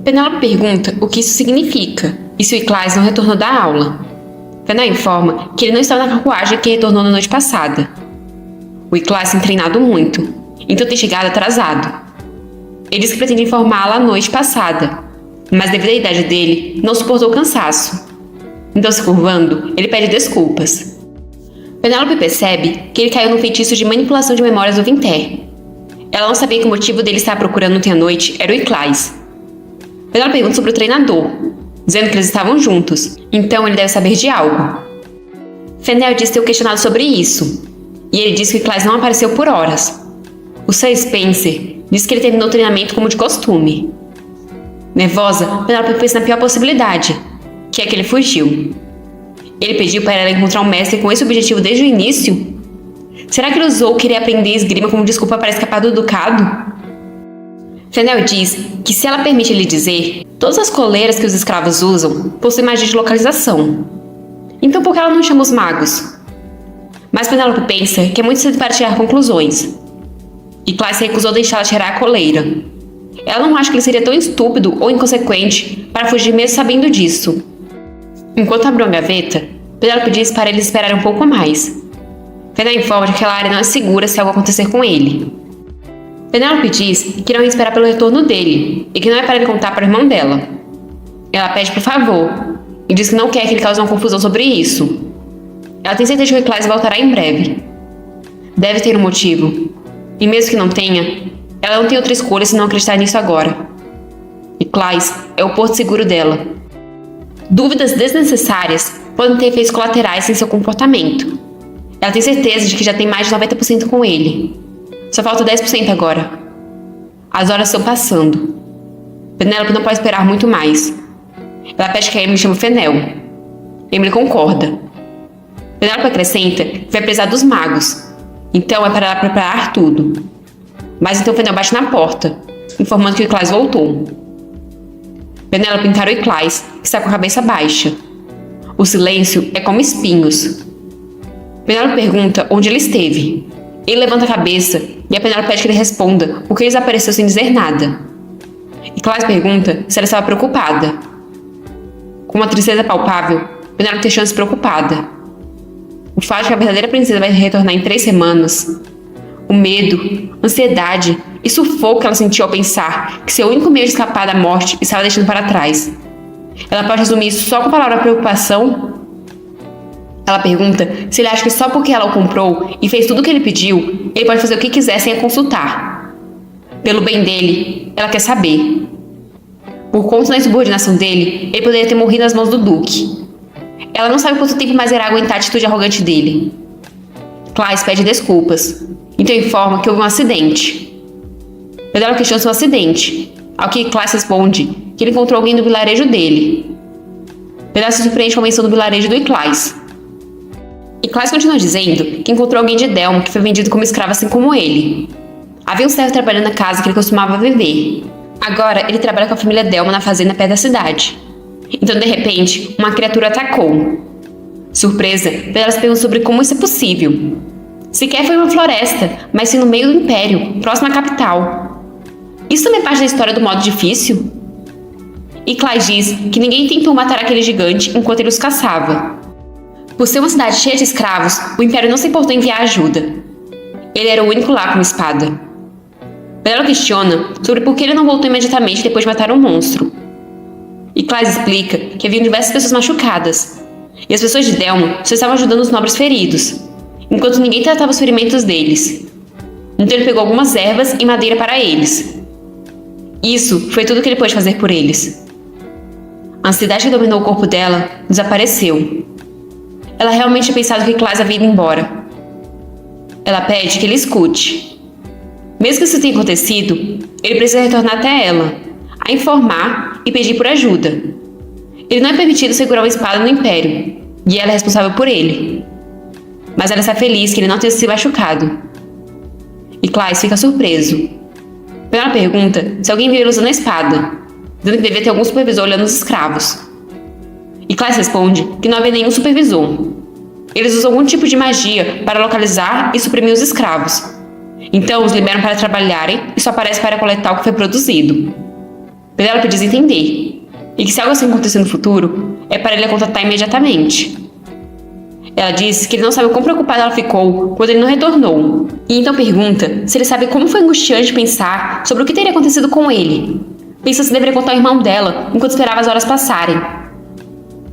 Penélope pergunta o que isso significa e se o Iclais não retornou da aula. Fenel informa que ele não estava na carruagem que retornou na noite passada. O Iclais tem treinado muito, então tem chegado atrasado. Ele diz que pretende informá-la a noite passada, mas devido à idade dele, não suportou o cansaço. Então, se curvando, ele pede desculpas. Penélope percebe que ele caiu no feitiço de manipulação de memórias do Vinter. Ela não sabia que o motivo dele estar procurando ontem à noite era o Iclais. Penélope pergunta sobre o treinador, dizendo que eles estavam juntos, então ele deve saber de algo. Fenel diz ter o questionado sobre isso, e ele diz que o Iclais não apareceu por horas. O Sir Spencer diz que ele terminou o treinamento como de costume. Nervosa, Penélope pensa na pior possibilidade, que é que ele fugiu. Ele pediu para ela encontrar um mestre com esse objetivo desde o início? Será que ele usou querer aprender esgrima como desculpa para escapar do ducado? Fenel diz que se ela permite ele dizer, todas as coleiras que os escravos usam possuem magia de localização. Então por que ela não chama os magos? Mas Penélope pensa que é muito cedo para tirar conclusões. E Iclais se recusou a deixá-la tirar a coleira. Ela não acha que ele seria tão estúpido ou inconsequente para fugir mesmo sabendo disso. Enquanto abriu a gaveta, Penélope diz para eles esperarem um pouco mais. Fenel informa de que aquela área não é segura se algo acontecer com ele. Penélope diz que não ia esperar pelo retorno dele e que não é para ele contar para o irmão dela. Ela pede por favor e diz que não quer que ele cause uma confusão sobre isso. Ela tem certeza de que o Iclais voltará em breve. Deve ter um motivo. E mesmo que não tenha, ela não tem outra escolha senão acreditar nisso agora. Iclais é o porto seguro dela. Dúvidas desnecessárias podem ter efeitos colaterais em seu comportamento. Ela tem certeza de que já tem mais de 90% com ele. Só falta 10% agora. As horas estão passando. Penélope não pode esperar muito mais. Ela pede que a Emily chame Fenel. Emily concorda. Penélope acrescenta que vai precisar dos magos. Então é para ela preparar tudo. Mas então Fenel bate na porta, informando que o Iclais voltou. Penélope encara o Iclais, que está com a cabeça baixa. O silêncio é como espinhos. Penélope pergunta onde ele esteve. Ele levanta a cabeça e a Penélope pede que ele responda porque ele desapareceu sem dizer nada. Iclais pergunta se ela estava preocupada. Com uma tristeza palpável, Penélope deixou se preocupada. O fato de que a verdadeira princesa vai retornar em 3 semanas, o medo, ansiedade e sufoco que ela sentiu ao pensar que seu único meio de escapar da morte estava deixando para trás. Ela pode resumir isso só com a palavra preocupação? Ela pergunta se ele acha que só porque ela o comprou e fez tudo o que ele pediu, ele pode fazer o que quiser sem a consultar. Pelo bem dele, ela quer saber. Por conta da insubordinação dele, ele poderia ter morrido nas mãos do Duque. Ela não sabe quanto tempo mais irá aguentar a atitude arrogante dele. Iclais pede desculpas, então informa que houve um acidente. Penélope questiona seu acidente, ao que Iclais responde que ele encontrou alguém do vilarejo dele. Penélope se surpreende com a menção do vilarejo do Iclais. Iclais continua dizendo que encontrou alguém de Delmo que foi vendido como escravo assim como ele. Havia um servo trabalhando na casa que ele costumava viver. Agora ele trabalha com a família Delmo na fazenda perto da cidade. Então, de repente, uma criatura atacou. Surpresa, Penélope se pergunta sobre como isso é possível. Sequer foi uma floresta, mas sim no meio do império, próximo à capital. Isso também é parte da história do modo difícil? Iclais diz que ninguém tentou matar aquele gigante enquanto ele os caçava. Por ser uma cidade cheia de escravos, o império não se importou em enviar ajuda. Ele era o único lá com espada. Penélope questiona sobre por que ele não voltou imediatamente depois de matar um monstro. Iclais explica que haviam diversas pessoas machucadas, e as pessoas de Delmo só estavam ajudando os nobres feridos, enquanto ninguém tratava os ferimentos deles. Então ele pegou algumas ervas e madeira para eles. Isso foi tudo que ele pôde fazer por eles. A ansiedade que dominou o corpo dela desapareceu. Ela realmente tinha pensado que Iclais havia ido embora. Ela pede que ele escute. Mesmo que isso tenha acontecido, ele precisa retornar até ela, a informar e pedir por ajuda. Ele não é permitido segurar uma espada no Império, e ela é responsável por ele. Mas ela está feliz que ele não tenha se machucado. Iclais fica surpreso. Penélope pergunta se alguém viu ele usando a espada, dizendo que devia ter algum supervisor olhando os escravos. Iclais responde que não havia nenhum supervisor. Eles usam algum tipo de magia para localizar e suprimir os escravos. Então os liberam para trabalharem e só aparecem para coletar o que foi produzido. Penélope diz entender, e que se algo assim acontecer no futuro, é para ele a contatar imediatamente. Ela diz que ele não sabe o quão preocupada ela ficou quando ele não retornou, e então pergunta se ele sabe como foi angustiante pensar sobre o que teria acontecido com ele. Pensa se deveria contar ao irmão dela enquanto esperava as horas passarem.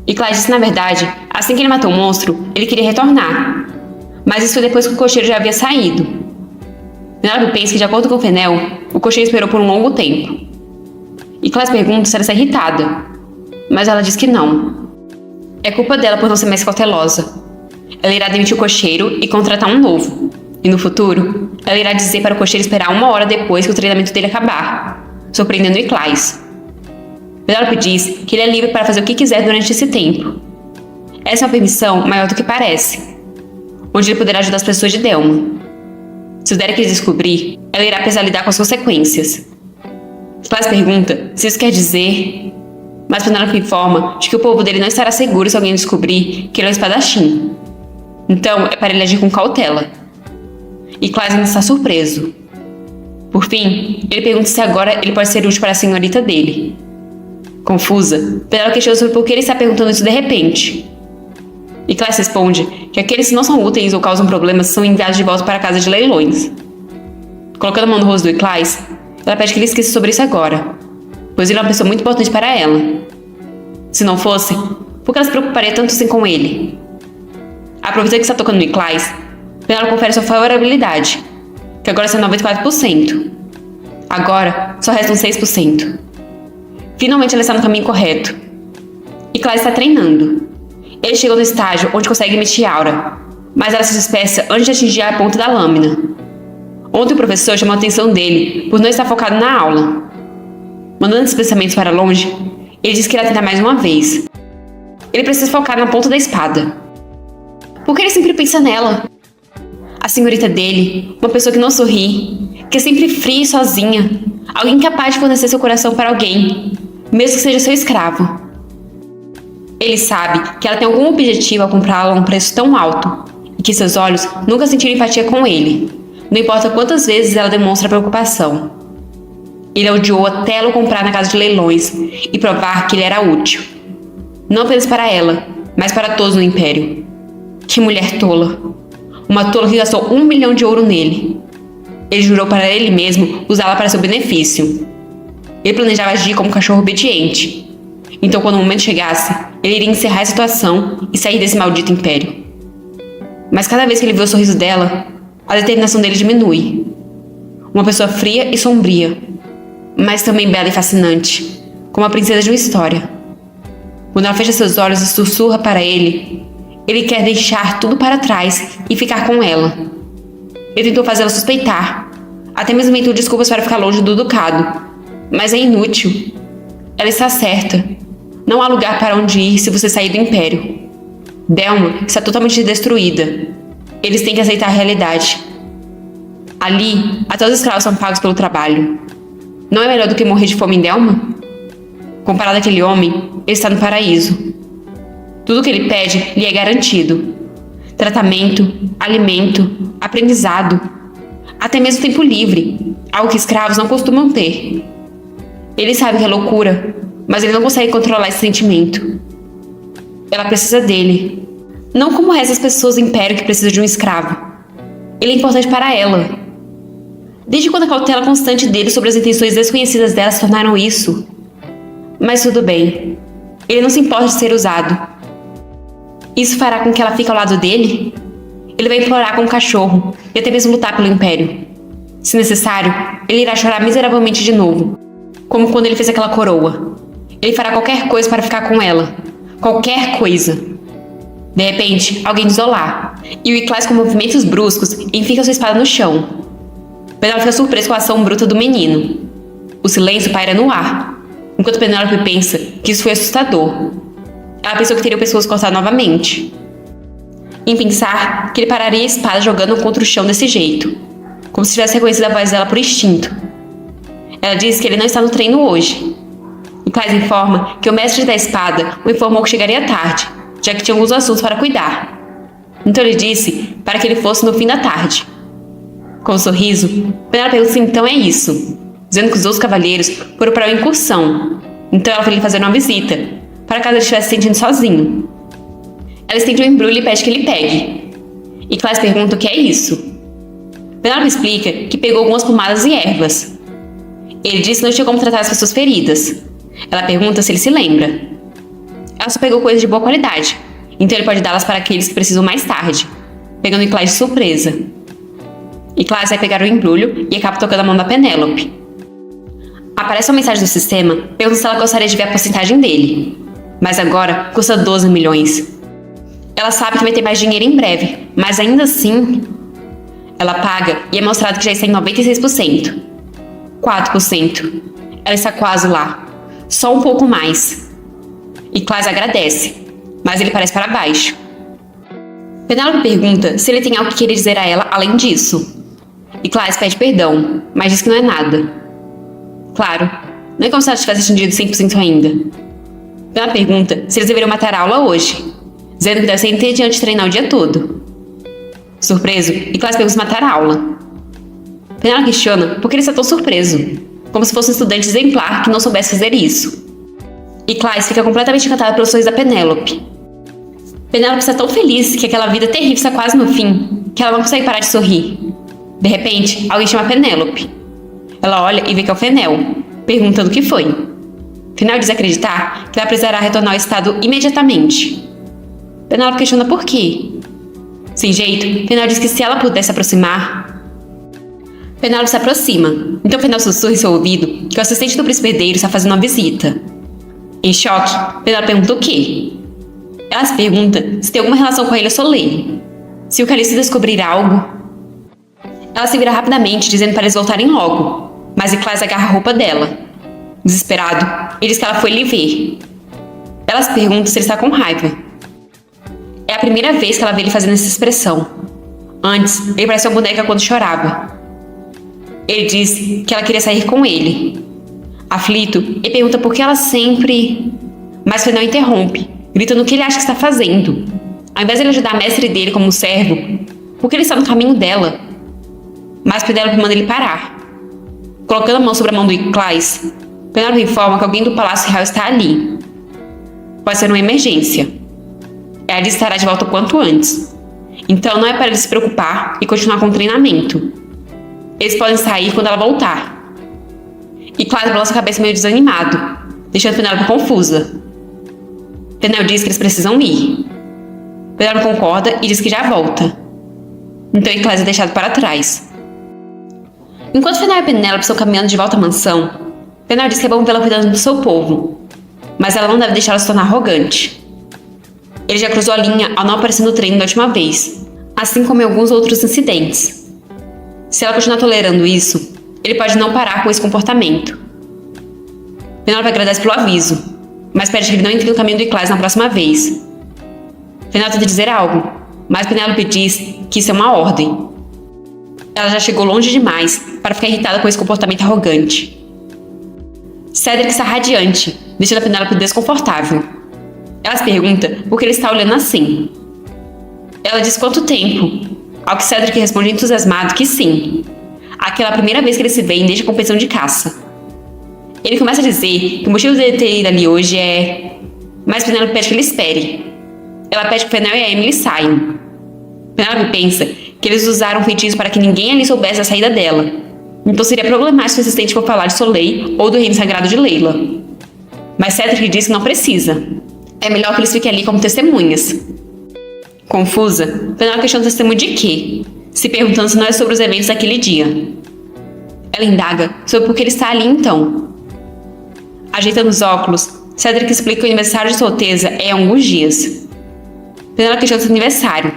E Clyde diz que, na verdade, assim que ele matou o monstro, ele queria retornar. Mas isso foi depois que o cocheiro já havia saído. Penélope pensa que, de acordo com Fennel, o cocheiro esperou por um longo tempo. E Clyde pergunta se ela está irritada, mas ela diz que não. É culpa dela por não ser mais cautelosa. Ela irá demitir o cocheiro e contratar um novo. E no futuro, ela irá dizer para o cocheiro esperar 1 hora depois que o treinamento dele acabar, surpreendendo Iclais. Penélope diz que ele é livre para fazer o que quiser durante esse tempo. Essa é uma permissão maior do que parece, onde ele poderá ajudar as pessoas de Delma. Se o Derek descobrir, ela irá precisar lidar com as consequências. Iclais pergunta se isso quer dizer... Mas Penélope informa de que o povo dele não estará seguro se alguém descobrir que ele é um espadachim. Então, é para ele agir com cautela. E Clyde ainda está surpreso. Por fim, ele pergunta se agora ele pode ser útil para a senhorita dele. Confusa, Penélope questiona sobre por que ele está perguntando isso de repente. E Clyde responde que aqueles que não são úteis ou causam problemas são enviados de volta para a casa de leilões. Colocando a mão no rosto do Iclais, ela pede que ele esqueça sobre isso agora, pois ele é uma pessoa muito importante para ela. Se não fosse, por que ela se preocuparia tanto assim com ele? Aproveitando que está tocando no Iclais, Penélope confere sua favorabilidade, que agora está 94%. Agora, só restam 6%. Finalmente ela está no caminho correto. Iclais está treinando. Ele chegou no estágio onde consegue emitir aura, mas ela se dispersa antes de atingir a ponta da lâmina. Ontem o professor chamou a atenção dele por não estar focado na aula. Mandando esses pensamentos para longe, ele diz que irá tentar mais uma vez. Ele precisa focar na ponta da espada. Por que ele sempre pensa nela? A senhorita dele, uma pessoa que não sorri, que é sempre fria e sozinha, alguém capaz de fornecer seu coração para alguém, mesmo que seja seu escravo. Ele sabe que ela tem algum objetivo ao comprá-la a um preço tão alto, e que seus olhos nunca sentiram empatia com ele, não importa quantas vezes ela demonstra preocupação. Ele odiou até ela o comprar na casa de leilões e provar que ele era útil. Não apenas para ela, mas para todos no Império. Que mulher tola. Uma tola que gastou 1 milhão de ouro nele. Ele jurou para ele mesmo usá-la para seu benefício. Ele planejava agir como um cachorro obediente. Então, quando o momento chegasse, ele iria encerrar a situação e sair desse maldito Império. Mas cada vez que ele vê o sorriso dela, a determinação dele diminui. Uma pessoa fria e sombria, mas também bela e fascinante, como a princesa de uma história. Quando ela fecha seus olhos e sussurra para ele, ele quer deixar tudo para trás e ficar com ela. Ele tentou fazê-la suspeitar, até mesmo inventou desculpas para ficar longe do ducado, mas é inútil. Ela está certa. Não há lugar para onde ir se você sair do Império. Delma está totalmente destruída. Eles têm que aceitar a realidade. Ali, até os escravos são pagos pelo trabalho. Não é melhor do que morrer de fome em Delma? Comparado àquele homem, ele está no paraíso. Tudo o que ele pede lhe é garantido. Tratamento, alimento, aprendizado, até mesmo tempo livre, algo que escravos não costumam ter. Ele sabe que é loucura, mas ele não consegue controlar esse sentimento. Ela precisa dele. Não como essas pessoas do Império que precisam de um escravo. Ele é importante para ela. Desde quando a cautela constante dele sobre as intenções desconhecidas dela se tornaram isso? Mas tudo bem. Ele não se importa de ser usado. Isso fará com que ela fique ao lado dele? Ele vai implorar como um cachorro e até mesmo lutar pelo Império. Se necessário, ele irá chorar miseravelmente de novo, como quando ele fez aquela coroa. Ele fará qualquer coisa para ficar com ela. Qualquer coisa. De repente, alguém diz olá, e o Iclais, com movimentos bruscos, enfica sua espada no chão. Penélope fica surpresa com a ação bruta do menino. O silêncio paira no ar, enquanto Penélope pensa que isso foi assustador. Ela pensou que teria o pescoço cortado novamente. Em pensar que ele pararia a espada jogando contra o chão desse jeito, como se tivesse reconhecido a voz dela por instinto. Ela diz que ele não está no treino hoje. Iclais informa que o mestre da espada o informou que chegaria tarde, já que tinha alguns assuntos para cuidar. Então ele disse para que ele fosse no fim da tarde. Com um sorriso, Penélope pergunta se então é isso. dizendo que os outros cavalheiros foram para uma incursão. Então ela foi lhe fazer uma visita, para caso ele estivesse se sentindo sozinho. Ela estende um embrulho e pede que ele pegue. E Claes pergunta o que é isso. Penélope explica que pegou algumas pomadas e ervas. Ele diz que não tinha como tratar as pessoas feridas. Ela pergunta se ele se lembra. Ela só pegou coisas de boa qualidade, então ele pode dá-las para aqueles que precisam mais tarde, pegando o Claes de surpresa. E Claes vai pegar o embrulho e acaba tocando a mão da Penélope. Aparece uma mensagem do sistema perguntando se ela gostaria de ver a porcentagem dele. Mas agora custa 12 milhões. Ela sabe que vai ter mais dinheiro em breve, mas ainda assim... Ela paga e é mostrado que já está em 96%. 4%. Ela está quase lá. Só um pouco mais. E Claes agradece, mas ele parece para baixo. Penélope pergunta se ele tem algo que querer dizer a ela além disso. E Claes pede perdão, mas diz que não é nada. Claro, não é como se ela tivesse entendido 100% ainda. Ela pergunta se eles deveriam matar a aula hoje, dizendo que deve ser entediante de treinar o dia todo. Surpreso, e Claes pergunta se matar a aula. Penélope questiona por que ele está tão surpreso, como se fosse um estudante exemplar que não soubesse fazer isso. E Claes fica completamente encantado pelo sorriso da Penélope. Penélope está tão feliz que aquela vida terrível está quase no fim, que ela não consegue parar de sorrir. De repente, alguém chama Penélope. Ela olha e vê que é o Fenel, perguntando o que foi. Fenel diz acreditar que ela precisará retornar ao estado imediatamente. Penélope questiona por quê. Sem jeito, Fenel diz que se ela pudesse se aproximar... Penélope se aproxima, então Fenel sussurra em seu ouvido que o assistente do príncipe herdeiro está fazendo uma visita. Em choque, Penélope pergunta o quê? Ela se pergunta se tem alguma relação com a Ilha Soleil. Se o Khaleesi descobrir algo... Ela se vira rapidamente, dizendo para eles voltarem logo, mas Claes agarra a roupa dela. Desesperado, ele diz que ela foi lhe ver. Ela se pergunta se ele está com raiva. É a primeira vez que ela vê ele fazendo essa expressão. Antes, ele parecia uma boneca quando chorava. Ele diz que ela queria sair com ele. Aflito, ele pergunta por que ela sempre... Mas Fenel interrompe, gritando o que ele acha que está fazendo. Ao invés de ele ajudar a mestre dele como um servo, por que ele está no caminho dela? Mas Penélope manda ele parar. Colocando a mão sobre a mão do Claes, Penélope informa que alguém do Palácio Real está ali. Pode ser uma emergência. Ela diz que estará de volta o quanto antes. Então não é para ele se preocupar e continuar com o treinamento. Eles podem sair quando ela voltar. E Claes balança a cabeça meio desanimado, deixando Penélope confusa. Fenel diz que eles precisam ir. Penélope concorda e diz que já volta. Então Claes é deixado para trás. Enquanto Fenel e Penélope estão caminhando de volta à mansão, Fenel diz que é bom vê-la cuidando do seu povo, mas ela não deve deixá-la se tornar arrogante. Ele já cruzou a linha ao não aparecer no treino da última vez, assim como em alguns outros incidentes. Se ela continuar tolerando isso, ele pode não parar com esse comportamento. Penélope agradece pelo aviso, mas pede que ele não entre no caminho do Claes na próxima vez. Fenel tenta dizer algo, mas Penélope diz que isso é uma ordem. Ela já chegou longe demais para ficar irritada com esse comportamento arrogante. Cedric está radiante, deixando a Penélope desconfortável. Ela se pergunta por que ele está olhando assim. Ela diz quanto tempo, ao que Cedric responde entusiasmado que sim. Aquela primeira vez que eles se veem desde a competição de caça. Ele começa a dizer que o motivo dele ter ido ali hoje é... Mas Penélope pede que ele espere. Ela pede que o Fenel e a Emily saiam. Penélope pensa que eles usaram um feitiço para que ninguém ali soubesse a saída dela. Então seria problemático se o assistente for falar de Soleil ou do reino sagrado de Layla. Mas Cedric diz que não precisa. É melhor que eles fiquem ali como testemunhas. Confusa, Penélope questiona o testemunho de quê? Se perguntando se não é sobre os eventos daquele dia. Ela indaga sobre por que ele está ali então. Ajeitando os óculos, Cedric explica que o aniversário de sua Alteza é há alguns dias. Penélope questiona seu aniversário.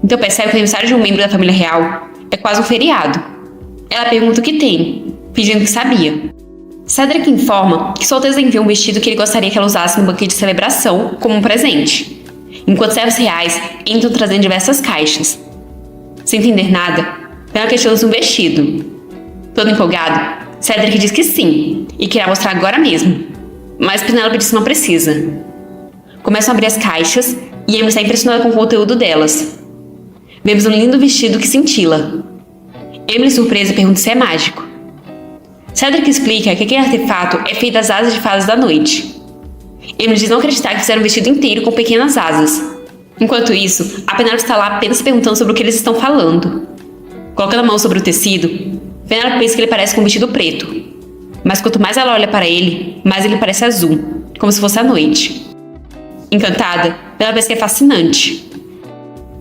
Então percebe que o aniversário de um membro da família real é quase um feriado. Ela pergunta o que tem, fingindo que sabia. Cedric informa que Sua Alteza enviou um vestido que ele gostaria que ela usasse no banquete de celebração como um presente, enquanto servos reais entram trazendo diversas caixas. Sem entender nada, Penélope questiona um vestido. Todo empolgado, Cedric diz que sim, e que irá mostrar agora mesmo. Mas Penélope diz que não precisa. Começam a abrir as caixas e Emily está impressionada com o conteúdo delas. Vemos um lindo vestido que cintila. Emily, surpresa, pergunta se é mágico. Cedric explica que aquele artefato é feito das asas de fadas da noite. Emily diz não acreditar que fizeram um vestido inteiro com pequenas asas. Enquanto isso, a Penélope está lá apenas perguntando sobre o que eles estão falando. Colocando a mão sobre o tecido, Penélope pensa que ele parece com um vestido preto. Mas quanto mais ela olha para ele, mais ele parece azul, como se fosse a noite. Encantada, Penélope pensa que é fascinante.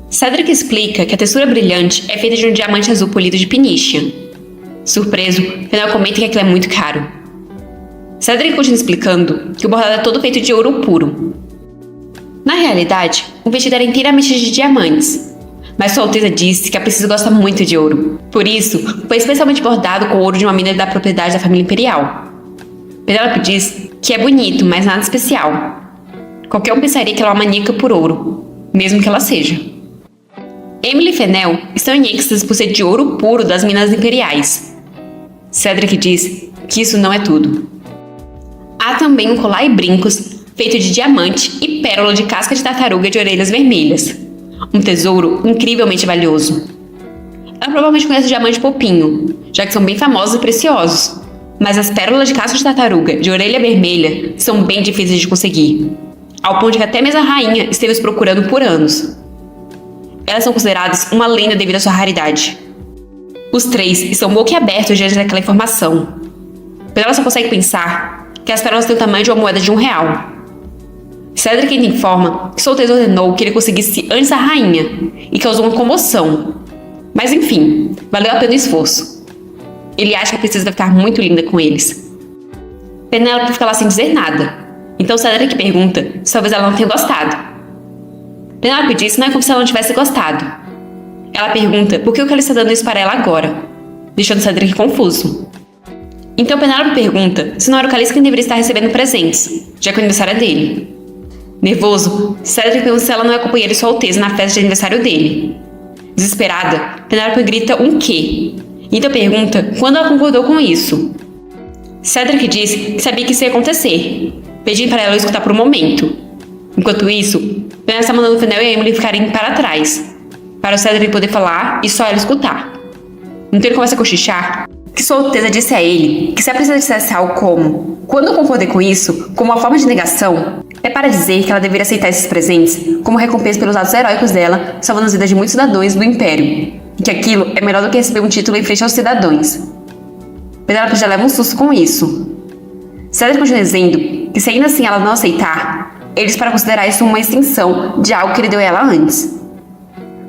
Cedric explica que a textura brilhante é feita de um diamante azul polido de Penicia. Surpreso, Penélope comenta que aquilo é muito caro. Cedric continua explicando que o bordado é todo feito de ouro puro. Na realidade, o vestido era inteiramente de diamantes, mas Sua Alteza disse que a princesa gosta muito de ouro. Por isso, foi especialmente bordado com ouro de uma mina da propriedade da família imperial. Penélope diz que é bonito, mas nada especial. Qualquer um pensaria que ela é uma maníaca por ouro, mesmo que ela seja. Emily e Fennel estão em êxtase por ser de ouro puro das minas imperiais. Cedric diz que isso não é tudo. Há também um colar e brincos feito de diamante e pérola de casca de tartaruga de orelhas vermelhas. Um tesouro incrivelmente valioso. Ela provavelmente conhece o diamante popinho, já que são bem famosos e preciosos. Mas as pérolas de casca de tartaruga de orelha vermelha são bem difíceis de conseguir, ao ponto de que até mesmo a rainha esteve os procurando por anos. Elas são consideradas uma lenda devido à sua raridade. Os três estão boquiabertos diante daquela informação. Mas ela só consegue pensar que as pérolas têm o tamanho de uma moeda de R$1. Cedric ainda informa que Sua Alteza ordenou que ele conseguisse antes da rainha e causou uma comoção. Mas enfim, valeu a pena o esforço. Ele acha que a princesa deve ficar muito linda com eles. Penélope fica lá sem dizer nada. Então Cedric pergunta se talvez ela não tenha gostado. Penélope diz que não é como se ela não tivesse gostado. Ela pergunta por que o Calice está dando isso para ela agora, deixando Cedric confuso. Então Penélope pergunta se não era o Calice quem deveria estar recebendo presentes, já que o aniversário é dele. Nervoso, Cedric pergunta se ela não é companheira de Sua Alteza na festa de aniversário dele. Desesperada, Penélope grita um quê? Então pergunta quando ela concordou com isso. Cedric diz que sabia que isso ia acontecer, pedindo para ela escutar por um momento. Enquanto isso, Penélope está mandando Fennel e Emily ficarem para trás, para o Cedric poder falar e só ela escutar. Então ele começa a cochichar que Sua Alteza disse a ele que se a princesa dissesse algo como "quando eu concordei com isso", como uma forma de negação, é para dizer que ela deveria aceitar esses presentes como recompensa pelos atos heróicos dela, salvando as vidas de muitos cidadãos do Império, e que aquilo é melhor do que receber um título em frente aos cidadãos. Penélope já leva um susto com isso. Cedric continua dizendo que se ainda assim ela não aceitar, eles para considerar isso uma extensão de algo que ele deu a ela antes.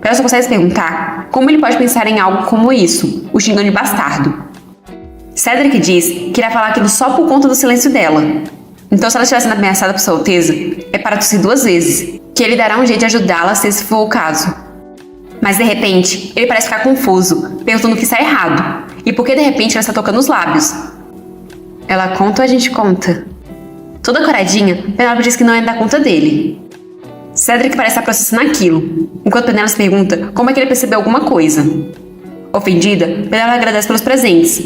Ela só consegue se perguntar como ele pode pensar em algo como isso, o xingando de bastardo. Cedric diz que irá falar aquilo só por conta do silêncio dela. Então, se ela estiver sendo ameaçada por Sua Alteza, é para tossir 2 vezes, que ele dará um jeito de ajudá-la se esse for o caso. Mas, de repente, ele parece ficar confuso, perguntando o que está errado, e por que, de repente, ela está tocando os lábios. Ela conta ou a gente conta? Toda coradinha, Penélope diz que não ia dar conta dele. Cedric parece estar processando aquilo, enquanto Penélope pergunta como é que ele percebeu alguma coisa. Ofendida, Penélope agradece pelos presentes,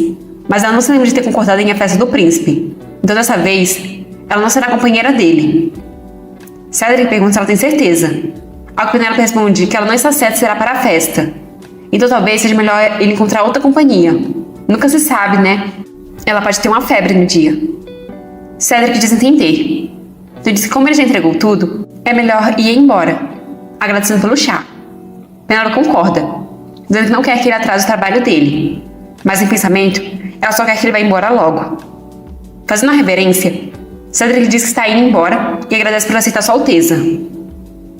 mas ela não se lembra de ter concordado em a festa do príncipe. Então, dessa vez, ela não será companheira dele. Cedric pergunta se ela tem certeza. Ao que Penélope responde que ela não está certa se será para a festa. Então talvez seja melhor ele encontrar outra companhia. Nunca se sabe, né? Ela pode ter uma febre no dia. Cedric diz entender. Então diz que como ele já entregou tudo, é melhor ir embora, agradecendo pelo chá. Penélope concorda, dizendo que não quer que ele atrase o trabalho dele. Mas em pensamento, ela só quer que ele vá embora logo. Fazendo uma reverência, Cedric diz que está indo embora e agradece por aceitar Sua Alteza.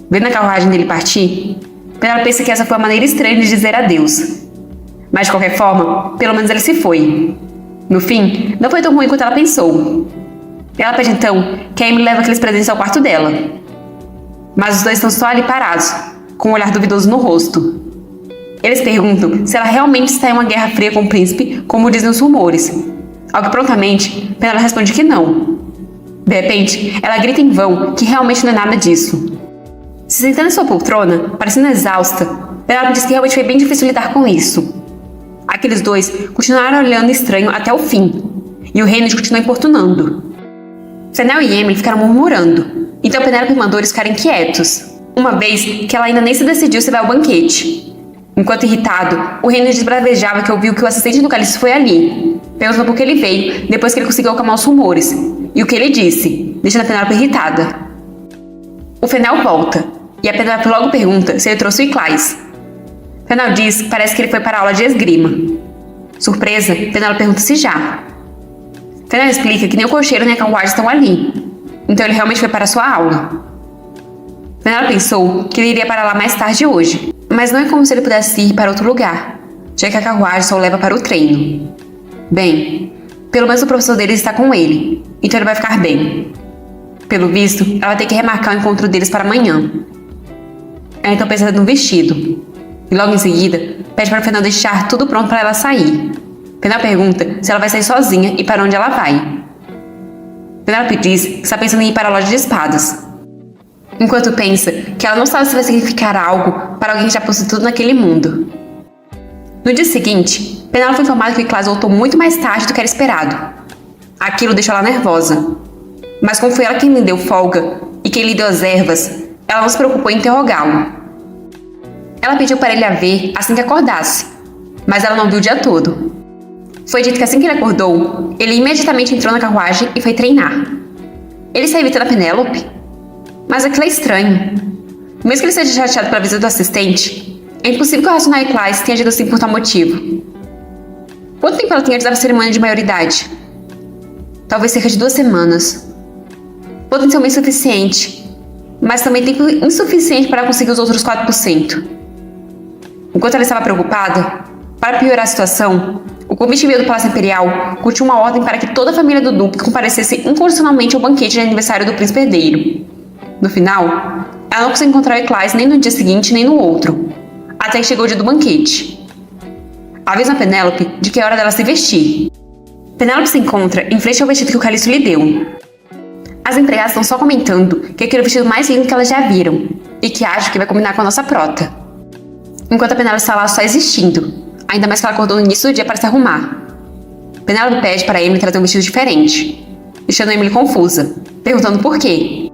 Vendo a carruagem dele partir, Penélope pensa que essa foi uma maneira estranha de dizer adeus. Mas de qualquer forma, pelo menos ele se foi. No fim, não foi tão ruim quanto ela pensou. Ela pede então que a Emily leve aqueles presentes ao quarto dela. Mas os dois estão só ali parados, com um olhar duvidoso no rosto. Eles perguntam se ela realmente está em uma guerra fria com o príncipe, como dizem os rumores. Ao que prontamente, Penélope responde que não. De repente, ela grita em vão que realmente não é nada disso. Se sentando em sua poltrona, parecendo exausta, Penélope diz que realmente foi bem difícil lidar com isso. Aqueles dois continuaram olhando estranho até o fim, e o Reynolds continuou importunando. Fennel e Emily ficaram murmurando, então Penélope mandou eles ficarem quietos, uma vez que ela ainda nem se decidiu se vai ao banquete. Enquanto irritado, o Reino desbravejava que ouviu que o assistente do Caliço foi ali, perguntando por que ele veio depois que ele conseguiu acalmar os rumores, e o que ele disse, deixando a Penélope irritada. O Fenel volta, e a Penélope logo pergunta se ele trouxe o Iclais. Fenel diz que parece que ele foi para a aula de esgrima. Surpresa, Penélope pergunta se já. Fenel explica que nem o cocheiro nem a carruagem estão ali, então ele realmente foi para a sua aula. Penélope pensou que ele iria para lá mais tarde hoje, mas não é como se ele pudesse ir para outro lugar, já que a carruagem só o leva para o treino. Bem, pelo menos o professor deles está com ele, então ele vai ficar bem. Pelo visto, ela vai ter que remarcar o encontro deles para amanhã. Ela então pensa no vestido, e logo em seguida, pede para o Fenel deixar tudo pronto para ela sair. Fenel pergunta se ela vai sair sozinha e para onde ela vai. Penélope diz que está pensando em ir para a loja de espadas, enquanto pensa que ela não sabe se vai significar algo para alguém que já possui tudo naquele mundo. No dia seguinte, Penélope foi informada que o Iclais voltou muito mais tarde do que era esperado. Aquilo deixou ela nervosa. Mas como foi ela quem lhe deu folga e quem lhe deu as ervas, ela não se preocupou em interrogá-lo. Ela pediu para ele a ver assim que acordasse, mas ela não viu o dia todo. Foi dito que assim que ele acordou, ele imediatamente entrou na carruagem e foi treinar. Ele saiu evitando a Penélope? Mas aquilo é estranho. Mesmo que ele seja chateado pela visita do assistente, é impossível que o racional Iclais tenha agido assim por tal motivo. Quanto tempo ela tinha antes da cerimônia de maioridade? Talvez cerca de 2 semanas. Potencialmente suficiente, mas também tempo insuficiente para conseguir os outros 4%. Enquanto ela estava preocupada, para piorar a situação, o convite veio do Palácio Imperial curtiu uma ordem para que toda a família do Duque comparecesse incondicionalmente ao banquete de aniversário do príncipe herdeiro. No final, ela não conseguiu encontrar o Iclais nem no dia seguinte nem no outro, até que chegou o dia do banquete. Avisa a Penélope de que é hora dela se vestir. Penélope se encontra em frente ao vestido que o Caliço lhe deu. As empregadas estão só comentando que aquele é o vestido mais lindo que elas já viram e que acham que vai combinar com a nossa prota. Enquanto a Penélope está lá só existindo, ainda mais que ela acordou no início do dia para se arrumar. Penélope pede para Emily trazer um vestido diferente, deixando Emily confusa, perguntando por quê,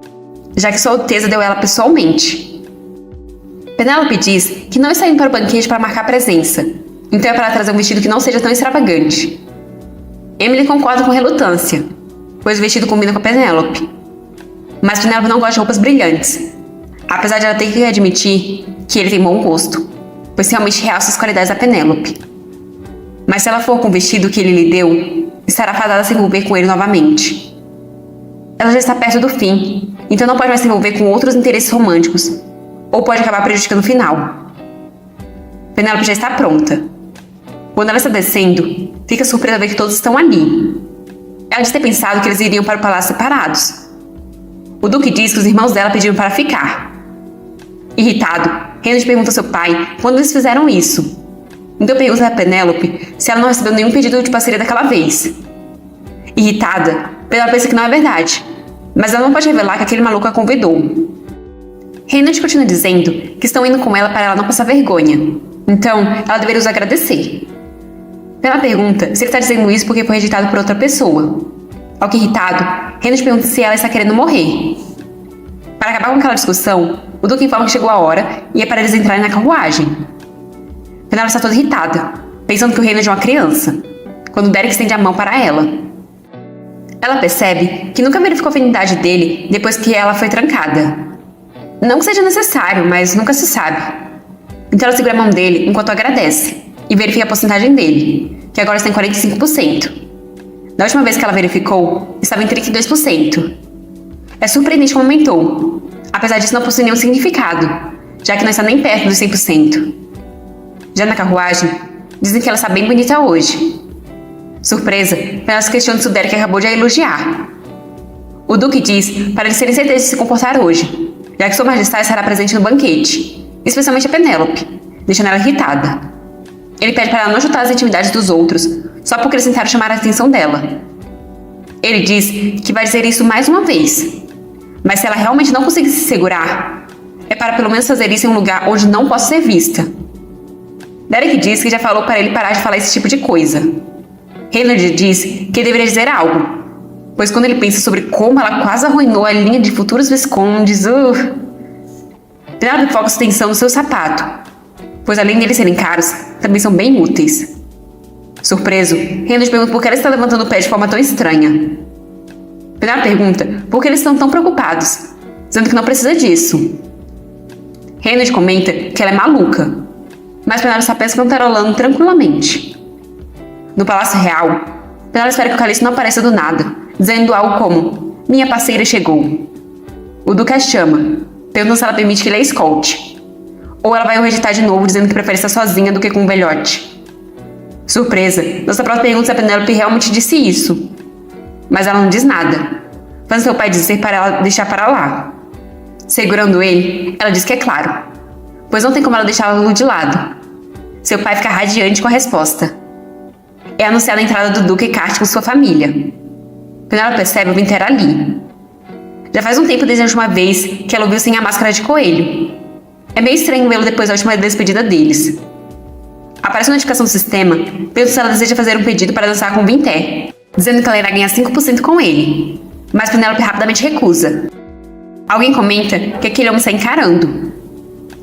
já que Sua Alteza deu ela pessoalmente. Penélope diz que não está indo para o banquete para marcar presença, então é para ela trazer um vestido que não seja tão extravagante. Emily concorda com relutância, pois o vestido combina com a Penélope. Mas Penélope não gosta de roupas brilhantes, apesar de ela ter que admitir que ele tem bom gosto, pois realmente realça as qualidades da Penélope. Mas se ela for com o vestido que ele lhe deu, estará fadada a se envolver com ele novamente. Ela já está perto do fim, então não pode mais se envolver com outros interesses românticos, ou pode acabar prejudicando o final. Penélope já está pronta. Quando ela está descendo, fica surpresa ao ver que todos estão ali. Ela diz ter pensado que eles iriam para o palácio separados. O Duque diz que os irmãos dela pediram para ficar. Irritado, Reynolds pergunta ao seu pai quando eles fizeram isso. Então pergunta a Penélope se ela não recebeu nenhum pedido de parceria daquela vez. Irritada, Penélope pensa que não é verdade, mas ela não pode revelar que aquele maluco a convidou. Reynolds continua dizendo que estão indo com ela para ela não passar vergonha, então ela deveria os agradecer. Ela pergunta se ele está dizendo isso porque foi rejeitado por outra pessoa. Ao que irritado, Reynolds pergunta se ela está querendo morrer. Para acabar com aquela discussão, o Duque informa que chegou a hora e é para eles entrarem na carruagem. Penélope está toda irritada, pensando que o Reynolds é uma criança, quando Derek estende a mão para ela. Ela percebe que nunca verificou a afinidade dele depois que ela foi trancada. Não que seja necessário, mas nunca se sabe. Então ela segura a mão dele enquanto agradece e verifica a porcentagem dele, que agora está em 45%. Da última vez que ela verificou, estava em 32%. É surpreendente como aumentou, apesar disso não possui nenhum significado, já que não está nem perto dos 100%. Já na carruagem, dizem que ela está bem bonita hoje. Surpresa, ela se questiona se o Derek acabou de a elogiar. O Duque diz para eles terem certeza de se comportar hoje, já que Sua Majestade estará presente no banquete, especialmente a Penélope, deixando ela irritada. Ele pede para ela não chutar as intimidades dos outros, só porque eles tentaram chamar a atenção dela. Ele diz que vai dizer isso mais uma vez, mas se ela realmente não conseguir se segurar, é para pelo menos fazer isso em um lugar onde não possa ser vista. Derek diz que já falou para ele parar de falar esse tipo de coisa. Reynolds diz que ele deveria dizer algo, pois quando ele pensa sobre como ela quase arruinou a linha de futuros viscondes, Penélope foca sua atenção no seu sapato. pois além de eles serem caros, também são bem úteis. Surpreso, Reynolds pergunta por que ela está levantando o pé de forma tão estranha. Penelope pergunta por que eles estão tão preocupados, dizendo que não precisa disso. Reynolds comenta que ela é maluca, mas Penelope está apenas cantarolando tranquilamente. No Palácio Real, Penelope espera que o Calisto não apareça do nada, dizendo algo como: "Minha parceira chegou." O Duque a chama, perguntando se ela permite que ele a escolte. Ou ela vai o rejeitar de novo, dizendo que prefere estar sozinha do que com um velhote. Surpresa, nossa própria pergunta se a Penelope realmente disse isso. Mas ela não diz nada, fazendo seu pai dizer para ela deixar para lá. Segurando ele, ela diz que é claro, pois não tem como ela deixá-lo de lado. Seu pai fica radiante com a resposta. É anunciada a entrada do Duque e Carte com sua família. Penelope percebe o Winter ali. Já faz um tempo desde a última vez que ela o viu sem a máscara de coelho. É meio estranho vê-lo depois da última despedida deles. Aparece uma notificação do sistema, perguntando se ela deseja fazer um pedido para dançar com o Winter, dizendo que ela irá ganhar 5% com ele. Mas Penelope rapidamente recusa. Alguém comenta que aquele homem está encarando.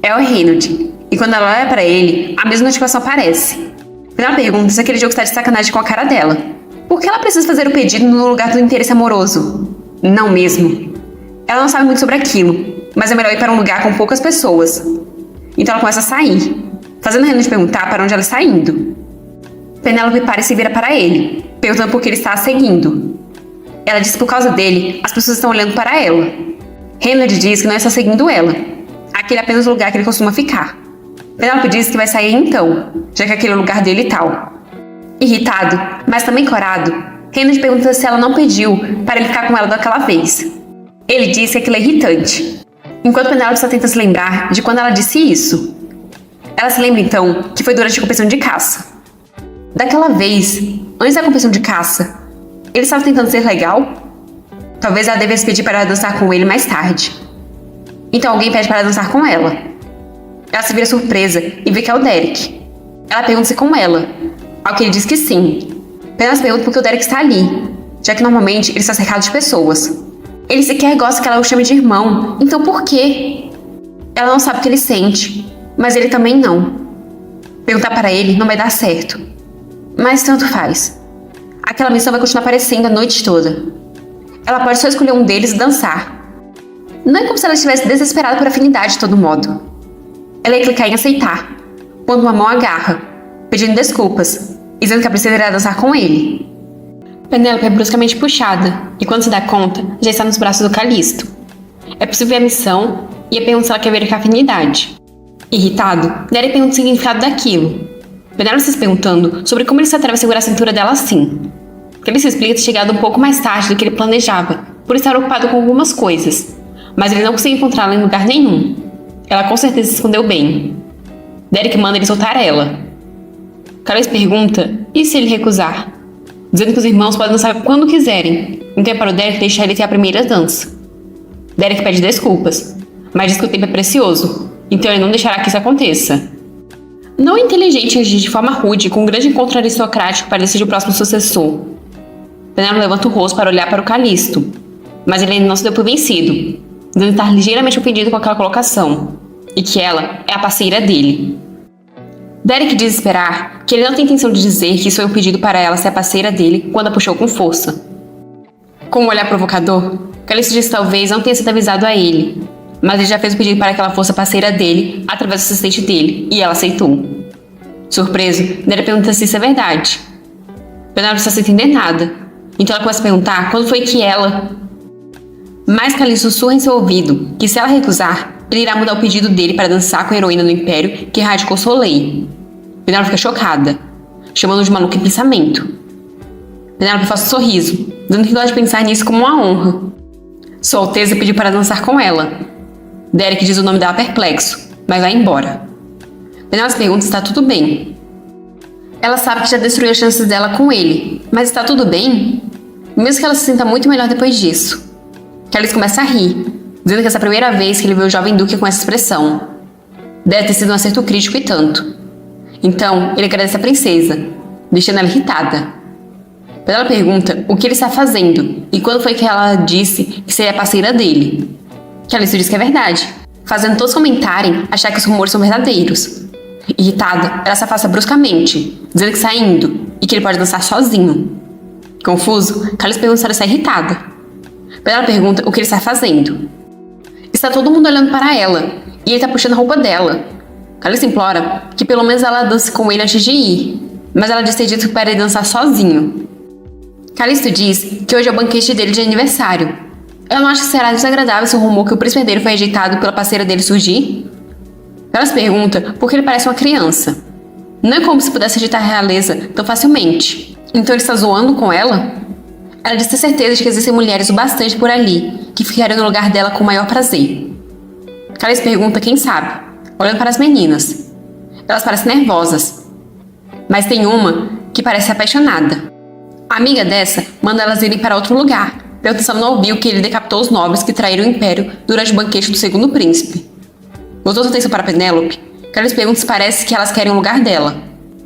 É o Reynolds, e quando ela olha para ele, a mesma notificação aparece. Penelope pergunta se aquele jogo está de sacanagem com a cara dela. Por que ela precisa fazer o pedido no lugar do interesse amoroso? Não mesmo. Ela não sabe muito sobre aquilo, mas é melhor ir para um lugar com poucas pessoas. Então ela começa a sair, fazendo Reynolds perguntar para onde ela está indo. Penelope para e se vira para ele, perguntando por que ele está a seguindo. Ela diz que por causa dele, as pessoas estão olhando para ela. Reynolds diz que não está seguindo ela. Aquele é apenas o lugar que ele costuma ficar. Penelope diz que vai sair então, já que aquele é o lugar dele e tal. Irritado, mas também corado, Reynolds pergunta se ela não pediu para ele ficar com ela daquela vez. Ele diz que aquilo é irritante, enquanto Penelope só tenta se lembrar de quando ela disse isso. Ela se lembra então que foi durante a competição de caça. Daquela vez, antes da competição de caça, ele estava tentando ser legal? Talvez ela devesse pedir para ela dançar com ele mais tarde. Então alguém pede para ela dançar com ela. Ela se vira surpresa e vê que é o Derek. Ela pergunta se com ela, ao que ele diz que sim. Penelope pergunta por que o Derek está ali, já que normalmente ele está cercado de pessoas. Ele sequer gosta que ela o chame de irmão, então por quê? Ela não sabe o que ele sente, mas ele também não. Perguntar para ele não vai dar certo. Mas tanto faz. Aquela missão vai continuar aparecendo a noite toda. Ela pode só escolher um deles e dançar. Não é como se ela estivesse desesperada por afinidade de todo modo. Ela ia clicar em aceitar, quando uma mão agarra, pedindo desculpas, e dizendo que a princesa irá dançar com ele. Penelope é bruscamente puxada, e quando se dá conta, já está nos braços do Calisto. É possível ver a missão, e a pergunta se ela quer verificar a afinidade. Irritado, Derek pergunta o significado daquilo. Penelope se perguntando sobre como ele se atreve a segurar a cintura dela assim. Ele se explica ter chegado um pouco mais tarde do que ele planejava, por estar ocupado com algumas coisas, mas ele não conseguiu encontrá-la em lugar nenhum. Ela com certeza se escondeu bem. Derek manda ele soltar ela. Calisto pergunta, e se ele recusar? Dizendo que os irmãos podem dançar quando quiserem, então é para o Derek deixar ele ter a primeira dança. Derek pede desculpas, mas diz que o tempo é precioso, então ele não deixará que isso aconteça. Não é inteligente agir de forma rude com um grande encontro aristocrático para decidir o próximo sucessor. Penelope levanta o rosto para olhar para o Calisto, mas ele ainda não se deu por vencido, dizendo estar ligeiramente ofendido com aquela colocação, e que ela é a parceira dele. Derek diz esperar que ele não tem intenção de dizer que isso foi um pedido para ela ser a parceira dele quando a puxou com força. Com um olhar provocador, Calisto diz que talvez não tenha sido avisado a ele, mas ele já fez o pedido para que ela fosse a parceira dele através do assistente dele, e ela aceitou. Surpreso, Derek pergunta se isso é verdade. Penelope está sem entender nada, então ela começa a perguntar quando foi que ela... Mas Calisto sussurra em seu ouvido que se ela recusar, ele irá mudar o pedido dele para dançar com a heroína do Império que erradicou Soleil. Penelope fica chocada, chamando de maluco em pensamento. Penelope faz um sorriso, dando que gosta de pensar nisso como uma honra. Sua Alteza pediu para dançar com ela. Derek diz o nome dela perplexo, mas vai embora. Penelope pergunta se está tudo bem. Ela sabe que já destruiu as chances dela com ele, mas está tudo bem? Mesmo que ela se sinta muito melhor depois disso. Calisto começa a rir, dizendo que essa é a primeira vez que ele vê o jovem Duque com essa expressão. Deve ter sido um acerto crítico e tanto. Então, ele agradece a princesa, deixando ela irritada. Penelope pergunta o que ele está fazendo e quando foi que ela disse que seria a parceira dele. Calisto diz que é verdade, fazendo todos comentarem achar que os rumores são verdadeiros. Irritada, ela se afasta bruscamente, dizendo que está indo e que ele pode dançar sozinho. Confuso, Carlos pergunta se ela está irritada. Ela pergunta o que ele está fazendo. Está todo mundo olhando para ela e ele está puxando a roupa dela. Carlos implora que pelo menos ela dance com ele antes de ir, mas ela diz ter dito para ele dançar sozinho. Calisto diz que hoje é o banquete dele de aniversário. Ela não acha que será desagradável se o rumor que o príncipe herdeiro foi rejeitado pela parceira dele surgir? Ela se pergunta por que ele parece uma criança. Não é como se pudesse rejeitar a realeza tão facilmente. Então ele está zoando com ela? Ela diz ter certeza de que existem mulheres o bastante por ali que ficariam no lugar dela com o maior prazer. Calisto pergunta quem sabe, olhando para as meninas. Elas parecem nervosas, mas tem uma que parece apaixonada. A amiga dessa manda elas irem para outro lugar, perguntando se ela não ouviu que ele decapitou os nobres que traíram o império durante o banquete do segundo príncipe. Voltou sua atenção para Penélope, Carlos pergunta se parece que elas querem o lugar dela.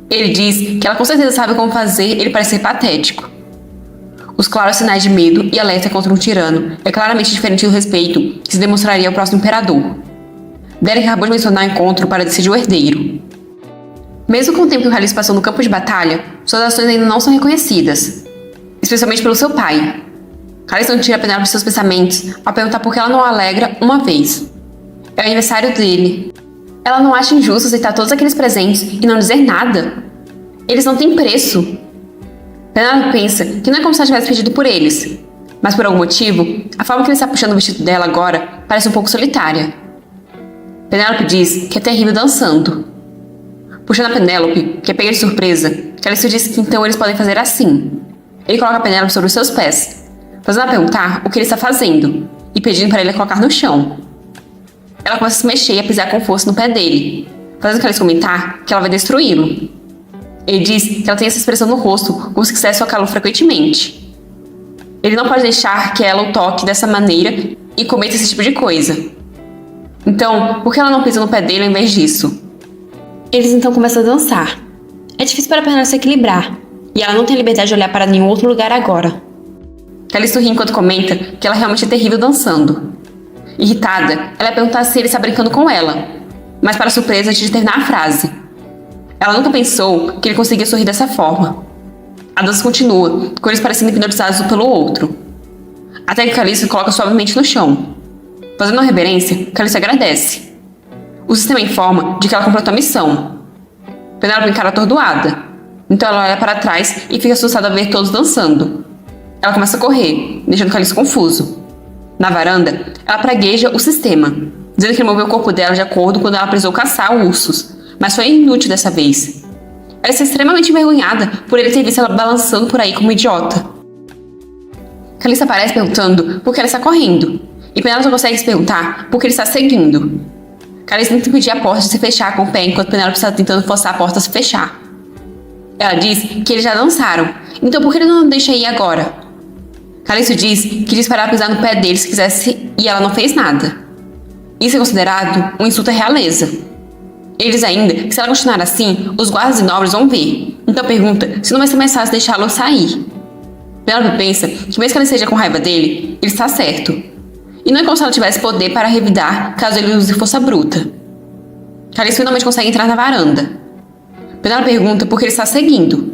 Ele diz que ela com certeza sabe como fazer ele parecer patético. Os claros sinais de medo e alerta contra um tirano é claramente diferente do respeito que se demonstraria ao próximo imperador. Derek acabou de mencionar o encontro para decidir o herdeiro. Mesmo com o tempo que o Carlos passou no campo de batalha, suas ações ainda não são reconhecidas, especialmente pelo seu pai. Carlos não tira a Penélope de seus pensamentos ao perguntar por que ela não a alegra uma vez. É o aniversário dele. Ela não acha injusto aceitar todos aqueles presentes e não dizer nada. Eles não têm preço. Penélope pensa que não é como se ela tivesse pedido por eles, mas por algum motivo, a forma que ele está puxando o vestido dela agora parece um pouco solitária. Penélope diz que é terrível dançando. Puxando a Penélope, que é pega de surpresa, Calisto diz que então eles podem fazer assim. Ele coloca a Penélope sobre os seus pés, fazendo ela perguntar o que ele está fazendo e pedindo para ele a colocar no chão. Ela começa a se mexer e a pisar com força no pé dele, fazendo Calisto comentar que ela vai destruí-lo. Ele diz que ela tem essa expressão no rosto como se quisesse tocá-lo frequentemente. Ele não pode deixar que ela o toque dessa maneira e cometa esse tipo de coisa. Então, por que ela não pisa no pé dele ao invés disso? Eles então começam a dançar. É difícil para a Penélope se equilibrar, e ela não tem liberdade de olhar para nenhum outro lugar agora. Calisto ri enquanto comenta que ela realmente é terrível dançando. Irritada, ela pergunta se ele está brincando com ela, mas para surpresa antes de terminar a frase. Ela nunca pensou que ele conseguia sorrir dessa forma. A dança continua, com eles parecendo hipnotizados um pelo outro. Até que Calisto coloca suavemente no chão. Fazendo uma reverência, Calisto agradece. O sistema informa de que ela completou a missão. Penélope encara atordoada. Então ela olha para trás e fica assustada ao ver todos dançando. Ela começa a correr, deixando Calisto confuso. Na varanda, ela pragueja o sistema, dizendo que ele moveu o corpo dela de acordo quando ela precisou caçar ursos, mas foi inútil dessa vez. Ela está extremamente envergonhada por ele ter visto ela balançando por aí como idiota. Calisto aparece perguntando por que ela está correndo, e Penélope consegue se perguntar por que ele está seguindo. Calisto tenta impedir a porta de se fechar com o pé enquanto Penélope está tentando forçar a porta a se fechar. Ela diz que eles já dançaram, então por que ele não deixa ir agora? Calisto diz que disse para ela pisar no pé dele se quisesse e ela não fez nada. Isso é considerado um insulto à realeza. Ele diz ainda que se ela continuar assim, os guardas e nobres vão ver. Então pergunta se não vai ser mais fácil deixá-lo sair. Penélope pensa que mesmo que ela esteja com raiva dele, ele está certo. E não é como se ela tivesse poder para revidar caso ele use força bruta. Calisto finalmente consegue entrar na varanda. Penélope pergunta por que ele está seguindo.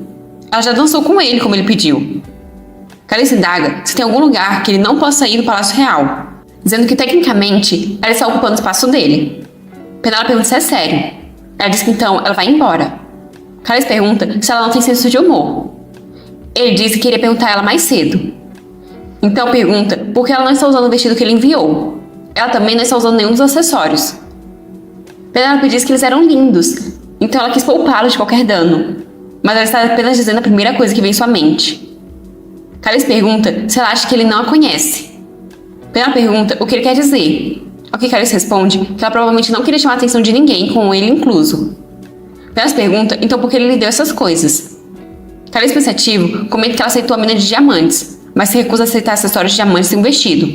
Ela já dançou com ele como ele pediu. Calisto indaga se tem algum lugar que ele não possa ir do Palácio Real, dizendo que tecnicamente ela está ocupando o espaço dele. Penélope pergunta se é sério. Ela diz que então ela vai embora. Calisto pergunta se ela não tem senso de humor. Ele diz que queria perguntar a ela mais cedo. Então pergunta por que ela não está usando o vestido que ele enviou. Ela também não está usando nenhum dos acessórios. Penélope diz que eles eram lindos, então ela quis poupá-los de qualquer dano, mas ela está apenas dizendo a primeira coisa que vem em sua mente. Calisto pergunta se ela acha que ele não a conhece. Penélope pergunta o que ele quer dizer, ao que Calisto responde que ela provavelmente não queria chamar a atenção de ninguém, com ele incluso. Penélope pergunta então por que ele lhe deu essas coisas. Calisto pensativo comenta que ela aceitou a mina de diamantes, mas se recusa a aceitar acessórios de diamantes em um vestido,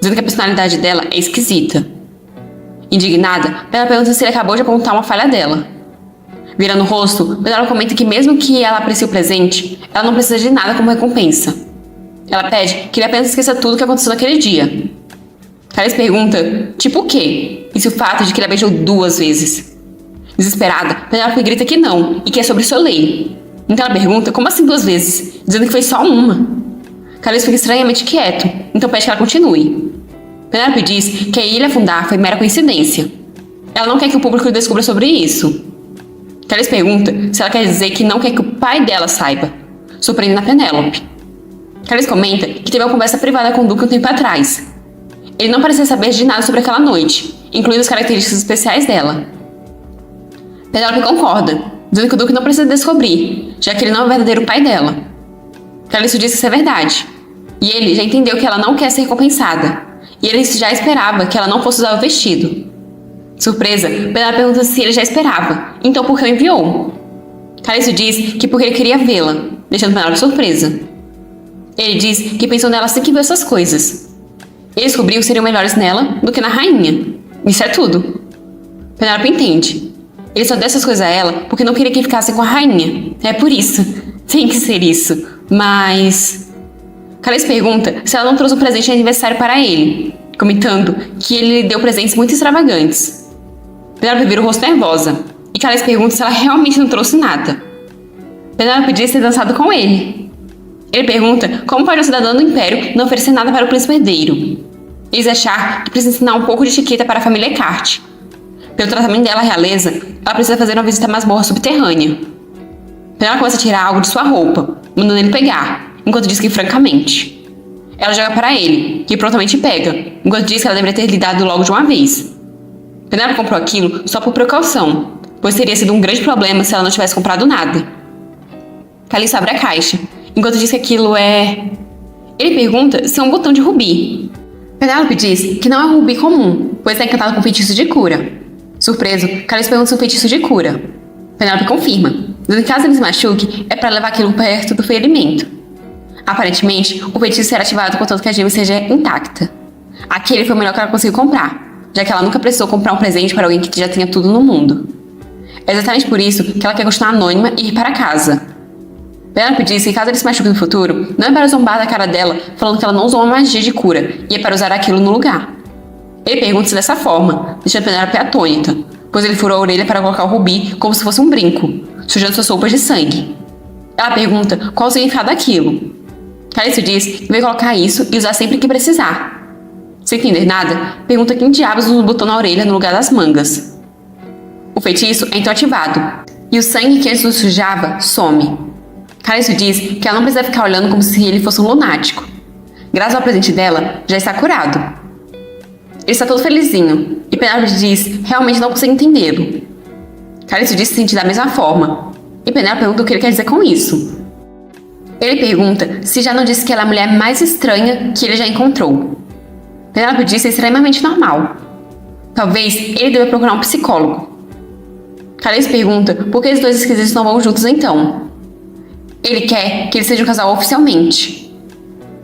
dizendo que a personalidade dela é esquisita. Indignada, Penélope pergunta se ele acabou de apontar uma falha dela. Virando o rosto, Penélope comenta que mesmo que ela aprecie o presente, ela não precisa de nada como recompensa. Ela pede que ele apenas esqueça tudo o que aconteceu naquele dia. Calisto pergunta, tipo o quê? E se o fato de que ele a beijou 2 vezes? Desesperada, Penélope grita que não e que é sobre Soleil. Então ela pergunta como assim 2 vezes, dizendo que foi só uma. Calisto fica estranhamente quieto, então pede que ela continue. Penélope diz que a ilha afundar foi mera coincidência. Ela não quer que o público descubra sobre isso. Calisto pergunta se ela quer dizer que não quer que o pai dela saiba, surpreendendo a Penélope. Calisto comenta que teve uma conversa privada com o Duque um tempo atrás. Ele não parecia saber de nada sobre aquela noite, incluindo as características especiais dela. Penélope concorda, dizendo que o Duque não precisa descobrir, já que ele não é o verdadeiro pai dela. Calisto diz que isso é verdade, e ele já entendeu que ela não quer ser recompensada, e ele já esperava que ela não fosse usar o vestido. Surpresa, Penélope pergunta se ele já esperava, então por que o enviou? Calisto diz que porque ele queria vê-la, deixando Penélope surpresa. Ele diz que pensou nela assim que viu essas coisas. Ele descobriu que seriam melhores nela do que na rainha. Isso é tudo. Penélope entende. Ele só deu essas coisas a ela porque não queria que ficasse com a rainha. É por isso. Tem que ser isso. Mas... Calisto pergunta se ela não trouxe um presente de aniversário para ele, comentando que ele lhe deu presentes muito extravagantes. Penélope vira o rosto nervosa, e Calisto pergunta se ela realmente não trouxe nada. Penélope diz ter dançado com ele. Ele pergunta como pode um cidadão do Império não oferecer nada para o príncipe herdeiro. Eles achar que precisa ensinar um pouco de etiqueta para a família Eckhart. Pelo tratamento dela à realeza, ela precisa fazer uma visita à masmorra subterrânea. Penélope começa a tirar algo de sua roupa, mandando ele pegar, enquanto diz que francamente. Ela joga para ele, que prontamente pega, enquanto diz que ela deveria ter lhe dado logo de uma vez. Penélope comprou aquilo só por precaução, pois teria sido um grande problema se ela não tivesse comprado nada. Calisto abre a caixa, enquanto diz que aquilo é... Ele pergunta se é um botão de rubi. Penélope diz que não é um rubi comum, pois está encantado com feitiço de cura. Surpreso, Calisto pergunta se é um feitiço de cura. Penélope confirma, dizendo que caso ele se machuque, é para levar aquilo perto do ferimento. Aparentemente, o feitiço será ativado contanto que a gema esteja intacta. Aquele foi o melhor que ela conseguiu comprar, já que ela nunca precisou comprar um presente para alguém que já tinha tudo no mundo. É exatamente por isso que ela quer continuar anônima e ir para casa. Penélope diz que caso ele se machuque no futuro, não é para zombar da cara dela falando que ela não usou uma magia de cura e é para usar aquilo no lugar. Ele pergunta-se dessa forma, deixando Penélope atônita, pois ele furou a orelha para colocar o rubi como se fosse um brinco, sujando suas roupas de sangue. Ela pergunta qual o significado daquilo. Calisto diz que vai colocar isso e usar sempre que precisar. Sem entender nada, pergunta quem diabos usa um botão na orelha no lugar das mangas. O feitiço é então ativado, e o sangue que antes o sujava some. Calisto diz que ela não precisa ficar olhando como se ele fosse um lunático. Graças ao presente dela, já está curado. Ele está todo felizinho, e Penélope diz realmente não consegue entendê-lo. Calisto diz se sente da mesma forma, e Penélope pergunta o que ele quer dizer com isso. Ele pergunta se já não disse que ela é a mulher mais estranha que ele já encontrou. Penélope diz ser extremamente normal. Talvez ele deva procurar um psicólogo. Calisto pergunta por que os dois esquisitos não vão juntos então. Ele quer que eles sejam um casal oficialmente.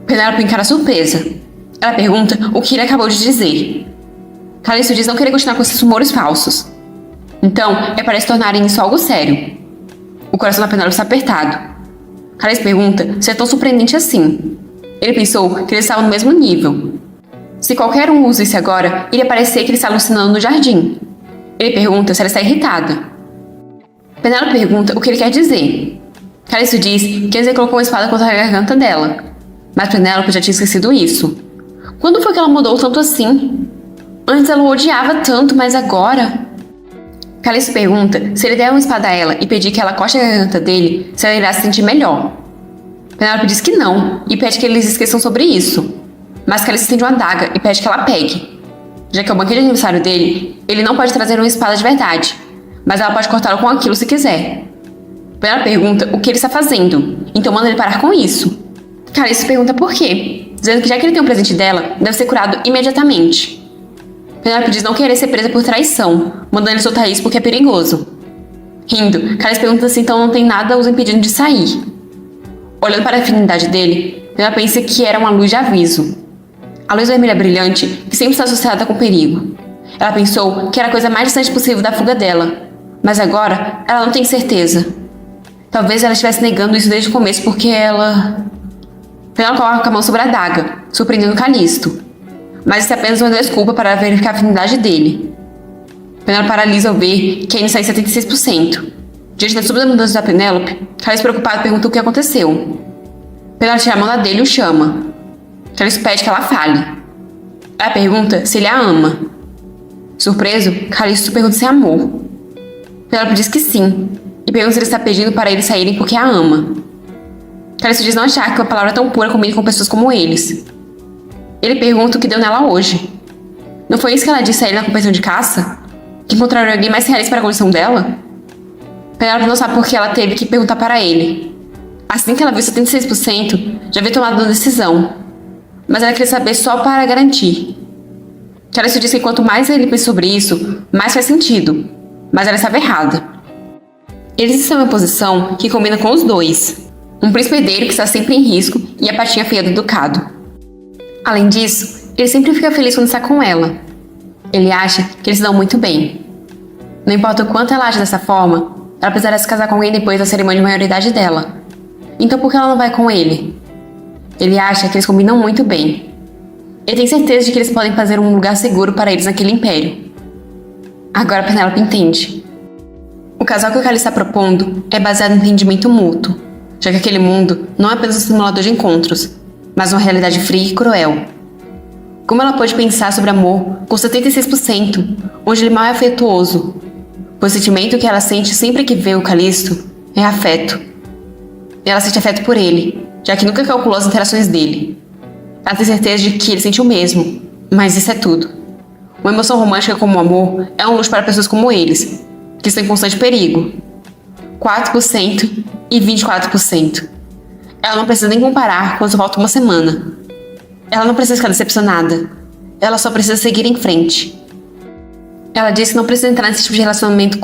Penélope encara surpresa. Ela pergunta o que ele acabou de dizer. Calisto diz não querer continuar com esses rumores falsos. Então, é para eles tornarem isso algo sério. O coração da Penélope está apertado. Calisto pergunta se é tão surpreendente assim. Ele pensou que eles estavam no mesmo nível. Se qualquer um usa isso agora, iria parecer que ele está alucinando no jardim. Ele pergunta se ela está irritada. Penélope pergunta o que ele quer dizer. Calisto diz que ele colocou uma espada contra a garganta dela. Mas Penélope já tinha esquecido isso. Quando foi que ela mudou tanto assim? Antes ela o odiava tanto, mas agora... Calisto pergunta se ele der uma espada a ela e pedir que ela corte a garganta dele, se ela irá se sentir melhor. Penélope diz que não, e pede que eles esqueçam sobre isso. Mas Calisto estende uma adaga e pede que ela pegue. Já que é o banquete de aniversário dele, ele não pode trazer uma espada de verdade, mas ela pode cortá-lo com aquilo se quiser. Penélope pergunta o que ele está fazendo, então manda ele parar com isso. Calisto pergunta por quê, dizendo que já que ele tem um presente dela, deve ser curado imediatamente. Penélope diz não querer ser presa por traição, mandando ele soltar isso porque é perigoso. Rindo, Calisto pergunta se então não tem nada os impedindo de sair. Olhando para a afinidade dele, Penélope pensa que era uma luz de aviso. A luz vermelha brilhante, que sempre está associada com perigo. Ela pensou que era a coisa mais distante possível da fuga dela, mas agora ela não tem certeza. Talvez ela estivesse negando isso desde o começo porque ela... Penélope coloca a mão sobre a adaga, surpreendendo Calisto. Mas isso é apenas uma desculpa para verificar a afinidade dele. Penélope paralisa ao ver que ainda está em 76%. Diante da súbita mudança da Penélope, Calisto preocupado pergunta o que aconteceu. Penélope tira a mão da dele e o chama. Calisto pede que ela fale. Ela pergunta se ele a ama. Surpreso, Calisto pergunta se é amor. Penélope diz que sim, e pergunta se ele está pedindo para eles saírem porque a ama. Calisto diz não achar que uma palavra tão pura combine com pessoas como eles. Ele pergunta o que deu nela hoje. Não foi isso que ela disse a ele na competição de caça? Que encontraram alguém mais realista para a condição dela? Penélope não sabe por que ela teve que perguntar para ele. Assim que ela viu 76%, já havia tomado uma decisão. Mas ela queria saber só para garantir. Calisto disse que quanto mais ele pensa sobre isso, mais faz sentido. Mas ela estava errada. Eles estão em uma posição que combina com os dois. Um príncipe herdeiro que está sempre em risco e a patinha feia do ducado. Além disso, ele sempre fica feliz quando está com ela. Ele acha que eles se dão muito bem. Não importa o quanto ela age dessa forma, ela precisará se casar com alguém depois da cerimônia de maioridade dela. Então por que ela não vai com ele? Ele acha que eles combinam muito bem. Ele tem certeza de que eles podem fazer um lugar seguro para eles naquele império. Agora Penélope entende. O casal que o Calisto está propondo é baseado em entendimento mútuo, já que aquele mundo não é apenas um simulador de encontros, mas uma realidade fria e cruel. Como ela pode pensar sobre amor com 76%, onde ele mal é afetuoso? Pois o sentimento que ela sente sempre que vê o Calisto é afeto. E ela sente afeto por ele, já que nunca calculou as interações dele. Ela tem certeza de que ele sente o mesmo, mas isso é tudo. Uma emoção romântica como o amor é um luxo para pessoas como eles, que estão em constante perigo. 4% e 24%. Ela não precisa nem comparar quando falta uma semana. Ela não precisa ficar decepcionada. Ela só precisa seguir em frente. Ela disse que não precisa entrar nesse tipo de relacionamento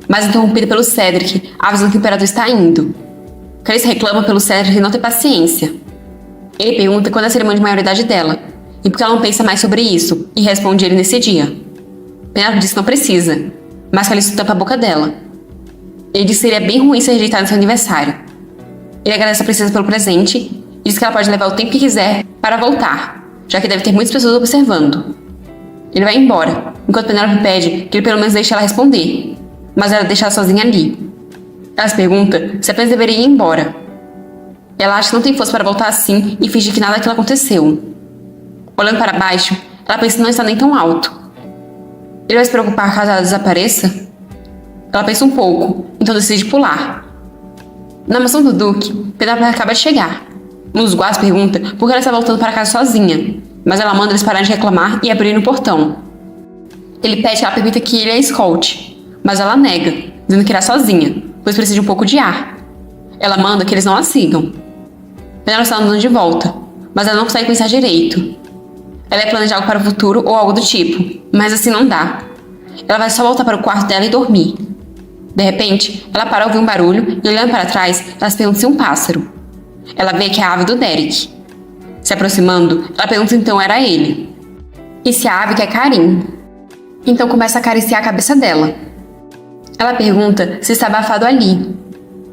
mas interrompida pelo Cedric, avisando que o imperador está indo. Calisto reclama pelo Cedric não ter paciência. Ele pergunta quando é a cerimônia de maioridade dela, e por que ela não pensa mais sobre isso, e responde ele nesse dia. Penélope diz que não precisa, mas Calisto tampa a boca dela. Ele diz que seria bem ruim ser rejeitado no seu aniversário. Ele agradece a princesa pelo presente e diz que ela pode levar o tempo que quiser para voltar, já que deve ter muitas pessoas observando. Ele vai embora, enquanto Penélope pede que ele pelo menos deixe ela responder, mas ela deixa ela sozinha ali. Ela se pergunta se apenas deveria ir embora. Ela acha que não tem força para voltar assim e fingir que nada daquilo aconteceu. Olhando para baixo, ela pensa que não está nem tão alto. Ele vai se preocupar caso ela desapareça? Ela pensa um pouco, então decide pular. Na mansão do Duque, Penélope acaba de chegar. Um dos guardas pergunta por que ela está voltando para casa sozinha, mas ela manda eles pararem de reclamar e abrirem o portão. Ele pede que ela permita que ele a escolte, mas ela nega, dizendo que irá sozinha, pois precisa de um pouco de ar. Ela manda que eles não a sigam. Penélope está andando de volta, mas ela não consegue pensar direito. Ela ia planejar algo para o futuro ou algo do tipo, mas assim não dá. Ela vai só voltar para o quarto dela e dormir. De repente, ela para ao ouvir um barulho e, olhando para trás, ela se pergunta se é um pássaro. Ela vê que é a ave do Derek. Se aproximando, ela pergunta se então era ele. E se a ave quer carinho. Então começa a acariciar a cabeça dela. Ela pergunta se está abafado ali.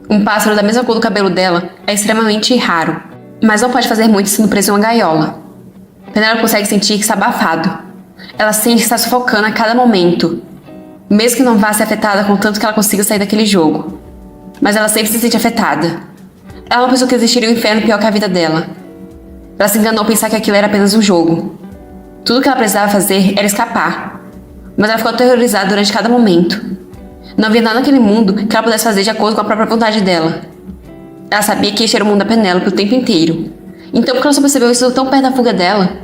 Um pássaro da mesma cor do cabelo dela é extremamente raro, mas não pode fazer muito sendo preso em uma gaiola. Penélope consegue sentir que está abafado. Ela sente que está sufocando a cada momento, mesmo que não vá ser afetada com tanto que ela consiga sair daquele jogo. Mas ela sempre se sente afetada. Ela não pensou que existiria um inferno pior que a vida dela. Ela se enganou ao pensar que aquilo era apenas um jogo. Tudo que ela precisava fazer era escapar. Mas ela ficou aterrorizada durante cada momento. Não havia nada naquele mundo que ela pudesse fazer de acordo com a própria vontade dela. Ela sabia que este era o mundo da Penélope o tempo inteiro. Então por que ela só percebeu isso tão perto da fuga dela?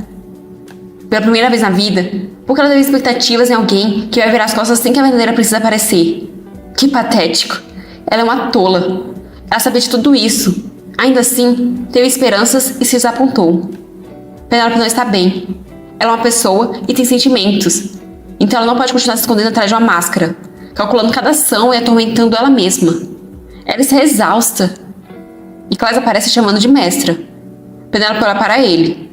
Pela primeira vez na vida, por que ela teve expectativas em alguém que vai virar as costas sem que a verdadeira princesa aparecer? Que patético. Ela é uma tola. Ela sabia de tudo isso. Ainda assim, teve esperanças e se desapontou. Penélope não está bem. Ela é uma pessoa e tem sentimentos. Então ela não pode continuar se escondendo atrás de uma máscara, calculando cada ação e atormentando ela mesma. Ela está exausta. E Claes aparece chamando de mestra. Penélope olha para ele.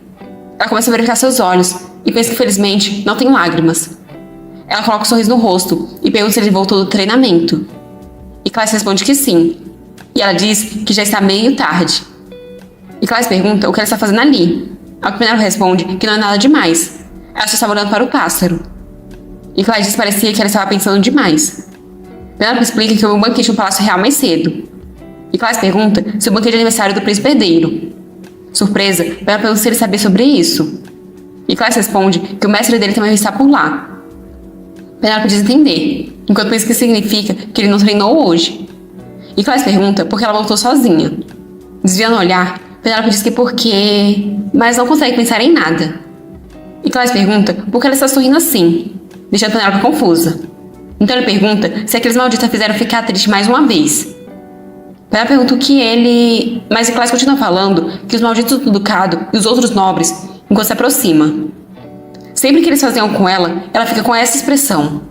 Ela começa a verificar seus olhos e pensa que felizmente não tem lágrimas. Ela coloca um sorriso no rosto e pergunta se ele voltou do treinamento. E Claes responde que sim. E ela diz que já está meio tarde. E Claes pergunta o que ela está fazendo ali. Ao que Penélope responde que não é nada demais. Ela só estava olhando para o pássaro. E Clarice parecia que ela estava pensando demais. Penélope explica que houve um banquete no Palácio Real mais cedo. E Clarice pergunta se o banquete de aniversário do príncipe herdeiro. Surpresa, Penélope pergunta se ele sabia sobre isso. E Clarice responde que o mestre dele também está por lá. Penélope diz entender, enquanto pensa que significa que ele não treinou hoje. E Clarice pergunta por que ela voltou sozinha. Desviando o olhar, Penélope diz que porque... mas não consegue pensar em nada. E Clarice pergunta por que ela está sorrindo assim, deixando Penélope confusa. Então ele pergunta se aqueles malditos a fizeram ficar triste mais uma vez. Penélope pergunta o que ele... mas Clarice continua falando que os malditos do ducado e os outros nobres enquanto se aproxima. Sempre que eles faziam com ela, ela fica com essa expressão.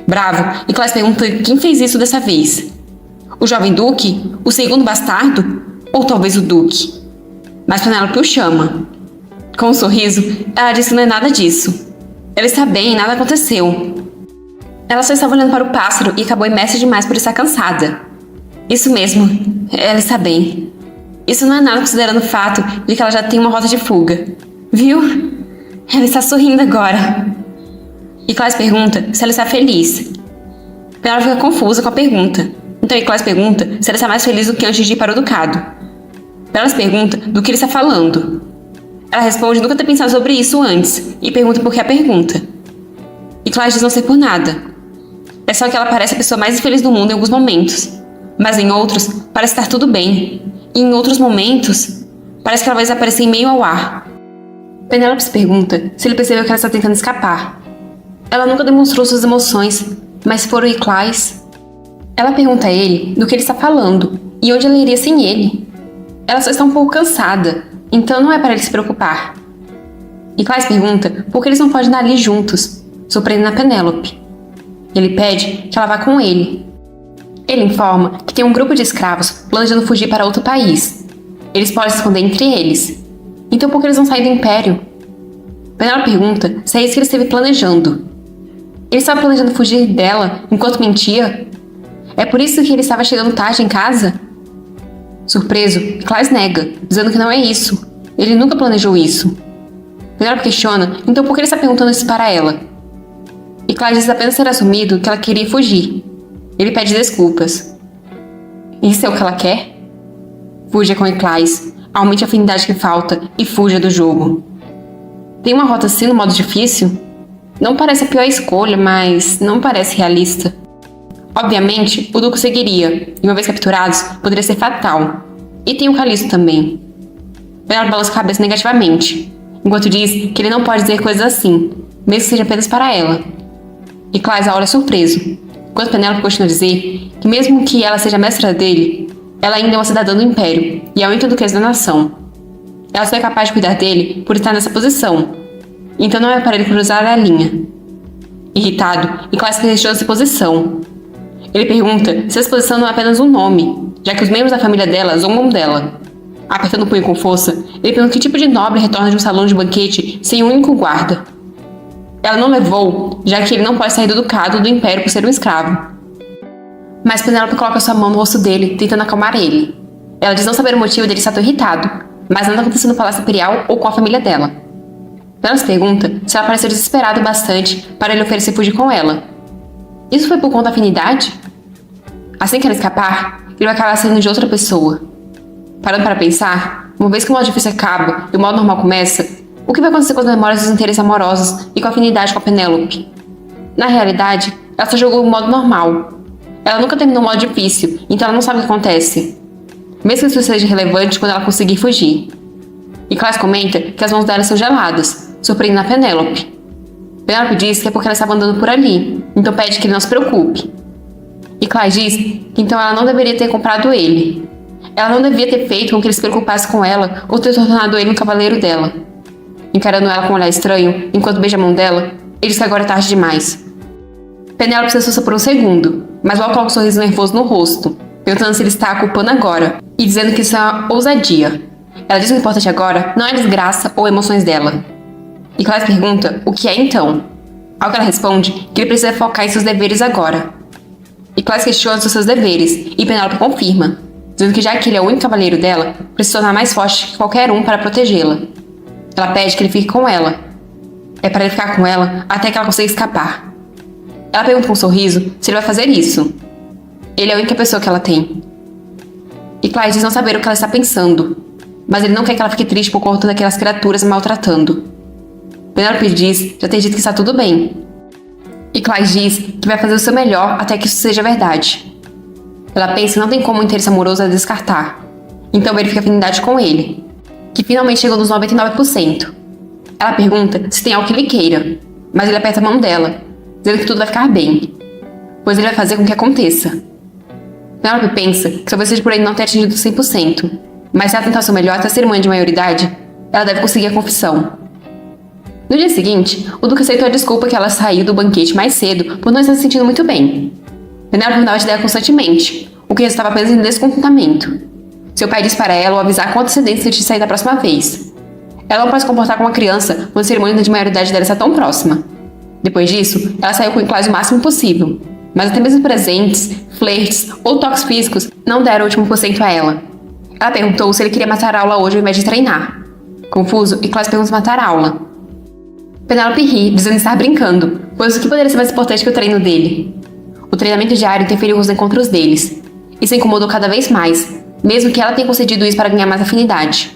Bravo, e Clarice pergunta quem fez isso dessa vez. O jovem duque? O segundo bastardo? Ou talvez o duque? Mas Penélope o chama. Com um sorriso, ela diz que não é nada disso. Ela está bem, nada aconteceu. Ela só estava olhando para o pássaro e acabou imersa demais por estar cansada. Isso mesmo, ela está bem. Isso não é nada considerando o fato de que ela já tem uma rota de fuga. Viu? Ela está sorrindo agora. E Clarice pergunta se ela está feliz. Penélope fica confusa com a pergunta. Então Clarice pergunta se ela está mais feliz do que antes de ir para o ducado. Penélope pergunta do que ele está falando. Ela responde nunca ter pensado sobre isso antes e pergunta por que a pergunta. E Clarice diz não ser por nada. É só que ela parece a pessoa mais infeliz do mundo em alguns momentos. Mas em outros, parece estar tudo bem. E em outros momentos, parece que ela vai desaparecer em meio ao ar. Penélope se pergunta se ele percebeu que ela está tentando escapar. Ela nunca demonstrou suas emoções, mas foram iguais. Ela pergunta a ele do que ele está falando e onde ela iria sem ele. Ela só está um pouco cansada, então não é para ele se preocupar. E Clarice pergunta por que eles não podem dar ali juntos, surpreendendo a Penélope. Ele pede que ela vá com ele. Ele informa que tem um grupo de escravos planejando fugir para outro país. Eles podem se esconder entre eles. Então por que eles vão sair do Império? Penélope pergunta se é isso que ele esteve planejando. Ele estava planejando fugir dela enquanto mentia? É por isso que ele estava chegando tarde em casa? Surpreso, Clarice nega, dizendo que não é isso. Ele nunca planejou isso. Penélope questiona, então por que ele está perguntando isso para ela? E Clarice diz apenas ter assumido que ela queria fugir. Ele pede desculpas. Isso é o que ela quer? Fuja com Clarice, aumente a afinidade que falta e fuja do jogo. Tem uma rota assim no modo difícil? Não parece a pior escolha, mas não parece realista. Obviamente, o Duque seguiria, e uma vez capturados, poderia ser fatal. E tem o Calisto também. Ela balança a cabeça negativamente, enquanto diz que ele não pode dizer coisas assim, mesmo que seja apenas para ela. E Clarice olha surpreso, enquanto Penélope continua a dizer que mesmo que ela seja a mestra dele, ela ainda é uma cidadã do Império, e é a única duquesa da nação. Ela só é capaz de cuidar dele por estar nessa posição, então não é para ele cruzar a linha. Irritado, e Clarice questiona essa posição. Ele pergunta se essa posição não é apenas um nome, já que os membros da família dela zombam dela. Apertando o punho com força, ele pergunta que tipo de nobre retorna de um salão de banquete sem um único guarda. Ela não levou, já que ele não pode sair do ducado do Império por ser um escravo. Mas Penélope coloca sua mão no rosto dele, tentando acalmar ele. Ela diz não saber o motivo dele estar tão irritado, mas nada aconteceu no Palácio Imperial ou com a família dela. Penélope pergunta se ela pareceu desesperada o bastante para ele oferecer fugir com ela. Isso foi por conta da afinidade? Assim que ela escapar, ele vai acabar saindo de outra pessoa. Parando para pensar, uma vez que o modo difícil acaba e o modo normal começa, o que vai acontecer com as memórias dos interesses amorosos e com a afinidade com a Penélope? Na realidade, ela só jogou o modo normal. Ela nunca terminou o modo difícil, então ela não sabe o que acontece. Mesmo que isso seja relevante quando ela conseguir fugir. E Clarice comenta que as mãos dela são geladas, surpreendendo a Penélope. Penélope diz que é porque ela estava andando por ali, então pede que ele não se preocupe. E Clarice diz que então ela não deveria ter comprado ele. Ela não devia ter feito com que ele se preocupasse com ela ou ter tornado ele um cavaleiro dela. Encarando ela com um olhar estranho, enquanto beija a mão dela, ele diz que agora é tarde demais. Penélope se assusta por um segundo, mas logo coloca um sorriso nervoso no rosto, perguntando se ele está a culpando agora, e dizendo que isso é uma ousadia. Ela diz que o importante agora não é a desgraça ou emoções dela. E Clarice pergunta o que é então. Ao que ela responde que ele precisa focar em seus deveres agora. E Clarice questiona os seus deveres, e Penélope confirma, dizendo que já que ele é o único cavaleiro dela, precisa se tornar mais forte que qualquer um para protegê-la. Ela pede que ele fique com ela. É para ele ficar com ela até que ela consiga escapar. Ela pergunta com um sorriso se ele vai fazer isso. Ele é a única pessoa que ela tem. E Clyde diz não saber o que ela está pensando, mas ele não quer que ela fique triste por conta daquelas criaturas maltratando. Penelope diz já ter dito que está tudo bem. E Clyde diz que vai fazer o seu melhor até que isso seja verdade. Ela pensa que não tem como um interesse amoroso a descartar. Então verifica afinidade com ele, que finalmente chegou nos 99%. Ela pergunta se tem algo que ele queira, mas ele aperta a mão dela, dizendo que tudo vai ficar bem, pois ele vai fazer com que aconteça. Penelope pensa que talvez seja por ele não ter atingido 100%, mas se ela tentar o seu melhor até a cerimônia de maioridade, ela deve conseguir a confissão. No dia seguinte, o Duque aceitou a desculpa que ela saiu do banquete mais cedo por não estar se sentindo muito bem. Penelope mudava de ideia constantemente, o que resultava apenas em descontentamento. Seu pai disse para ela o avisar com antecedência de sair da próxima vez. Ela não pode se comportar como uma criança quando a cerimônia de maioridade dela está tão próxima. Depois disso, ela saiu com o Clyde o máximo possível, mas até mesmo presentes, flertes ou toques físicos não deram o último % a ela. Ela perguntou se ele queria matar a aula hoje ao invés de treinar. Confuso, Clyde pergunta se matar a aula. Penelope ri, dizendo estar brincando, pois o que poderia ser mais importante que o treino dele? O treinamento diário interferiu com os encontros deles. Isso a incomodou cada vez mais, mesmo que ela tenha concedido isso para ganhar mais afinidade.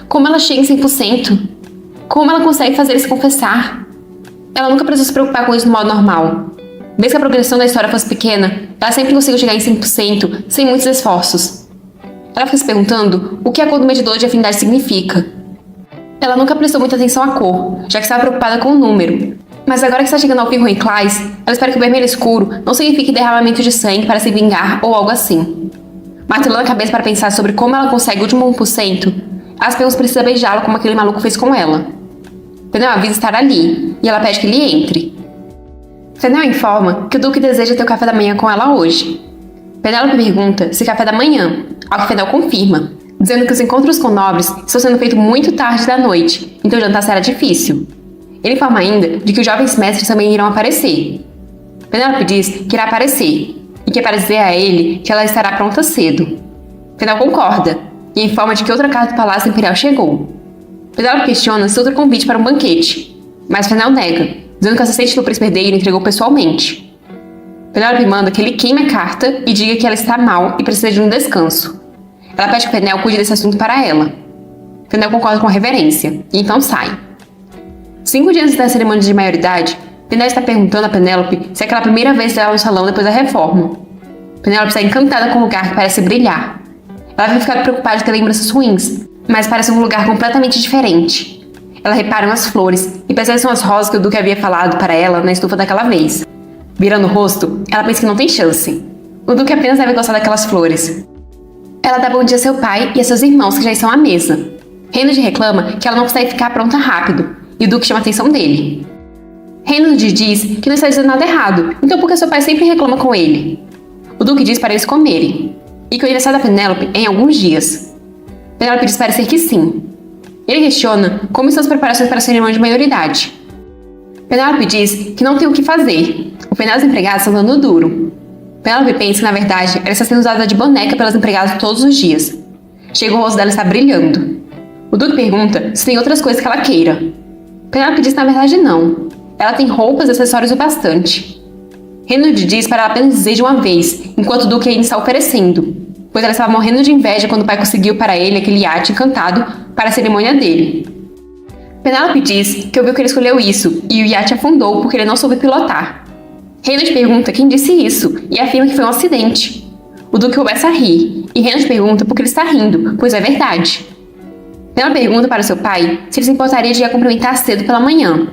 Como ela chega em 100%? Como ela consegue fazer ele se confessar? Ela nunca precisou se preocupar com isso no modo normal. Mesmo que a progressão da história fosse pequena, ela sempre conseguiu chegar em 100% sem muitos esforços. Ela fica se perguntando o que a cor do medidor de afinidade significa. Ela nunca prestou muita atenção à cor, já que estava preocupada com o número. Mas agora que está chegando ao fim ruim Clyde, ela espera que o vermelho escuro não signifique derramamento de sangue para se vingar ou algo assim. Martelando a cabeça para pensar sobre como ela consegue o último 1%, ela se precisa beijá-lo como aquele maluco fez com ela. Fennel avisa estar ali, e ela pede que ele entre. Fennel informa que o Duque deseja ter o café da manhã com ela hoje. Penelope pergunta se café da manhã, ao que Fennel confirma, dizendo que os encontros com nobres estão sendo feitos muito tarde da noite, então o jantar será difícil. Ele informa ainda de que os jovens mestres também irão aparecer. Penelope diz que irá aparecer, e que é para dizer a ele que ela estará pronta cedo. Fennel concorda, e informa de que outra carta do Palácio Imperial chegou. Penelope questiona se outro convite para um banquete, mas Fennel nega, dizendo que o assistente do príncipe herdeiro entregou pessoalmente. Penelope manda que ele queime a carta e diga que ela está mal e precisa de um descanso. Ela pede que Fennel cuide desse assunto para ela. Fennel concorda com a reverência, e então sai. 5 dias antes da cerimônia de maioridade, Fennel está perguntando a Penelope se é aquela primeira vez dela no salão depois da reforma. Penelope está encantada com o lugar que parece brilhar. Ela vai ficar preocupada de ter lembranças ruins, mas parece um lugar completamente diferente. Ela repara nas flores e percebe que são as rosas que o Duque havia falado para ela na estufa daquela vez. Virando o rosto, ela pensa que não tem chance. O Duque apenas deve gostar daquelas flores. Ela dá bom dia a seu pai e a seus irmãos que já estão à mesa. Reynolds reclama que ela não consegue ficar pronta rápido, e o Duque chama a atenção dele. Reynolds diz que não está dizendo nada errado, então por que seu pai sempre reclama com ele? O Duque diz para eles comerem, e que o aniversário da Penelope é em alguns dias. Penelope diz parecer que sim. Ele questiona como estão as preparações para a cerimônia de maioridade. Penelope diz que não tem o que fazer. O pneu das empregadas está dando duro. Penelope pensa que, na verdade, ela está sendo usada de boneca pelas empregadas todos os dias. Chega o rosto dela está brilhando. O Duque pergunta se tem outras coisas que ela queira. Penelope diz que, na verdade, não. Ela tem roupas e acessórios o bastante. Reynolds diz para ela apenas dizer de uma vez, enquanto o Duque ainda está oferecendo, pois ela estava morrendo de inveja quando o pai conseguiu para ele aquele iate encantado para a cerimônia dele. Penelope diz que ouviu que ele escolheu isso e o iate afundou porque ele não soube pilotar. Reynolds pergunta quem disse isso e afirma que foi um acidente. O Duque começa a rir e Reynolds pergunta por que ele está rindo, pois é verdade. Ela pergunta para seu pai se ele se importaria de ir a cumprimentar cedo pela manhã.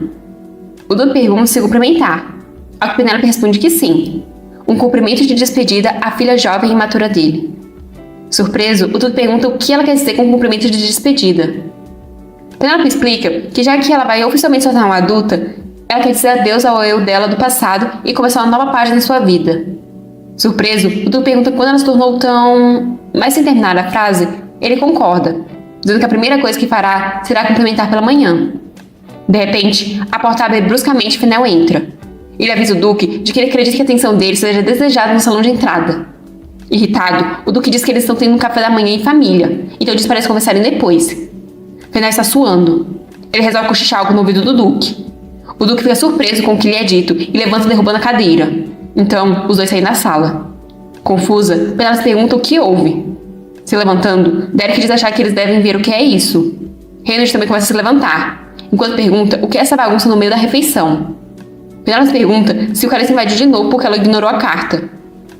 O Duque pergunta se cumprimentar, ao que Penelope responde que sim. Um cumprimento de despedida à filha jovem e imatura dele. Surpreso, o Duque pergunta o que ela quer dizer com um cumprimento de despedida. Penelope explica que já que ela vai oficialmente se tornar uma adulta, ela quer dizer adeus ao eu dela do passado e começar uma nova página em sua vida. Surpreso, o Duque pergunta quando ela se tornou tão... Mas sem terminar a frase, ele concorda, dizendo que a primeira coisa que fará será cumprimentar pela manhã. De repente, a porta abre bruscamente e Fennel entra. Ele avisa o Duque de que ele acredita que a atenção dele seja desejada no salão de entrada. Irritado, o Duque diz que eles estão tendo um café da manhã em família, então diz para eles conversarem depois. Fennel está suando. Ele resolve cochichar algo no ouvido do Duque. O Duque fica surpreso com o que lhe é dito e levanta derrubando a cadeira. Então, os dois saem da sala. Confusa, Penelope pergunta o que houve. Se levantando, Derek diz achar que eles devem ver o que é isso. Reynolds também começa a se levantar, enquanto pergunta o que é essa bagunça no meio da refeição. Penelope pergunta se o cara se invadiu de novo porque ela ignorou a carta,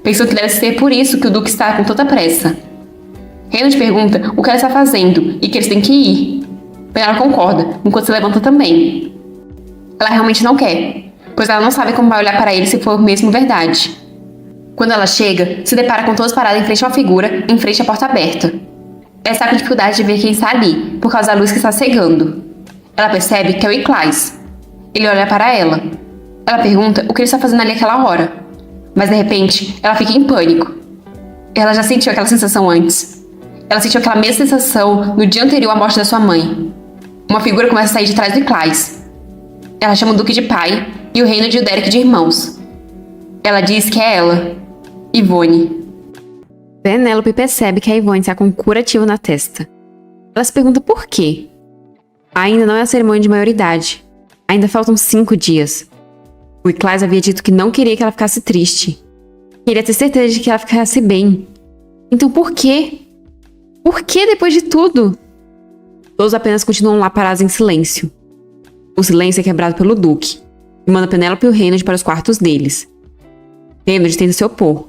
pensando que deve ser por isso que o Duque está com tanta pressa. Reynolds pergunta o que ela está fazendo e que eles têm que ir. Penelope concorda, enquanto se levanta também. Ela realmente não quer, pois ela não sabe como vai olhar para ele se for mesmo verdade. Quando ela chega, se depara com todos parados em frente a uma figura, em frente à porta aberta. Ela está com dificuldade de ver quem está ali, por causa da luz que está cegando. Ela percebe que é o Iclais. Ele olha para ela. Ela pergunta o que ele está fazendo ali àquela hora. Mas de repente, ela fica em pânico. Ela já sentiu aquela sensação antes. Ela sentiu aquela mesma sensação no dia anterior à morte da sua mãe. Uma figura começa a sair de trás do Iclais. Ela chama o Duque de pai e o Reynolds e o Derek de irmãos. Ela diz que é ela, Yvonne. Penélope percebe que a Yvonne está com um curativo na testa. Ela se pergunta por quê. Ainda não é a cerimônia de maioridade. Ainda faltam 5 dias. O Iclais havia dito que não queria que ela ficasse triste. Queria ter certeza de que ela ficasse bem. Então por quê? Por que depois de tudo? Todos apenas continuam lá parados em silêncio. O silêncio é quebrado pelo Duque, que manda Penélope e o Reynolds para os quartos deles. Reynolds tenta se opor,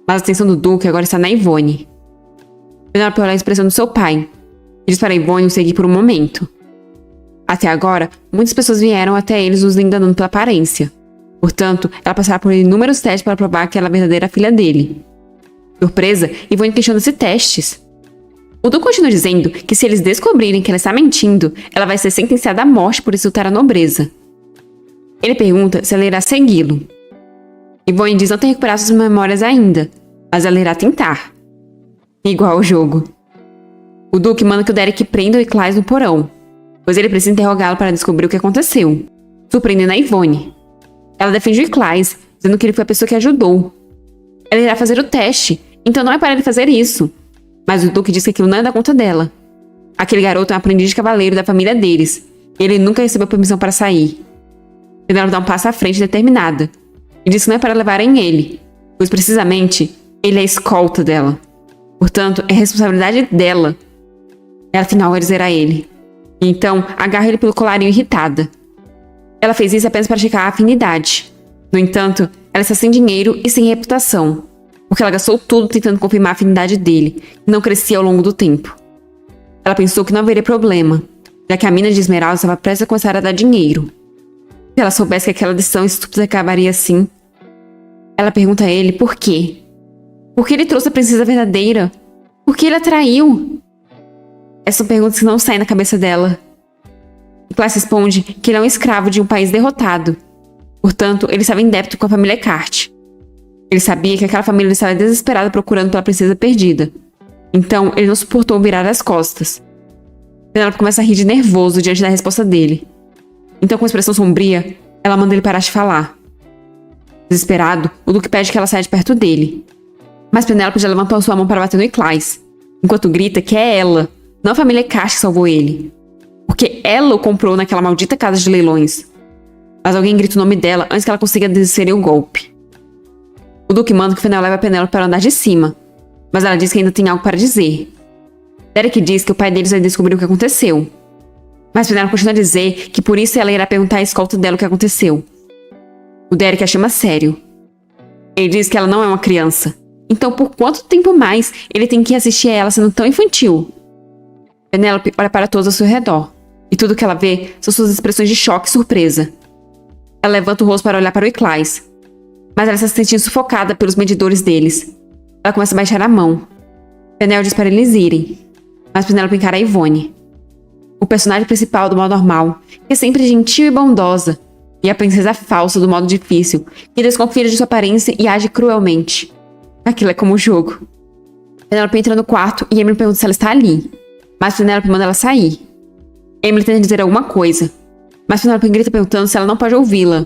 mas a atenção do Duque agora está na Yvonne. Penélope olha a expressão do seu pai e diz para Yvonne o seguir por um momento. Até agora, muitas pessoas vieram até eles os enganando pela aparência. Portanto, ela passará por inúmeros testes para provar que ela é a verdadeira filha dele. Surpresa, Yvonne questiona-se testes. O Duque continua dizendo que se eles descobrirem que ela está mentindo, ela vai ser sentenciada à morte por insultar a nobreza. Ele pergunta se ela irá segui-lo. Yvonne diz não ter recuperado suas memórias ainda, mas ela irá tentar. Igual ao jogo. O Duque manda que o Derek prenda o Iclais no porão, pois ele precisa interrogá-lo para descobrir o que aconteceu, surpreendendo a Yvonne. Ela defende o Iclais, dizendo que ele foi a pessoa que ajudou. Ela irá fazer o teste, então não é para ele fazer isso. Mas o Duque diz que aquilo não é da conta dela. Aquele garoto é um aprendiz de cavaleiro da família deles, e ele nunca recebeu permissão para sair. Penélope dá um passo à frente determinada, e diz que não é para levarem ele, pois precisamente ele é a escolta dela. Portanto, é responsabilidade dela. Ela afinal vai dizer a ele. E então, agarra ele pelo colarinho irritada. Ela fez isso apenas para checar a afinidade. No entanto, ela está sem dinheiro e sem reputação, porque ela gastou tudo tentando confirmar a afinidade dele, que não crescia ao longo do tempo. Ela pensou que não haveria problema, já que a mina de Esmeralda estava prestes a começar a dar dinheiro. Se ela soubesse que aquela decisão estúpida acabaria assim. Ela pergunta a ele por quê. Por que ele trouxe a princesa verdadeira? Por que ele a traiu? Essas são perguntas que não saem da cabeça dela. Iclais responde que ele é um escravo de um país derrotado. Portanto, ele estava em débito com a família Eckhart. Ele sabia que aquela família estava desesperada procurando pela princesa perdida. Então, ele não suportou virar as costas. Penélope começa a rir de nervoso diante da resposta dele. Então, com expressão sombria, ela manda ele parar de falar. Desesperado, o Duque pede que ela saia de perto dele. Mas Penélope já levantou sua mão para bater no Iclais, enquanto grita que é ela, não a família Eckhart que salvou ele. Porque ela o comprou naquela maldita casa de leilões. Mas alguém grita o nome dela antes que ela consiga desferir o golpe. O Duque manda que o Fenel leve a Penélope para o andar de cima, mas ela diz que ainda tem algo para dizer. Derek diz que o pai deles vai descobrir o que aconteceu. Mas Penélope continua a dizer que por isso ela irá perguntar à escolta dela o que aconteceu. O Derek a chama sério. Ele diz que ela não é uma criança. Então por quanto tempo mais ele tem que assistir a ela sendo tão infantil? Penélope olha para todos ao seu redor, e tudo que ela vê são suas expressões de choque e surpresa. Ela levanta o rosto para olhar para o Iclais, mas ela está se sentindo sufocada pelos medidores deles. Ela começa a baixar a mão. Penélope diz para eles irem, mas Penélope encara a Yvonne. O personagem principal do modo normal, que é sempre gentil e bondosa, e a princesa falsa do modo difícil, que desconfia de sua aparência e age cruelmente. Aquilo é como o jogo. Penélope entra no quarto e Emily pergunta se ela está ali, mas Penélope manda ela sair. Emily tenta dizer alguma coisa, mas Penélope grita perguntando se ela não pode ouvi-la.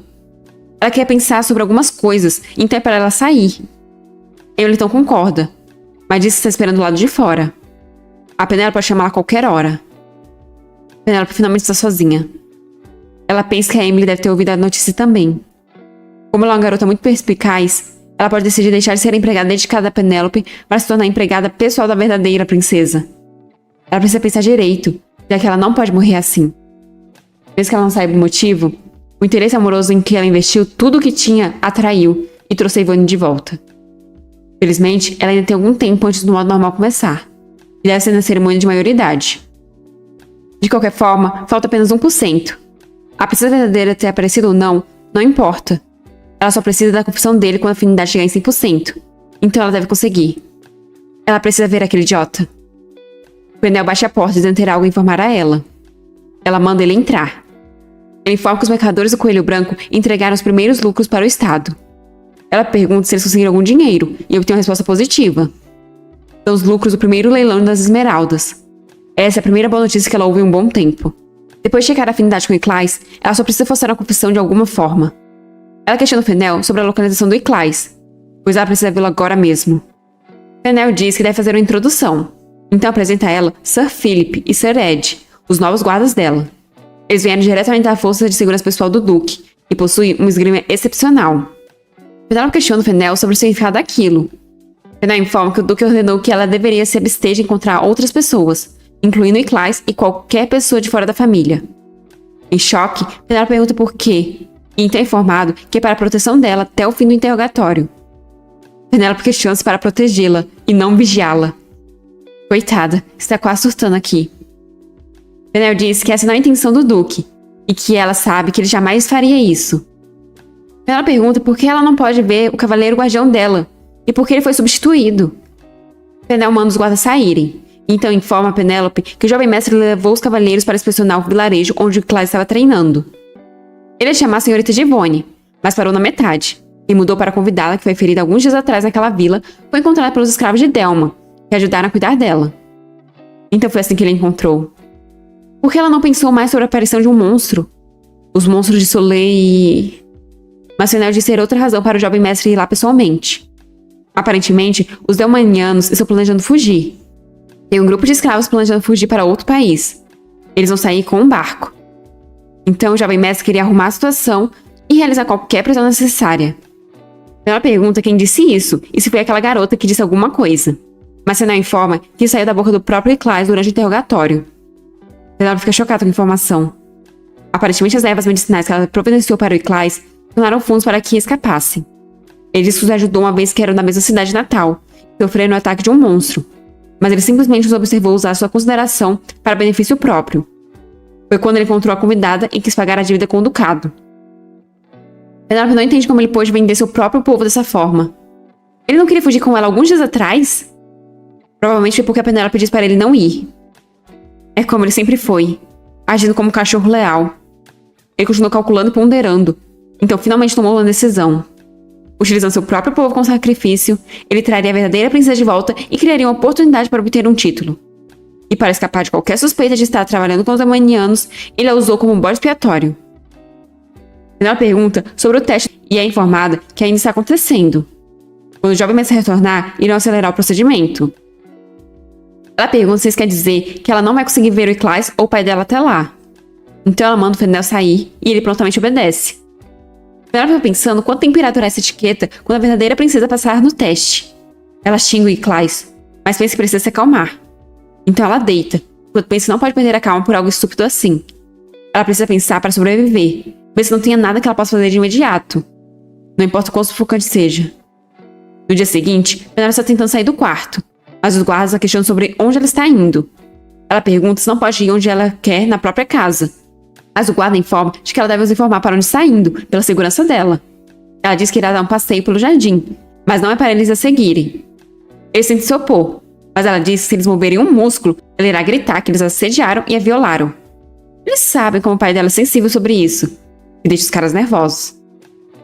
Ela quer pensar sobre algumas coisas, então é para ela sair. Emily então concorda, mas diz que está esperando do lado de fora. A Penélope pode chamá-la a qualquer hora. Penélope finalmente está sozinha. Ela pensa que a Emily deve ter ouvido a notícia também. Como ela é uma garota muito perspicaz, ela pode decidir deixar de ser a empregada dedicada a Penélope para se tornar a empregada pessoal da verdadeira princesa. Ela precisa pensar direito, já que ela não pode morrer assim. Mesmo que ela não saiba o motivo, o interesse amoroso em que ela investiu tudo o que tinha atraiu e trouxe a Yvonne de volta. Felizmente, ela ainda tem algum tempo antes do modo normal começar, e deve ser na cerimônia de maioridade. De qualquer forma, falta apenas 1%. A princesa verdadeira ter aparecido ou não, não importa. Ela só precisa da confissão dele quando a afinidade chegar em 100%. Então ela deve conseguir. Ela precisa ver aquele idiota. Penel bate a porta dizendo ter algo a informar a ela. Ela manda ele entrar. Ele informa que os mercadores do Coelho Branco entregaram os primeiros lucros para o Estado. Ela pergunta se eles conseguiram algum dinheiro e obtém uma resposta positiva. São os lucros do primeiro leilão das esmeraldas. Essa é a primeira boa notícia que ela ouve em um bom tempo. Depois de checar a afinidade com Iclais, ela só precisa forçar uma confissão de alguma forma. Ela questiona o Fennel sobre a localização do Iclais, pois ela precisa vê-lo agora mesmo. Fennel diz que deve fazer uma introdução, então apresenta a ela Sir Philip e Sir Ed, os novos guardas dela. Eles vieram diretamente da força de segurança pessoal do Duque e possuem uma esgrima excepcional. Fennel questiona o Fennel sobre o significado daquilo. Fennel informa que o Duque ordenou que ela deveria se abster de encontrar outras pessoas, incluindo Iclais e qualquer pessoa de fora da família. Em choque, Fennel pergunta por quê, e então é informado que é para a proteção dela até o fim do interrogatório. Penélope questiona-se para protegê-la e não vigiá-la. Coitada, está quase surtando aqui. Penélope diz que essa não é a intenção do Duque, e que ela sabe que ele jamais faria isso. Penélope pergunta por que ela não pode ver o cavaleiro guardião dela, e por que ele foi substituído. Penélope manda os guardas saírem, e então informa a Penélope que o jovem mestre levou os cavaleiros para inspecionar o vilarejo onde o Clyde estava treinando. Ele ia chamar a senhorita de Yvonne, mas parou na metade, e mudou para convidá-la, que foi ferida alguns dias atrás naquela vila, foi encontrada pelos escravos de Delma, que ajudaram a cuidar dela. Então foi assim que ele a encontrou. Por que ela não pensou mais sobre a aparição de um monstro? Os monstros de Soleil... Mas Fennel disse ter outra razão para o jovem mestre ir lá pessoalmente. Aparentemente, os Delmanianos estão planejando fugir. Tem um grupo de escravos planejando fugir para outro país. Eles vão sair com um barco. Então o jovem mestre queria arrumar a situação e realizar qualquer pressão necessária. Ela pergunta quem disse isso e se foi aquela garota que disse alguma coisa. Mas Fennel informa que saiu da boca do próprio Iclais durante o interrogatório. Fennel fica chocada com a informação. Aparentemente as ervas medicinais que ela providenciou para o Iclais tornaram fundos para que escapasse. Ele disse que os ajudou uma vez que eram da mesma cidade natal e sofreram o ataque de um monstro. Mas ele simplesmente os observou usar sua consideração para benefício próprio. Foi quando ele encontrou a convidada e quis pagar a dívida com o ducado. Penélope não entende como ele pôde vender seu próprio povo dessa forma. Ele não queria fugir com ela alguns dias atrás? Provavelmente foi porque a Penélope disse para ele não ir. É como ele sempre foi, agindo como um cachorro leal. Ele continuou calculando e ponderando, então finalmente tomou uma decisão. Utilizando seu próprio povo como sacrifício, ele traria a verdadeira princesa de volta e criaria uma oportunidade para obter um título. E para escapar de qualquer suspeita de estar trabalhando com os Delmanianos, ele a usou como um bode expiatório. Ela pergunta sobre o teste e é informada que ainda está acontecendo. Quando o jovem mestre retornar, irão acelerar o procedimento. Ela pergunta se isso quer dizer que ela não vai conseguir ver o Iclais ou o pai dela até lá. Então ela manda o Fennel sair e ele prontamente obedece. Ela fica pensando quanto tempo irá durar essa etiqueta quando a verdadeira princesa passar no teste. Ela xinga o Iclais, mas pensa que precisa se acalmar. Então ela deita, enquanto pensa que não pode perder a calma por algo estúpido assim. Ela precisa pensar para sobreviver, ver se não tenha nada que ela possa fazer de imediato. Não importa o quão sufocante seja. No dia seguinte, Penélope está tentando sair do quarto, mas os guardas a questionam sobre onde ela está indo. Ela pergunta se não pode ir onde ela quer na própria casa. Mas o guarda informa de que ela deve os informar para onde está indo, pela segurança dela. Ela diz que irá dar um passeio pelo jardim, mas não é para eles a seguirem. Eles tentam se opor, mas ela diz que se eles moverem um músculo, ela irá gritar que eles a assediaram e a violaram. Eles sabem como o pai dela é sensível sobre isso, e deixa os caras nervosos.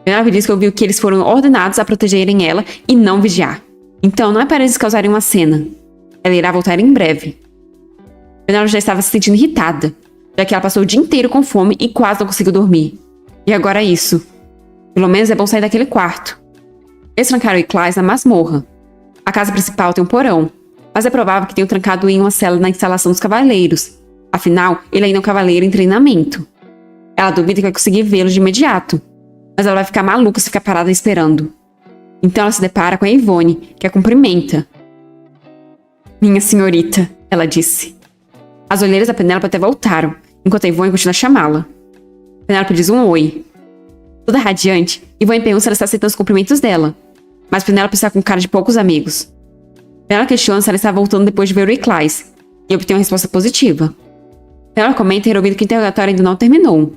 Penélope diz que ouviu que eles foram ordenados a protegerem ela e não vigiar. Então não é para eles causarem uma cena. Ela irá voltar em breve. Penélope já estava se sentindo irritada, já que ela passou o dia inteiro com fome e quase não conseguiu dormir. E agora isso. Pelo menos é bom sair daquele quarto. Eles trancaram o Iclais na masmorra. A casa principal tem um porão, mas é provável que tenham trancado em uma cela na instalação dos cavaleiros. Afinal, ele ainda é um cavaleiro em treinamento. Ela duvida que vai conseguir vê-lo de imediato, mas ela vai ficar maluca se ficar parada esperando. Então ela se depara com a Yvonne, que a cumprimenta. Minha senhorita, ela disse. As olheiras da Penélope até voltaram, enquanto a Yvonne continua a chamá-la. Penélope diz um oi. Toda radiante, Yvonne pergunta se ela está aceitando os cumprimentos dela, mas Penélope está com cara de poucos amigos. Penélope questiona se ela está voltando depois de ver o Iclais, e obtém uma resposta positiva. Penélope comenta ter ouvido que o interrogatório ainda não terminou.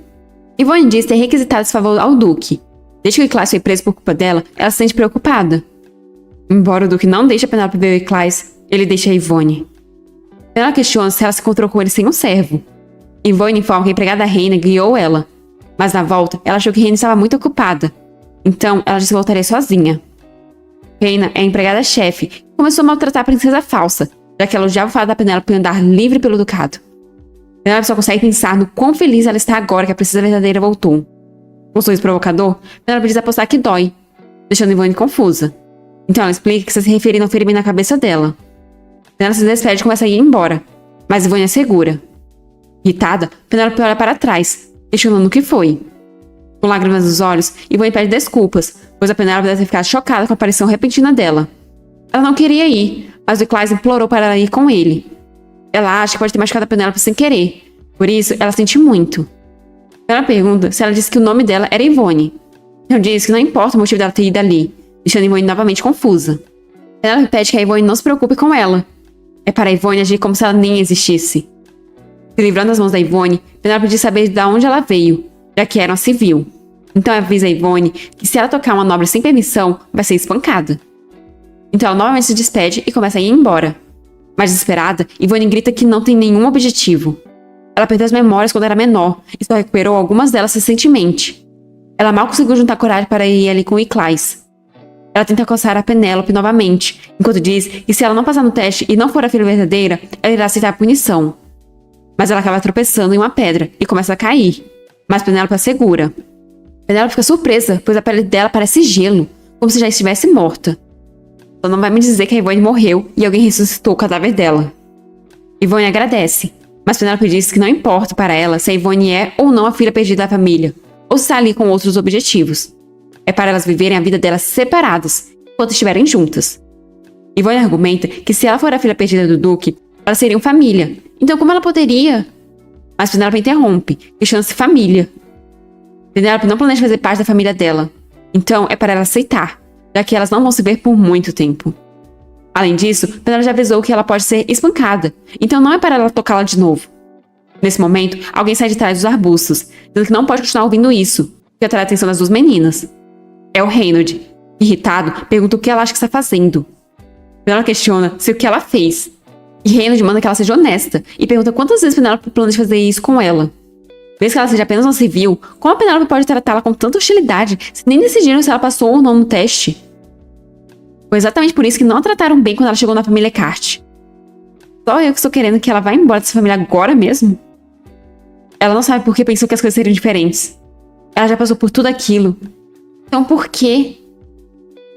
Yvonne diz ter requisitado esse favor ao Duque. Desde que o Iclais foi preso por culpa dela, ela se sente preocupada. Embora o Duque não deixe a Penélope ver o Iclais, ele deixa a Yvonne. Penélope questiona se ela se encontrou com ele sem um servo. Yvonne informa que a empregada Reina guiou ela, mas na volta ela achou que Reina estava muito ocupada. Então ela disse que voltaria sozinha. Reina é a empregada-chefe que começou a maltratar a princesa falsa, já que ela odiava o fato da Penélope andar livre pelo ducado. Penélope só consegue pensar no quão feliz ela está agora que a princesa verdadeira voltou. Com um sorriso provocador, Penélope diz apostar que dói, deixando Yvonne confusa. Então ela explica que está se referindo ao ferimento na cabeça dela. Penélope se despede e começa a ir embora, mas Yvonne é segura. Irritada, Penélope olha para trás, questionando o que foi. Com lágrimas nos olhos, Yvonne pede desculpas, pois a Penélope deve ter ficado chocada com a aparição repentina dela. Ela não queria ir, mas o Iclais implorou para ela ir com ele. Ela acha que pode ter machucado a Penélope sem querer, por isso ela sente muito. Ela pergunta se ela disse que o nome dela era Yvonne. Então diz que não importa o motivo dela ter ido ali, deixando Yvonne novamente confusa. Ela pede que a Yvonne não se preocupe com ela. É para a Yvonne agir como se ela nem existisse. Se livrando das mãos da Yvonne, Penélope diz saber de onde ela veio, já que era uma civil. Então avisa a Yvonne que se ela tocar uma nobre sem permissão, vai ser espancada. Então ela novamente se despede e começa a ir embora. Mais desesperada, Yvonne grita que não tem nenhum objetivo. Ela perdeu as memórias quando era menor e só recuperou algumas delas recentemente. Ela mal conseguiu juntar coragem para ir ali com o Iclais. Ela tenta alcançar a Penélope novamente, enquanto diz que se ela não passar no teste e não for a filha verdadeira, ela irá aceitar a punição. Mas ela acaba tropeçando em uma pedra e começa a cair. Mas Penélope a segura. Penélope fica surpresa, pois a pele dela parece gelo, como se já estivesse morta. Só não vai me dizer que a Yvonne morreu e alguém ressuscitou o cadáver dela. Yvonne agradece, mas Penélope diz que não importa para ela se a Yvonne é ou não a filha perdida da família, ou se está ali com outros objetivos. É para elas viverem a vida delas separadas, enquanto estiverem juntas. Yvonne argumenta que se ela for a filha perdida do Duque, elas seriam família. Então como ela poderia? Mas Penélope interrompe, questionando-se família. Penélope não planeja fazer parte da família dela. Então é para ela aceitar, já que elas não vão se ver por muito tempo. Além disso, Penélope já avisou que ela pode ser espancada, então não é para ela tocá-la de novo. Nesse momento, alguém sai de trás dos arbustos, dizendo que não pode continuar ouvindo isso, que atrai a atenção das duas meninas. É o Reynolds. Irritado, pergunta o que ela acha que está fazendo. Penélope questiona se o que ela fez. E Reynolds manda que ela seja honesta e pergunta quantas vezes Penélope planeja fazer isso com ela. Mesmo que ela seja apenas uma civil, como a Penélope pode tratá-la com tanta hostilidade se nem decidiram se ela passou ou não no teste? Foi exatamente por isso que não a trataram bem quando ela chegou na família Cart. Só eu que estou querendo que ela vá embora dessa família agora mesmo? Ela não sabe por que pensou que as coisas seriam diferentes. Ela já passou por tudo aquilo. Então por quê?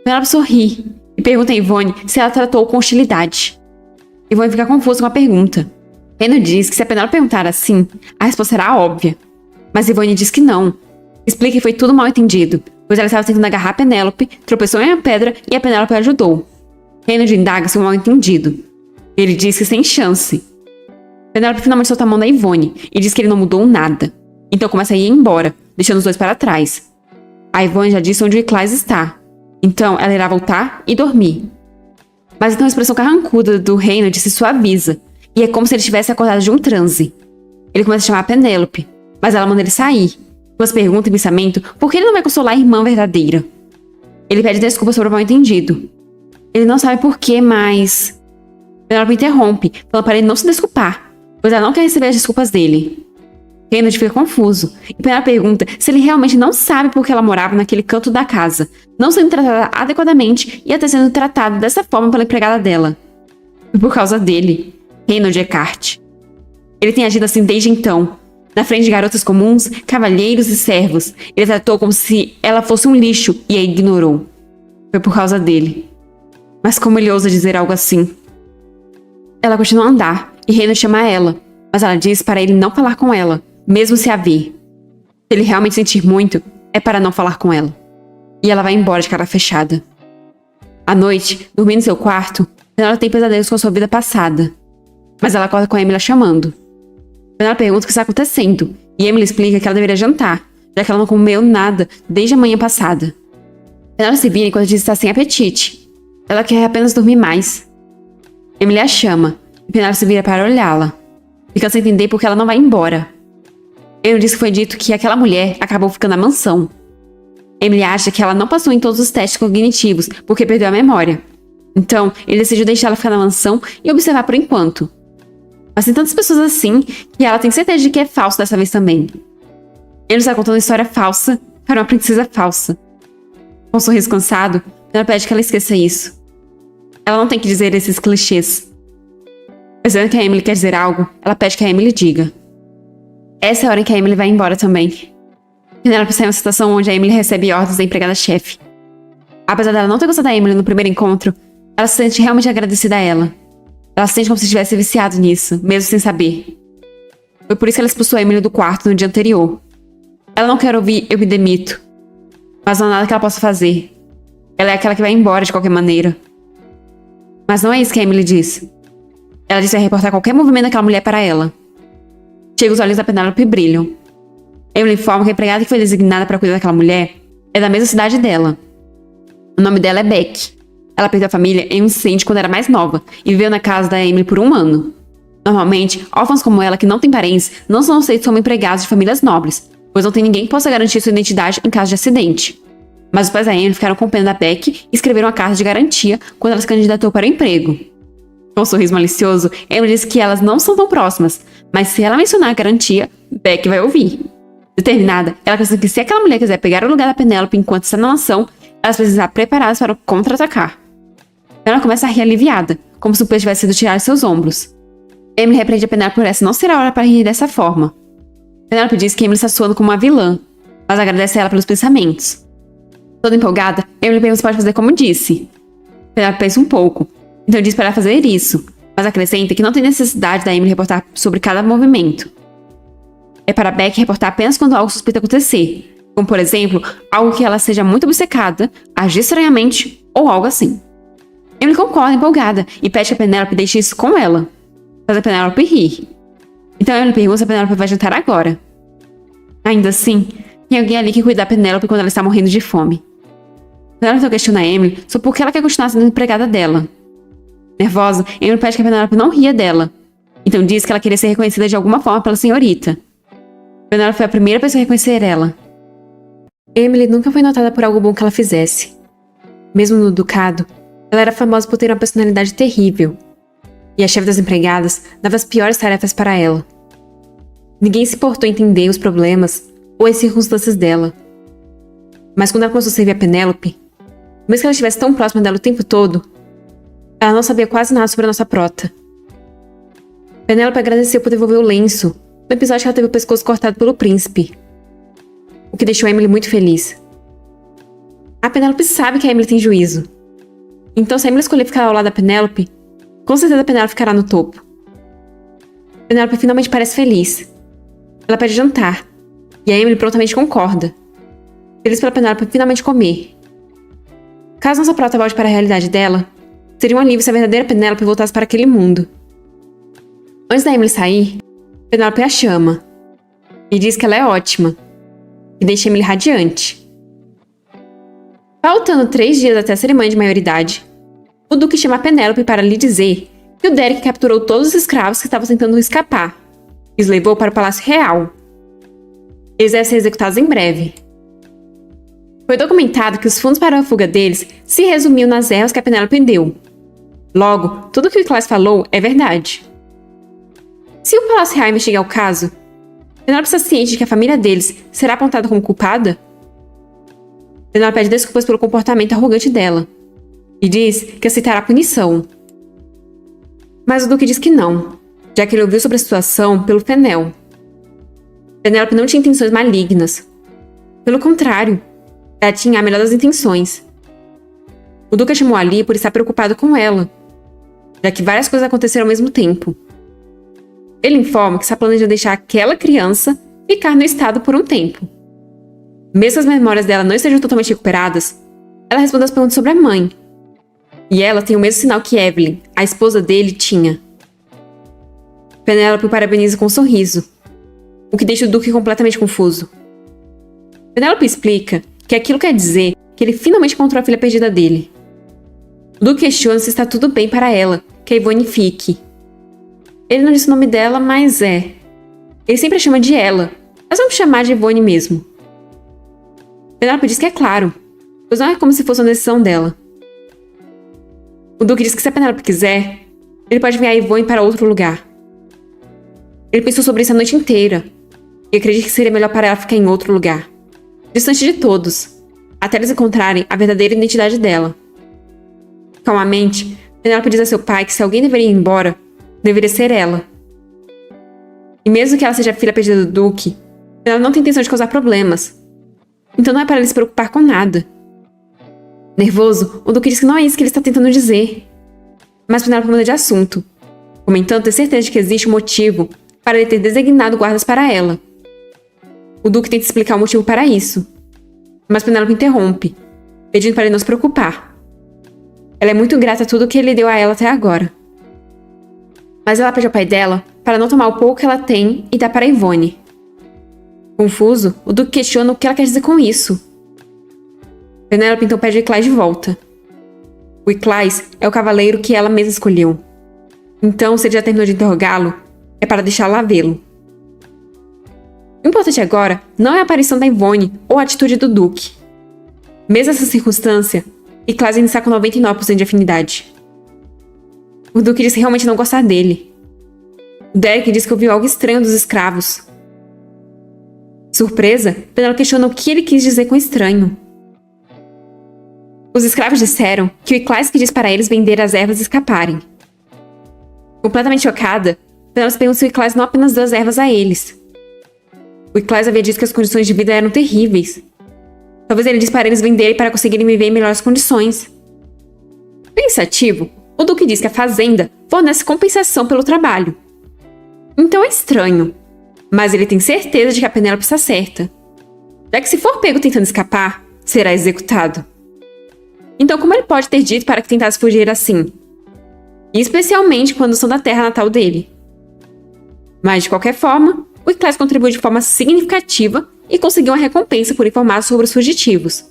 Penélope sorri e pergunta a Yvonne se ela tratou com hostilidade. Yvonne fica confusa com a pergunta. Reynolds diz que se a Penélope perguntar assim, a resposta será óbvia. Mas Yvonne diz que não. Explica que foi tudo mal entendido, pois ela estava tentando agarrar a Penélope, tropeçou em uma pedra e a Penélope a ajudou. Reynolds indaga se foi mal entendido. Ele diz que sem chance. Penélope finalmente solta a mão da Yvonne e diz que ele não mudou nada. Então começa a ir embora, deixando os dois para trás. A Yvonne já disse onde o Iclais está. Então ela irá voltar e dormir. Mas então a expressão carrancuda do Reynolds se suaviza, e é como se ele estivesse acordado de um transe. Ele começa a chamar a Penélope, mas ela manda ele sair. Duas perguntas e pensamento por que ele não vai consolar a irmã verdadeira. Ele pede desculpas sobre o mal-entendido. Ele não sabe por quê, mas... Penélope interrompe, falando para ele não se desculpar, pois ela não quer receber as desculpas dele. Reynolds fica confuso, e Penélope pergunta se ele realmente não sabe por que ela morava naquele canto da casa, não sendo tratada adequadamente e até sendo tratado dessa forma pela empregada dela. E por causa dele, Reynolds é Cart. Ele tem agido assim desde então. Na frente de garotas comuns, cavalheiros e servos, ele a tratou como se ela fosse um lixo e a ignorou. Foi por causa dele. Mas como ele ousa dizer algo assim? Ela continua a andar, e Reynolds chama ela, mas ela diz para ele não falar com ela, mesmo se a ver. Se ele realmente sentir muito, é para não falar com ela. E ela vai embora de cara fechada. À noite, dormindo em seu quarto, Penélope tem pesadelos com a sua vida passada. Mas ela acorda com a Emily a chamando. Penélope pergunta o que está acontecendo, e Emily explica que ela deveria jantar, já que ela não comeu nada desde a manhã passada. Penélope se vira enquanto diz que está sem apetite. Ela quer apenas dormir mais. Emily a chama, e Penélope se vira para olhá-la. Fica sem entender porque ela não vai embora. Emily diz que foi dito que aquela mulher acabou ficando na mansão. Emily acha que ela não passou em todos os testes cognitivos porque perdeu a memória. Então, ele decidiu deixar ela ficar na mansão e observar por enquanto. Mas tem tantas pessoas assim que ela tem certeza de que é falso dessa vez também. Ele está contando uma história falsa para uma princesa falsa. Com um sorriso cansado, ela pede que ela esqueça isso. Ela não tem que dizer esses clichês. Percebendo que a Emily quer dizer algo, ela pede que a Emily diga. Essa é a hora em que a Emily vai embora também. Penélope está em uma situação onde a Emily recebe ordens da empregada-chefe. Apesar dela não ter gostado da Emily no primeiro encontro, ela se sente realmente agradecida a ela. Ela se sente como se estivesse viciado nisso, mesmo sem saber. Foi por isso que ela expulsou a Emily do quarto no dia anterior. Ela não quer ouvir "eu me demito", mas não há nada que ela possa fazer. Ela é aquela que vai embora de qualquer maneira. Mas não é isso que a Emily diz. Ela disse que vai reportar qualquer movimento daquela mulher para ela. Chega, os olhos da Penélope brilham. Emily informa que a empregada que foi designada para cuidar daquela mulher é da mesma cidade dela. O nome dela é Beck. Ela perdeu a família em um incêndio quando era mais nova e viveu na casa da Emily por 1 ano. Normalmente, órfãos como ela que não têm parentes não são aceitos como empregados de famílias nobres, pois não tem ninguém que possa garantir sua identidade em caso de acidente. Mas os pais da Emily ficaram com pena da Beck e escreveram uma carta de garantia quando ela se candidatou para o emprego. Com um sorriso malicioso, Emily diz que elas não são tão próximas, mas se ela mencionar a garantia, Beck vai ouvir. Determinada, ela pensa que se aquela mulher quiser pegar o lugar da Penélope enquanto está na mansão, elas precisam estar preparadas para o contra-atacar. Ela começa a rir aliviada, como se o peso tivesse sido tirado de seus ombros. Emily repreende a Penélope por essa não ser a hora para rir dessa forma. Penélope diz que Emily está soando como uma vilã, mas agradece a ela pelos pensamentos. Toda empolgada, Emily pergunta se pode fazer como disse. Penélope pensa um pouco, então diz para ela fazer isso, mas acrescenta que não tem necessidade da Emily reportar sobre cada movimento. É para Beck reportar apenas quando algo suspeito acontecer, como por exemplo, algo que ela seja muito obcecada, agir estranhamente ou algo assim. Emily concorda empolgada e pede que a Penélope deixe isso com ela, faz a Penélope rir. Então Emily pergunta se a Penélope vai jantar agora. Ainda assim, tem alguém ali que cuida da Penélope quando ela está morrendo de fome. Penélope então questiona a Emily sobre por que ela quer continuar sendo empregada dela. Nervosa, Emily pede que a Penélope não ria dela, então diz que ela queria ser reconhecida de alguma forma pela senhorita. Penélope foi a primeira pessoa a reconhecer ela. Emily nunca foi notada por algo bom que ela fizesse. Mesmo no ducado, ela era famosa por ter uma personalidade terrível. E a chefe das empregadas dava as piores tarefas para ela. Ninguém se importou em entender os problemas ou as circunstâncias dela. Mas quando ela começou a servir a Penélope, mesmo que ela estivesse tão próxima dela o tempo todo, ela não sabia quase nada sobre a nossa prota. Penélope agradeceu por devolver o lenço no episódio que ela teve o pescoço cortado pelo príncipe, o que deixou a Emily muito feliz. A Penélope sabe que a Emily tem juízo. Então, se a Emily escolher ficar ao lado da Penélope, com certeza a Penélope ficará no topo. Penélope finalmente parece feliz. Ela pede jantar, e a Emily prontamente concorda, feliz pela Penélope finalmente comer. Caso nossa prota volte para a realidade dela, seria um alívio se a verdadeira Penélope voltasse para aquele mundo. Antes da Emily sair, Penélope a chama e diz que ela é ótima e deixa Emily radiante. Faltando 3 dias até a cerimônia de maioridade, o Duque chama a Penélope para lhe dizer que o Derek capturou todos os escravos que estavam tentando escapar e os levou para o Palácio Real. Eles devem ser executados em breve. Foi documentado que os fundos para a fuga deles se resumiam nas ervas que a Penélope deu. Logo, tudo o que o Claes falou é verdade. Se o Palácio Real investigar o caso, Penélope está ciente de que a família deles será apontada como culpada? Penélope pede desculpas pelo comportamento arrogante dela e diz que aceitará a punição. Mas o Duque diz que não, já que ele ouviu sobre a situação pelo Fenel. Penélope não tinha intenções malignas. Pelo contrário, ela tinha a melhor das intenções. O Duque a chamou ali por estar preocupado com ela, já que várias coisas aconteceram ao mesmo tempo. Ele informa que está planejando deixar aquela criança ficar no estado por um tempo. Mesmo que as memórias dela não estejam totalmente recuperadas, ela responde as perguntas sobre a mãe. E ela tem o mesmo sinal que Evelyn, a esposa dele, tinha. Penélope o parabeniza com um sorriso, o que deixa o Duque completamente confuso. Penélope explica que aquilo quer dizer que ele finalmente encontrou a filha perdida dele. O Duque questiona se está tudo bem para ela, que a Yvonne fique. Ele não disse o nome dela, mas é. Ele sempre a chama de ela, mas vamos chamar de Yvonne mesmo. Penélope diz que é claro, pois não é como se fosse uma decisão dela. O Duque diz que se a Penélope quiser, ele pode enviar a Yvonne para outro lugar. Ele pensou sobre isso a noite inteira, e acredita que seria melhor para ela ficar em outro lugar, distante de todos, até eles encontrarem a verdadeira identidade dela. Calmamente, Penélope diz a seu pai que se alguém deveria ir embora, deveria ser ela. E mesmo que ela seja a filha perdida do Duque, ela não tem intenção de causar problemas. Então não é para ele se preocupar com nada. Nervoso, o Duque diz que não é isso que ele está tentando dizer. Mas Penélope muda de assunto, comentando ter certeza de que existe um motivo para ele ter designado guardas para ela. O Duque tenta explicar o motivo para isso, mas Penélope interrompe, pedindo para ele não se preocupar. Ela é muito grata a tudo que ele deu a ela até agora. Mas ela pede ao pai dela para não tomar o pouco que ela tem e dar para Yvonne. Confuso, o Duque questiona o que ela quer dizer com isso. Penélope então pede o Iclais de volta. O Iclais é o cavaleiro que ela mesma escolheu. Então, se ele já terminou de interrogá-lo, é para deixá-la vê-lo. O importante agora não é a aparição da Yvonne ou a atitude do Duque. Mesmo nessa circunstância, Iclais ainda está com 99% de afinidade. O Duque diz realmente não gostar dele. O Derek diz que ouviu algo estranho dos escravos. Surpresa, Penélope questiona o que ele quis dizer com estranho. Os escravos disseram que o Iclais que diz para eles vender as ervas e escaparem. Completamente chocada, Penélope pergunta se o Iclais não apenas deu as ervas a eles. O Iclais havia dito que as condições de vida eram terríveis. Talvez ele disse para eles venderem para conseguirem viver em melhores condições. Pensativo, o Duque diz que a fazenda fornece compensação pelo trabalho. Então é estranho, mas ele tem certeza de que a Penélope está certa, já que se for pego tentando escapar, será executado. Então como ele pode ter dito para que tentasse fugir assim? E especialmente quando são da terra natal dele. Mas de qualquer forma, o Iclais contribuiu de forma significativa e conseguiu uma recompensa por informar sobre os fugitivos.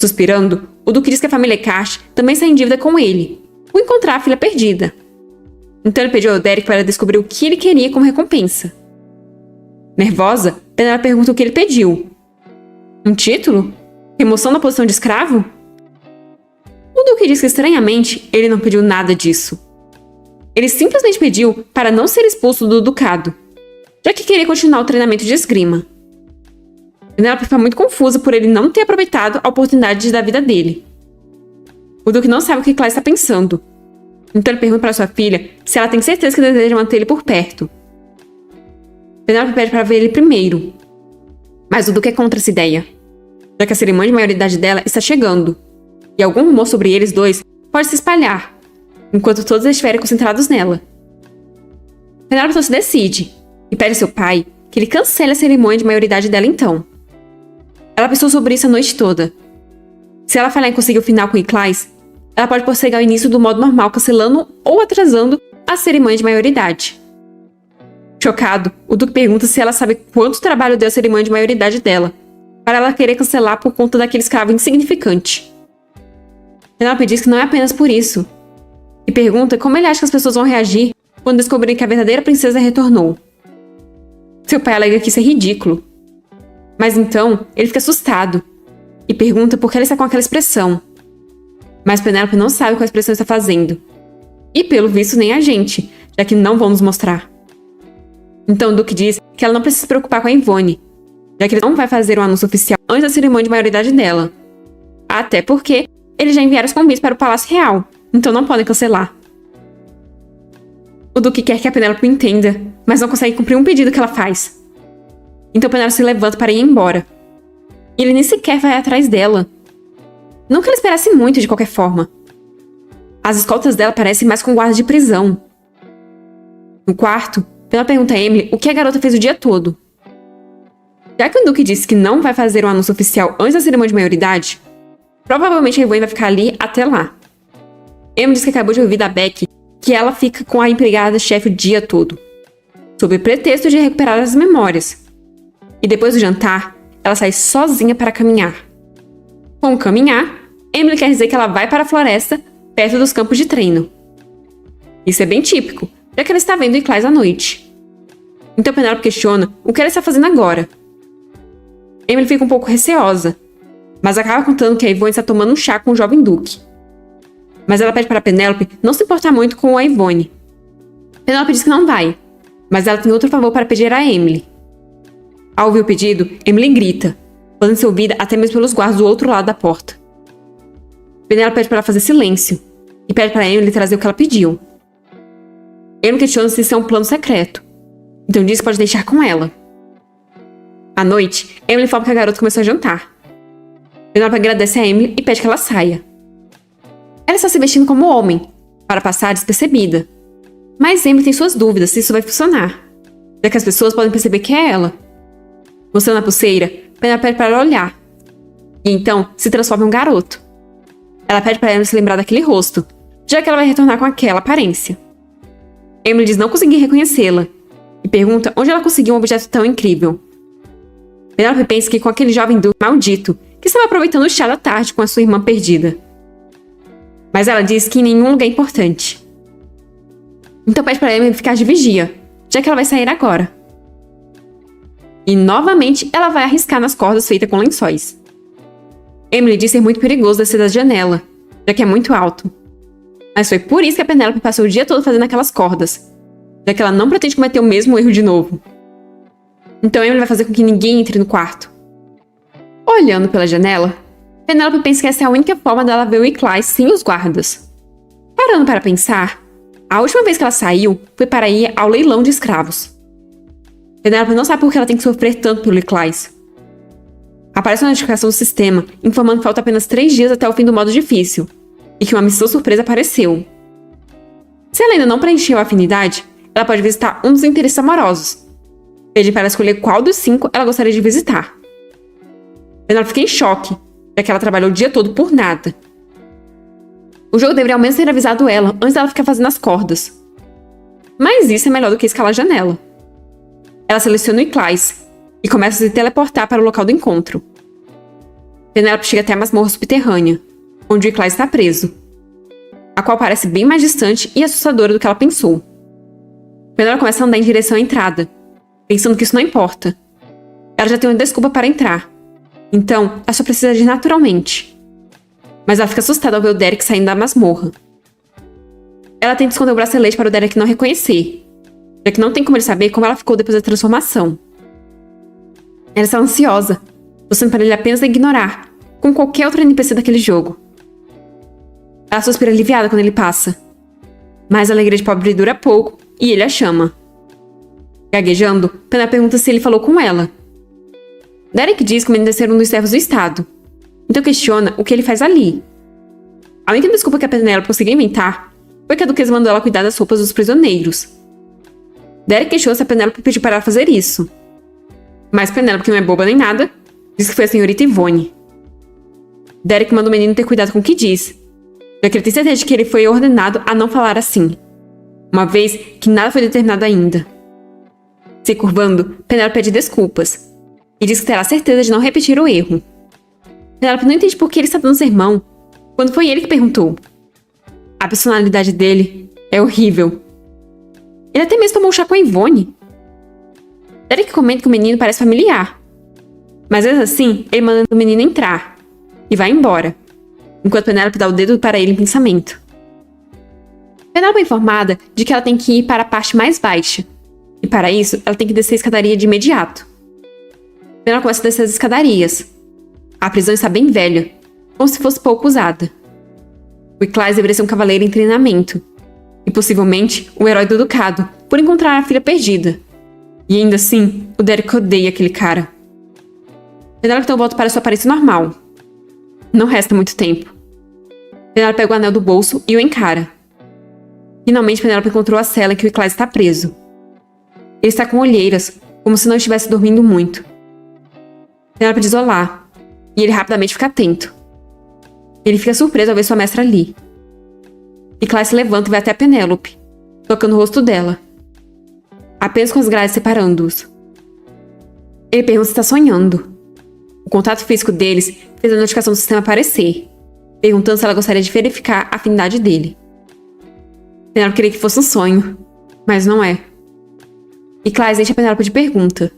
Suspirando, o Duque diz que a família Eckhart também está em dívida com ele, por encontrar a filha perdida. Então ele pediu ao Derek para descobrir o que ele queria como recompensa. Nervosa, Penélope pergunta o que ele pediu. Um título? Remoção da posição de escravo? O Duque diz que, estranhamente, ele não pediu nada disso. Ele simplesmente pediu para não ser expulso do ducado, já que queria continuar o treinamento de esgrima. Penélope fica muito confusa por ele não ter aproveitado a oportunidade da vida dele. O Duque não sabe o que Iclais está pensando. Então ele pergunta para sua filha se ela tem certeza que deseja manter ele por perto. Penélope pede para ver ele primeiro. Mas o Duque é contra essa ideia, já que a cerimônia de maioridade dela está chegando, e algum rumor sobre eles dois pode se espalhar, enquanto todos estiverem concentrados nela. Penélope então se decide, e pede a seu pai que ele cancele a cerimônia de maioridade dela então. Ela pensou sobre isso a noite toda. Se ela falhar em conseguir o final com Iclais, ela pode postergar o início do modo normal, cancelando ou atrasando a cerimônia de maioridade. Chocado, o Duque pergunta se ela sabe quanto trabalho deu a cerimônia de maioridade dela, para ela querer cancelar por conta daquele escravo insignificante. Penélope diz que não é apenas por isso, e pergunta como ele acha que as pessoas vão reagir quando descobrirem que a verdadeira princesa retornou. Seu pai alega que isso é ridículo. Mas então, ele fica assustado e pergunta por que ela está com aquela expressão. Mas Penélope não sabe qual expressão está fazendo. E pelo visto nem a gente, já que não vão nos mostrar. Então o Duque diz que ela não precisa se preocupar com a Yvonne, já que ele não vai fazer um anúncio oficial antes da cerimônia de maioridade dela. Até porque eles já enviaram os convites para o Palácio Real, então não podem cancelar. O Duque quer que a Penélope entenda, mas não consegue cumprir um pedido que ela faz. Então Penélope se levanta para ir embora. E ele nem sequer vai atrás dela. Não que ela esperasse muito de qualquer forma. As escoltas dela parecem mais com guardas de prisão. No quarto, Penélope pergunta a Emily o que a garota fez o dia todo. Já que o Duque disse que não vai fazer um anúncio oficial antes da cerimônia de maioridade, provavelmente a Yvonne vai ficar ali até lá. Emily disse que acabou de ouvir da Becky que ela fica com a empregada-chefe o dia todo, sob o pretexto de recuperar as memórias. E depois do jantar, ela sai sozinha para caminhar. Com o caminhar, Emily quer dizer que ela vai para a floresta, perto dos campos de treino. Isso é bem típico, já que ela está vendo Iclais à noite. Então Penélope questiona o que ela está fazendo agora. Emily fica um pouco receosa, mas acaba contando que a Yvonne está tomando um chá com o jovem Duque. Mas ela pede para Penélope não se importar muito com a Yvonne. Penélope diz que não vai, mas ela tem outro favor para pedir a Emily. Ao ouvir o pedido, Emily grita, podendo ser ouvida até mesmo pelos guardas do outro lado da porta. Penélope pede para ela fazer silêncio e pede para Emily trazer o que ela pediu. Emily questiona se isso é um plano secreto, então diz que pode deixar com ela. À noite, Emily fala que a garota começou a jantar. Penélope agradece a Emily e pede que ela saia. Ela está se vestindo como homem, para passar despercebida. Mas Emily tem suas dúvidas se isso vai funcionar, já que as pessoas podem perceber que é ela. Mostrando a pulseira, Penélope pede para ela olhar. E então se transforma em um garoto. Ela pede para Emily se lembrar daquele rosto, já que ela vai retornar com aquela aparência. Emily diz não conseguir reconhecê-la e pergunta onde ela conseguiu um objeto tão incrível. Penélope pensa que com aquele jovem Duque maldito que estava aproveitando o chá da tarde com a sua irmã perdida. Mas ela diz que em nenhum lugar é importante. Então pede para Emily ficar de vigia, já que ela vai sair agora. E novamente ela vai arriscar nas cordas feitas com lençóis. Emily diz ser muito perigoso descer da janela, já que é muito alto. Mas foi por isso que a Penélope passou o dia todo fazendo aquelas cordas, já que ela não pretende cometer o mesmo erro de novo. Então Emily vai fazer com que ninguém entre no quarto. Olhando pela janela, Penélope pensa que essa é a única forma dela ver o Iclais sem os guardas. Parando para pensar, a última vez que ela saiu foi para ir ao leilão de escravos. Penélope não sabe por que ela tem que sofrer tanto pelo Iclais. Aparece uma notificação do sistema informando que falta apenas 3 dias até o fim do modo difícil e que uma missão surpresa apareceu. Se ela ainda não preencheu a afinidade, ela pode visitar um dos interesses amorosos. Pede para ela escolher qual dos 5 ela gostaria de visitar. Penélope fica em choque, já que ela trabalhou o dia todo por nada. O jogo deveria ao menos ter avisado ela antes dela ficar fazendo as cordas. Mas isso é melhor do que escalar a janela. Ela seleciona o Iclais e começa a se teleportar para o local do encontro. Penélope chega até a masmorra subterrânea, onde o Iclais está preso, a qual parece bem mais distante e assustadora do que ela pensou. Penélope começa a andar em direção à entrada, pensando que isso não importa. Ela já tem uma desculpa para entrar, então ela só precisa agir naturalmente. Mas ela fica assustada ao ver o Derek saindo da masmorra. Ela tenta esconder o bracelete para o Derek não reconhecer, já que não tem como ele saber como ela ficou depois da transformação. Ela está ansiosa, torcendo para ele apenas ignorar, como qualquer outro NPC daquele jogo. Ela suspira aliviada quando ele passa, mas a alegria de pobre dura pouco e ele a chama. Gaguejando, Penélope pergunta se ele falou com ela. Derek diz que o menino deve ser um dos servos do Estado, então questiona o que ele faz ali. A única desculpa que a Penélope conseguiu inventar foi que a duquesa mandou ela cuidar das roupas dos prisioneiros. Derek questiona se a Penélope pediu para ela fazer isso. Mas Penélope, que não é boba nem nada, diz que foi a senhorita Yvonne. Derek manda o menino ter cuidado com o que diz, já que ele tem certeza de que ele foi ordenado a não falar assim, uma vez que nada foi determinado ainda. Se curvando, Penélope pede desculpas e diz que terá certeza de não repetir o erro. Penélope não entende por que ele está dando sermão, quando foi ele que perguntou. A personalidade dele é horrível. Ele até mesmo tomou um chá com a Yvonne. Derek comenta que o menino parece familiar, mas mesmo assim, ele manda o menino entrar e vai embora, enquanto Penélope dá o dedo para ele em pensamento. Penélope é informada de que ela tem que ir para a parte mais baixa, e para isso, ela tem que descer a escadaria de imediato. Penélope começa a descer as escadarias. A prisão está bem velha, como se fosse pouco usada. O Iclais deveria ser um cavaleiro em treinamento, e possivelmente um herói do ducado, por encontrar a filha perdida. E ainda assim, o Derek odeia aquele cara. Penélope então volta para sua aparência normal. Não resta muito tempo. Penélope pega o anel do bolso e o encara. Finalmente, Penélope encontrou a cela em que o Iclais está preso. Ele está com olheiras, como se não estivesse dormindo muito. Penélope diz olá, e ele rapidamente fica atento. Ele fica surpreso ao ver sua mestra ali. E Clay se levanta e vai até a Penélope, tocando o rosto dela, apenas com as grades separando-os. Ele pergunta se está sonhando. O contato físico deles fez a notificação do sistema aparecer, perguntando se ela gostaria de verificar a afinidade dele. Penélope queria que fosse um sonho, mas não é. E Clay deixa a Penélope de pergunta,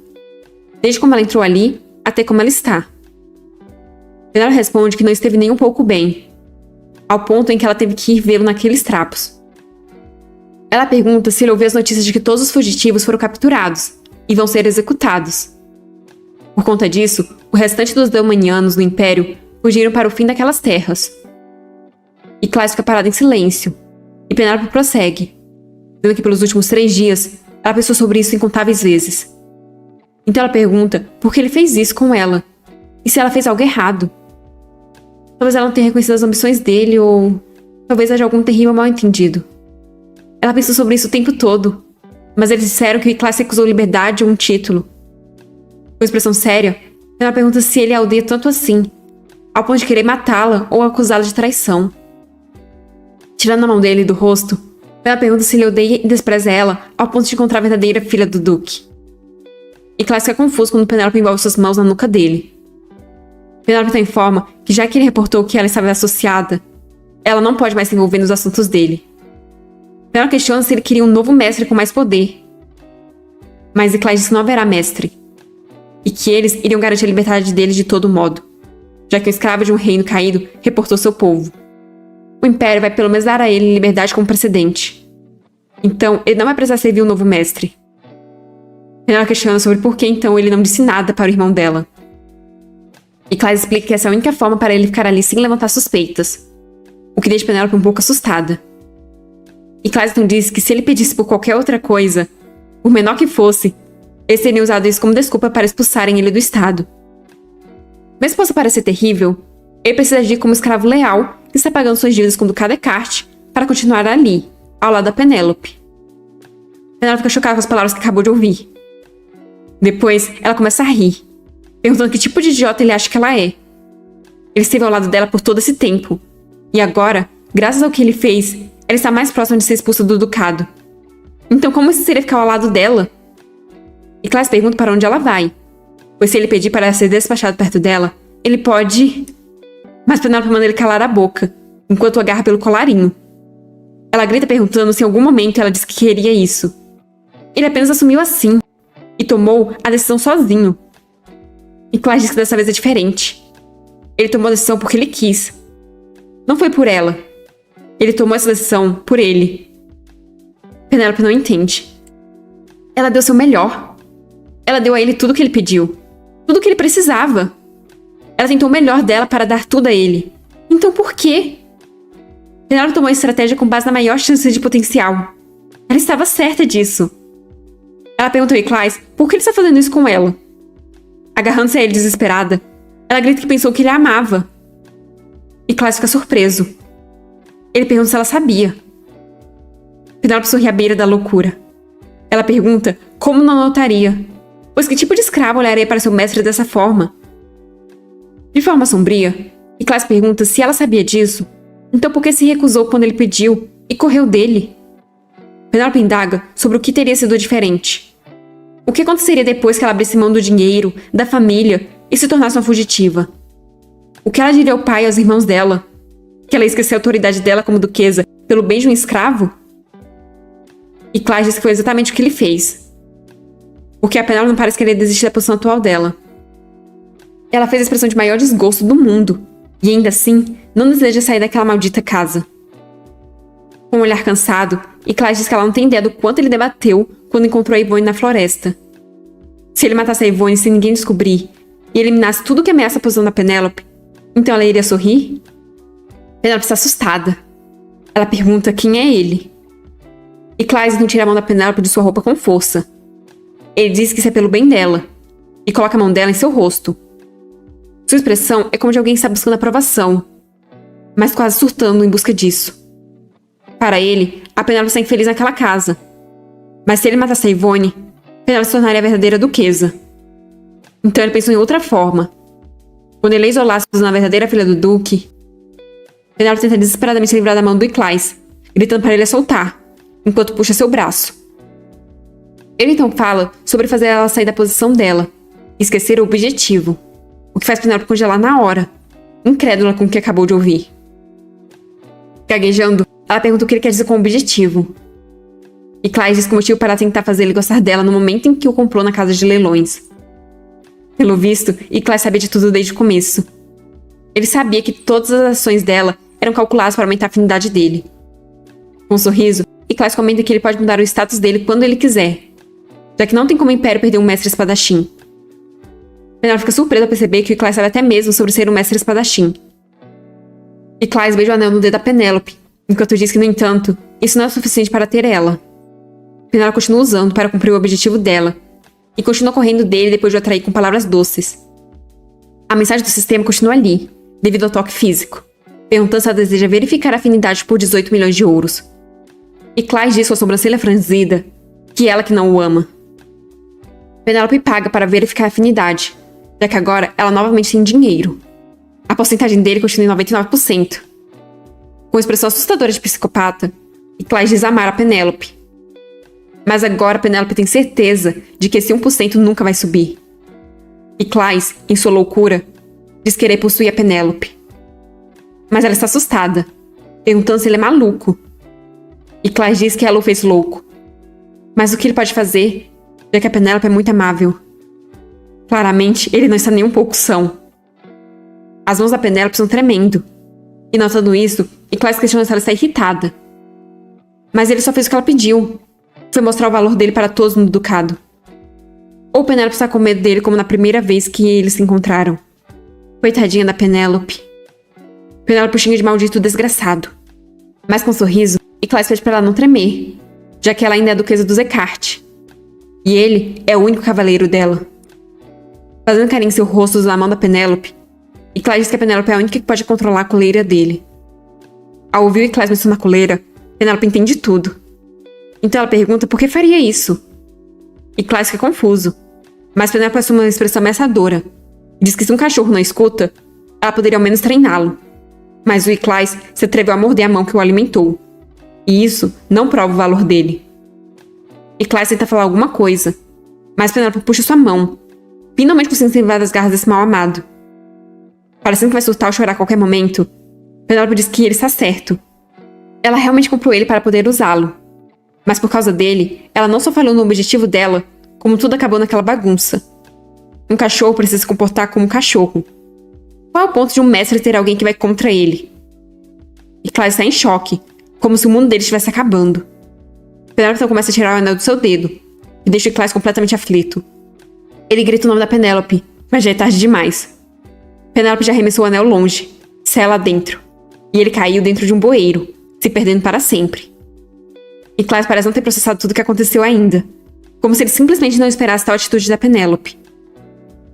desde como ela entrou ali até como ela está. Penélope responde que não esteve nem um pouco bem, ao ponto em que ela teve que ir vê-lo naqueles trapos. Ela pergunta se ele ouviu as notícias de que todos os fugitivos foram capturados e vão ser executados. Por conta disso, o restante dos Delmanianos no Império fugiram para o fim daquelas terras. E Clay fica parada em silêncio, e Penélope prossegue, dizendo que pelos últimos 3 dias ela pensou sobre isso incontáveis vezes. Então ela pergunta por que ele fez isso com ela, e se ela fez algo errado. Talvez ela não tenha reconhecido as ambições dele, ou talvez haja algum terrível mal-entendido. Ela pensou sobre isso o tempo todo, mas eles disseram que o Clay recusou liberdade ou um título. Com expressão séria, ela pergunta se ele a odeia tanto assim, ao ponto de querer matá-la ou acusá-la de traição. Tirando a mão dele do rosto, ela pergunta se ele odeia e despreza ela ao ponto de encontrar a verdadeira filha do Duque. E Clay fica confuso quando Penélope envolve suas mãos na nuca dele. Penélope então informa que já que ele reportou que ela estava associada, ela não pode mais se envolver nos assuntos dele. Penélope questiona se ele queria um novo mestre com mais poder. Mas Clay diz que não haverá mestre, e que eles iriam garantir a liberdade deles de todo modo, já que o escravo de um reino caído reportou seu povo. O Império vai pelo menos dar a ele liberdade como precedente. Então, ele não vai precisar servir um novo mestre. Penélope questiona sobre por que então ele não disse nada para o irmão dela. E Clay explica que essa é a única forma para ele ficar ali sem levantar suspeitas, o que deixa Penélope um pouco assustada. E Clay então diz que se ele pedisse por qualquer outra coisa, por menor que fosse, eles teriam usado isso como desculpa para expulsarem ele do estado. Mesmo que possa parecer terrível, ele precisa agir como um escravo leal que está pagando suas dívidas com o Ducado Eckhart para continuar ali, ao lado da Penélope. Penélope fica chocada com as palavras que acabou de ouvir. Depois, ela começa a rir, perguntando que tipo de idiota ele acha que ela é. Ele esteve ao lado dela por todo esse tempo, e agora, graças ao que ele fez, ela está mais próxima de ser expulsa do Ducado. Então como isso seria ficar ao lado dela? E Clay pergunta para onde ela vai, pois se ele pedir para ser despachado perto dela, ele pode... Mas Penélope manda ele calar a boca, enquanto o agarra pelo colarinho. Ela grita perguntando se em algum momento ela disse que queria isso. Ele apenas assumiu assim, e tomou a decisão sozinho. E Clay diz que dessa vez é diferente. Ele tomou a decisão porque ele quis. Não foi por ela. Ele tomou essa decisão por ele. Penélope não entende. Ela deu seu melhor. Ela deu a ele tudo o que ele pediu. Tudo o que ele precisava. Ela tentou o melhor dela para dar tudo a ele. Então por quê? Penélope tomou a estratégia com base na maior chance de potencial. Ela estava certa disso. Ela perguntou a Clay por que ele está fazendo isso com ela. Agarrando-se a ele desesperada, ela grita que pensou que ele a amava. E Clay fica surpreso. Ele pergunta se ela sabia. Penélope sorri à beira da loucura. Ela pergunta como não notaria, pois que tipo de escravo olharia para seu mestre dessa forma? De forma sombria, e Clay pergunta se ela sabia disso, então por que se recusou quando ele pediu e correu dele? Penélope indaga sobre o que teria sido diferente. O que aconteceria depois que ela abrisse mão do dinheiro, da família e se tornasse uma fugitiva? O que ela diria ao pai e aos irmãos dela? Que ela ia esquecer a autoridade dela como duquesa pelo bem de um escravo? E Clay diz que foi exatamente o que ele fez. Porque a Penélope não parece querer desistir da posição atual dela. Ela fez a expressão de maior desgosto do mundo, e ainda assim, não deseja sair daquela maldita casa. Com um olhar cansado, e Clay diz que ela não tem ideia do quanto ele debateu quando encontrou a Yvonne na floresta. Se ele matasse a Yvonne sem ninguém descobrir, e eliminasse tudo que ameaça a posição da Penélope, então ela iria sorrir? Penélope está assustada. Ela pergunta quem é ele. E Clay não tira a mão da Penélope de sua roupa com força. Ele diz que isso é pelo bem dela, e coloca a mão dela em seu rosto. Sua expressão é como de alguém que está buscando aprovação, mas quase surtando em busca disso. Para ele, a Penélope está infeliz naquela casa. Mas se ele matasse a Yvonne, Penélope se tornaria a verdadeira duquesa. Então ele pensou em outra forma. Quando ele isolasse na verdadeira filha do Duque, Penélope tenta desesperadamente se livrar da mão do Iclais, gritando para ele a soltar, enquanto puxa seu braço. Ele então fala sobre fazer ela sair da posição dela, e esquecer o objetivo, o que faz Penélope congelar na hora, incrédula com o que acabou de ouvir. Gaguejando, ela pergunta o que ele quer dizer com objetivo. Iclais diz que o motivo para tentar fazer ele gostar dela no momento em que o comprou na casa de leilões. Pelo visto, Iclais sabia de tudo desde o começo. Ele sabia que todas as ações dela eram calculadas para aumentar a afinidade dele. Com um sorriso, Iclais comenta que ele pode mudar o status dele quando ele quiser, já que não tem como o Império perder um mestre espadachim. Penélope fica surpresa ao perceber que Iclais sabe até mesmo sobre ser um mestre espadachim. Iclais beija o anel no dedo da Penélope, enquanto diz que, no entanto, isso não é o suficiente para ter ela. Penélope continua usando para cumprir o objetivo dela, e continua correndo dele depois de o atrair com palavras doces. A mensagem do sistema continua ali, devido ao toque físico, perguntando se ela deseja verificar a afinidade por 18 milhões de ouros. Iclais diz com a sobrancelha franzida que ela que não o ama. Penélope paga para verificar a afinidade, já que agora ela novamente tem dinheiro. A porcentagem dele continua em 99%. Com expressão assustadora de psicopata, Iclais diz amar a Penélope. Mas agora Penélope tem certeza de que esse 1% nunca vai subir. Iclais, em sua loucura, diz querer possuir a Penélope. Mas ela está assustada, perguntando se ele é maluco. Iclais diz que ela o fez louco. Mas o que ele pode fazer, já que a Penélope é muito amável? Claramente, ele não está nem um pouco são. As mãos da Penélope estão tremendo. E notando isso, Iclais questiona se ela está irritada. Mas ele só fez o que ela pediu. Foi mostrar o valor dele para todos no ducado. Ou Penélope está com medo dele como na primeira vez que eles se encontraram. Coitadinha da Penélope. Penélope xinga de maldito desgraçado. Mas com um sorriso, Iclais pede para ela não tremer, já que ela ainda é a duquesa dos Eckhart. E ele é o único cavaleiro dela. Fazendo carinho em seu rosto na mão da Penélope, Iclais diz que a Penélope é a única que pode controlar a coleira dele. Ao ouvir Iclais mencionar a coleira, Penélope entende tudo. Então ela pergunta por que faria isso. Iclais fica confuso, mas Penélope assume uma expressão ameaçadora. Diz que se um cachorro não escuta, ela poderia ao menos treiná-lo. Mas o Iclais se atreveu a morder a mão que o alimentou. E isso não prova o valor dele. Iclais tenta falar alguma coisa, mas Penélope puxa sua mão, finalmente conseguindo se livrar das garras desse mal amado. Parecendo que vai surtar ou chorar a qualquer momento, Penélope diz que ele está certo. Ela realmente comprou ele para poder usá-lo. Mas por causa dele, ela não só falhou no objetivo dela, como tudo acabou naquela bagunça. Um cachorro precisa se comportar como um cachorro. Qual é o ponto de um mestre ter alguém que vai contra ele? Iclais está em choque, como se o mundo dele estivesse acabando. Penélope então começa a tirar o anel do seu dedo, e deixa Iclais completamente aflito. Ele grita o nome da Penélope, mas já é tarde demais. Penélope já arremessou o anel longe, céu lá dentro, e ele caiu dentro de um bueiro, se perdendo para sempre. Iclais parece não ter processado tudo o que aconteceu ainda, como se ele simplesmente não esperasse tal atitude da Penélope.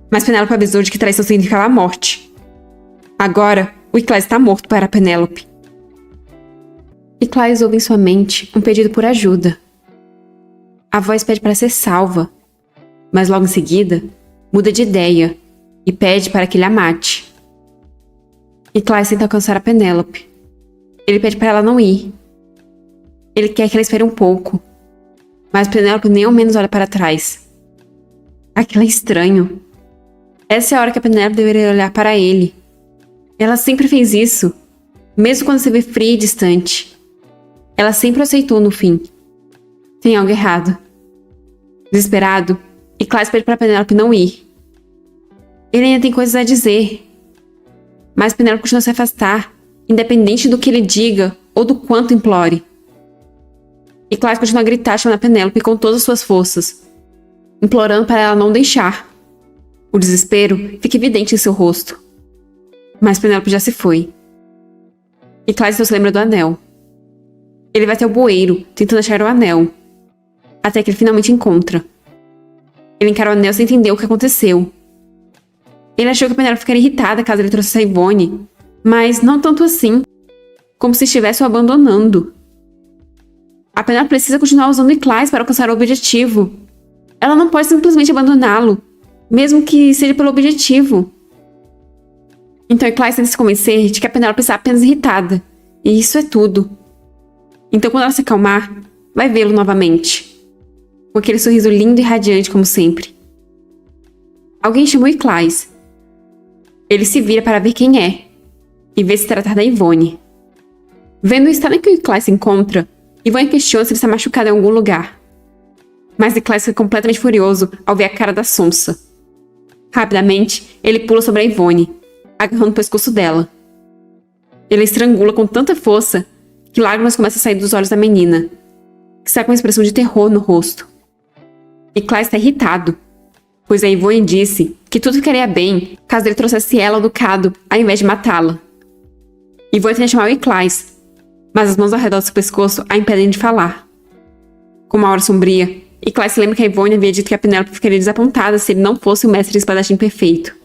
Mas Penélope avisou de que traição significava a morte. Agora, o Iclais está morto para a Penélope. Iclais ouve em sua mente um pedido por ajuda. A voz pede para ser salva, mas logo em seguida, muda de ideia e pede para que ele a mate. Iclais tenta alcançar a Penélope. Ele pede para ela não ir. Ele quer que ela espere um pouco, mas Penélope nem ao menos olha para trás. Aquilo é estranho. Essa é a hora que a Penélope deveria olhar para ele. Ela sempre fez isso, mesmo quando se vê fria e distante. Ela sempre o aceitou no fim. Tem algo errado. Desesperado, Iclais pede para Penélope não ir. Ele ainda tem coisas a dizer. Mas Penélope continua a se afastar, independente do que ele diga ou do quanto implore. Iclais continua a gritar chamando a Penélope com todas as suas forças, implorando para ela não deixar. O desespero fica evidente em seu rosto. Mas Penélope já se foi. Iclais então se lembra do anel. Ele vai até o bueiro, tentando achar o anel, até que ele finalmente encontra. Ele encara o anel sem entender o que aconteceu. Ele achou que a Penélope ficaria irritada caso ele trouxesse a Ivone, mas não tanto assim, como se estivesse o abandonando. A Penélope precisa continuar usando Iclais para alcançar o objetivo. Ela não pode simplesmente abandoná-lo, mesmo que seja pelo objetivo. Então Iclais tenta se convencer de que a Penélope está apenas irritada, e isso é tudo. Então quando ela se acalmar, vai vê-lo novamente, com aquele sorriso lindo e radiante como sempre. Alguém chamou Iclais. Ele se vira para ver quem é, e vê se tratar da Yvonne. Vendo o estado em que o Iclais se encontra, Yvonne questiona se ele está machucado em algum lugar. Mas Iclais fica completamente furioso ao ver a cara da sonsa. Rapidamente, ele pula sobre a Yvonne, agarrando o pescoço dela. Ele a estrangula com tanta força que lágrimas começam a sair dos olhos da menina, que está com uma expressão de terror no rosto. Iclais está irritado, pois a Yvonne disse que tudo ficaria bem caso ele trouxesse ela ao ducado ao invés de matá-la. Yvonne tenta chamar o Iclais, mas as mãos ao redor do seu pescoço a impedem de falar. Com uma hora sombria, Iclais se lembra que a Yvonne havia dito que a Penélope ficaria desapontada se ele não fosse o mestre espadachim perfeito.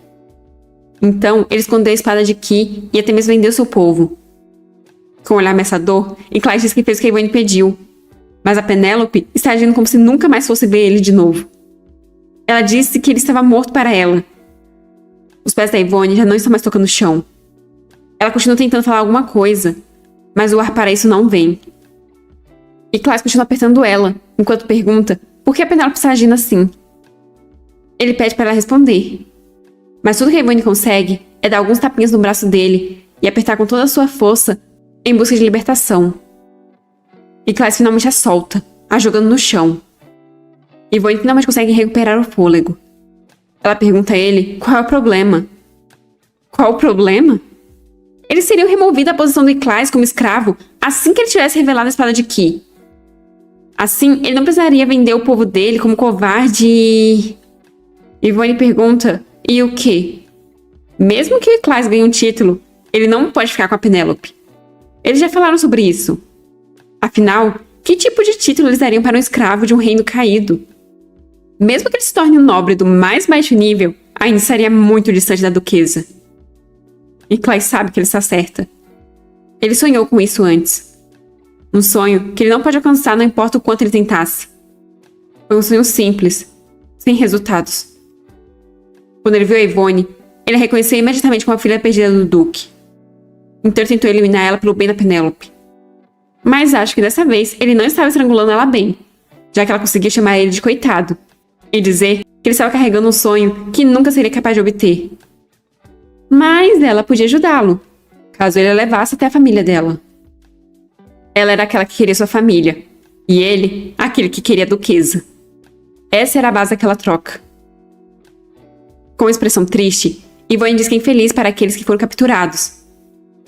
Então, ele escondeu a espada de Ki e até mesmo vendeu seu povo. Com um olhar ameaçador, Iclais diz que fez o que a Yvonne pediu, mas a Penélope está agindo como se nunca mais fosse ver ele de novo. Ela disse que ele estava morto para ela. Os pés da Yvonne já não estão mais tocando o chão. Ela continua tentando falar alguma coisa, mas o ar para isso não vem. Iclais continua apertando ela, enquanto pergunta por que a Penélope está agindo assim. Ele pede para ela responder, mas tudo que a Yvonne consegue é dar alguns tapinhas no braço dele e apertar com toda a sua força em busca de libertação. Iclais finalmente a solta, a jogando no chão. Yvonne finalmente consegue recuperar o fôlego. Ela pergunta a ele qual é o problema. Qual o problema? Eles teriam removido a posição do Iclais como escravo assim que ele tivesse revelado a espada de Ki. Assim, ele não precisaria vender o povo dele como covarde e... Yvonne pergunta, e o quê? Mesmo que o Iclais ganhe um título, ele não pode ficar com a Penélope. Eles já falaram sobre isso. Afinal, que tipo de título eles dariam para um escravo de um reino caído? Mesmo que ele se torne um nobre do mais baixo nível, ainda estaria muito distante da duquesa. Iclais sabe que ele está certa. Ele sonhou com isso antes. Um sonho que ele não pode alcançar não importa o quanto ele tentasse. Foi um sonho simples, sem resultados. Quando ele viu a Yvonne, ele a reconheceu imediatamente como a filha perdida do Duque. Então ele tentou eliminar ela pelo bem da Penélope. Mas acho que dessa vez ele não estava estrangulando ela bem, já que ela conseguia chamar ele de coitado e dizer que ele estava carregando um sonho que nunca seria capaz de obter. Mas ela podia ajudá-lo, caso ele a levasse até a família dela. Ela era aquela que queria sua família, e ele, aquele que queria a duquesa. Essa era a base daquela troca. Com uma expressão triste, Yvonne diz que é infeliz para aqueles que foram capturados.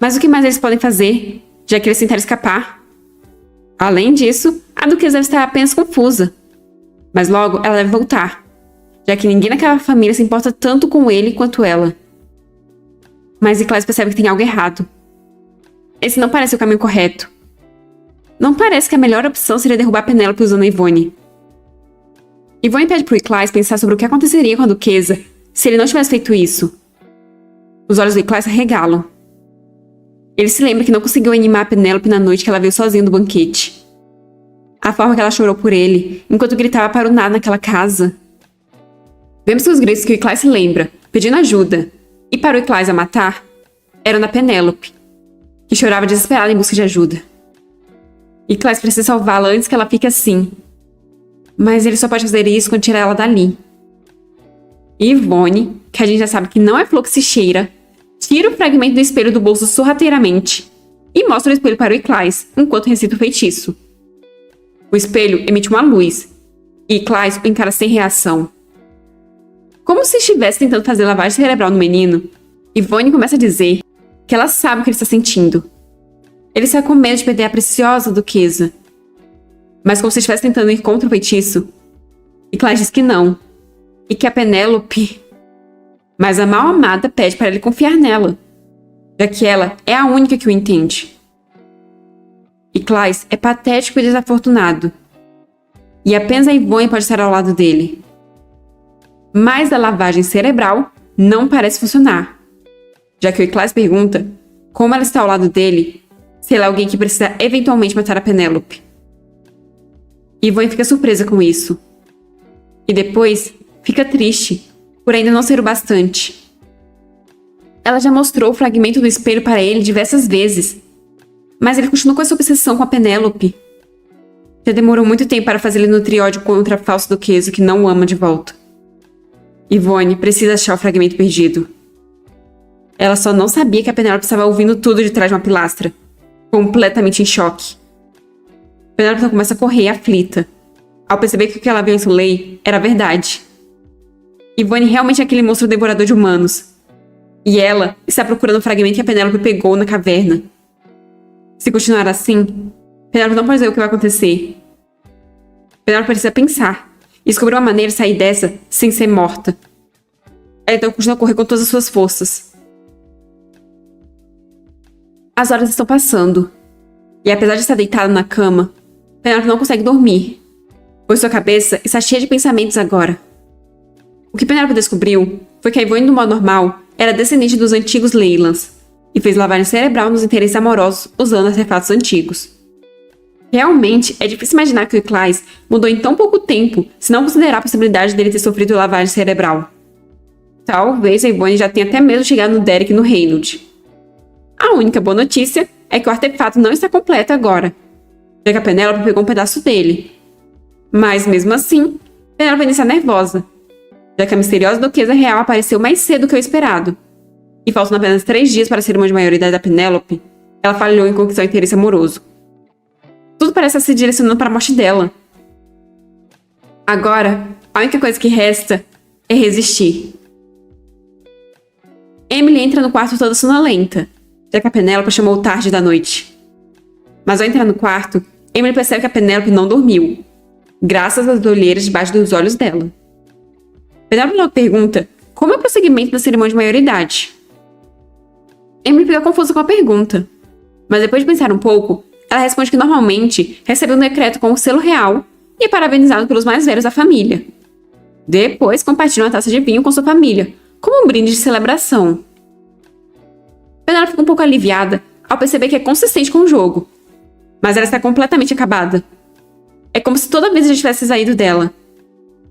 Mas o que mais eles podem fazer, já que eles tentaram escapar? Além disso, a duquesa deve estar apenas confusa. Mas logo ela deve voltar, já que ninguém naquela família se importa tanto com ele quanto ela. Mas Iclais percebe que tem algo errado. Esse não parece o caminho correto. Não parece que a melhor opção seria derrubar Penélope usando a Yvonne. Yvonne pede pro Iclais pensar sobre o que aconteceria com a duquesa se ele não tivesse feito isso. Os olhos do Iclais se arregalam. Ele se lembra que não conseguiu animar a Penélope na noite que ela veio sozinha do banquete. A forma que ela chorou por ele, enquanto gritava para o nada naquela casa. Vemos que os gritos que o Iclais se lembra, pedindo ajuda, e para o Iclais a matar, eram da Penélope, que chorava desesperada em busca de ajuda. Iclais precisa salvá-la antes que ela fique assim. Mas ele só pode fazer isso quando tirar ela dali. Yvonne, que a gente já sabe que não é flor que se cheira, tira o fragmento do espelho do bolso sorrateiramente e mostra o espelho para o Iclais, enquanto recita o feitiço. O espelho emite uma luz, e Iclais o encara sem reação. Como se estivesse tentando fazer lavagem cerebral no menino, Yvonne começa a dizer que ela sabe o que ele está sentindo. Ele está com medo de perder a preciosa duquesa. Mas como se estivesse tentando ir contra o feitiço, Iclais diz que não, e que a Penélope... Mas a mal-amada pede para ele confiar nela, já que ela é a única que o entende. Iclais é patético e desafortunado, e apenas a Yvonne pode estar ao lado dele. Mas a lavagem cerebral não parece funcionar, já que o Iclais pergunta como ela está ao lado dele se ela é alguém que precisa eventualmente matar a Penélope. Yvonne fica surpresa com isso. E depois fica triste, por ainda não ser o bastante. Ela já mostrou o fragmento do espelho para ele diversas vezes, mas ele continuou com essa obsessão com a Penélope. Já demorou muito tempo para fazer ele nutrir ódio contra a falsa duquesa que não o ama de volta. Yvonne precisa achar o fragmento perdido. Ela só não sabia que a Penélope estava ouvindo tudo de trás de uma pilastra, completamente em choque. Penélope então começa a correr, aflita, ao perceber que o que ela viu em Sully era verdade. Yvonne realmente é aquele monstro devorador de humanos. E ela está procurando o fragmento que a Penélope pegou na caverna. Se continuar assim, Penélope não pode ver o que vai acontecer. Penélope precisa pensar e descobrir uma maneira de sair dessa sem ser morta. Ela então continua a correr com todas as suas forças. As horas estão passando, e apesar de estar deitada na cama, Penélope não consegue dormir, pois sua cabeça está cheia de pensamentos agora. O que Penélope descobriu foi que a Yvonne, do modo normal, era descendente dos antigos Leylans, e fez lavagem cerebral nos interesses amorosos usando artefatos antigos. Realmente, é difícil imaginar que o Iclais mudou em tão pouco tempo, se não considerar a possibilidade dele ter sofrido lavagem cerebral. Talvez a Yvonne já tenha até mesmo chegado no Derek e no Reynold. A única boa notícia é que o artefato não está completo agora, já que a Penélope pegou um pedaço dele. Mas mesmo assim, Penélope ainda está nervosa, já que a misteriosa duquesa real apareceu mais cedo do que o esperado. E faltando apenas 3 dias para a cerimônia de maioridade da Penélope, ela falhou em conquistar o interesse amoroso. Tudo parece estar se direcionando para a morte dela. Agora, a única coisa que resta é resistir. Emily entra no quarto toda sonolenta, já que a Penélope chamou tarde da noite. Mas ao entrar no quarto, Emily percebe que a Penélope não dormiu, graças às olheiras debaixo dos olhos dela. Penélope logo pergunta como é o prosseguimento da cerimônia de maioridade. Emily fica confusa com a pergunta, mas depois de pensar um pouco, ela responde que normalmente recebe um decreto com o selo real e é parabenizado pelos mais velhos da família. Depois compartilha uma taça de vinho com sua família, como um brinde de celebração. Penélope fica um pouco aliviada ao perceber que é consistente com o jogo, mas ela está completamente acabada. É como se toda vez já tivesse saído dela.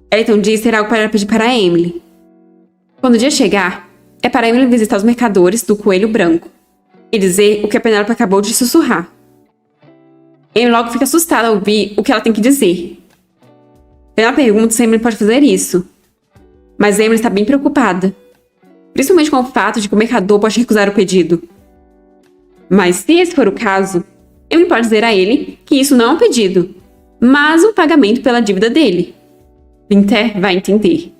Ela então diz ter algo para pedir para a Emily. Quando o dia chegar, é para Emily visitar os mercadores do Coelho Branco e dizer o que a Penélope acabou de sussurrar. Emily logo fica assustada ao ouvir o que ela tem que dizer. Penélope pergunta se Emily pode fazer isso, mas Emily está bem preocupada, principalmente com o fato de que o mercador pode recusar o pedido. Mas se esse for o caso, Emily pode dizer a ele que isso não é um pedido, mas um pagamento pela dívida dele. Winter vai entender.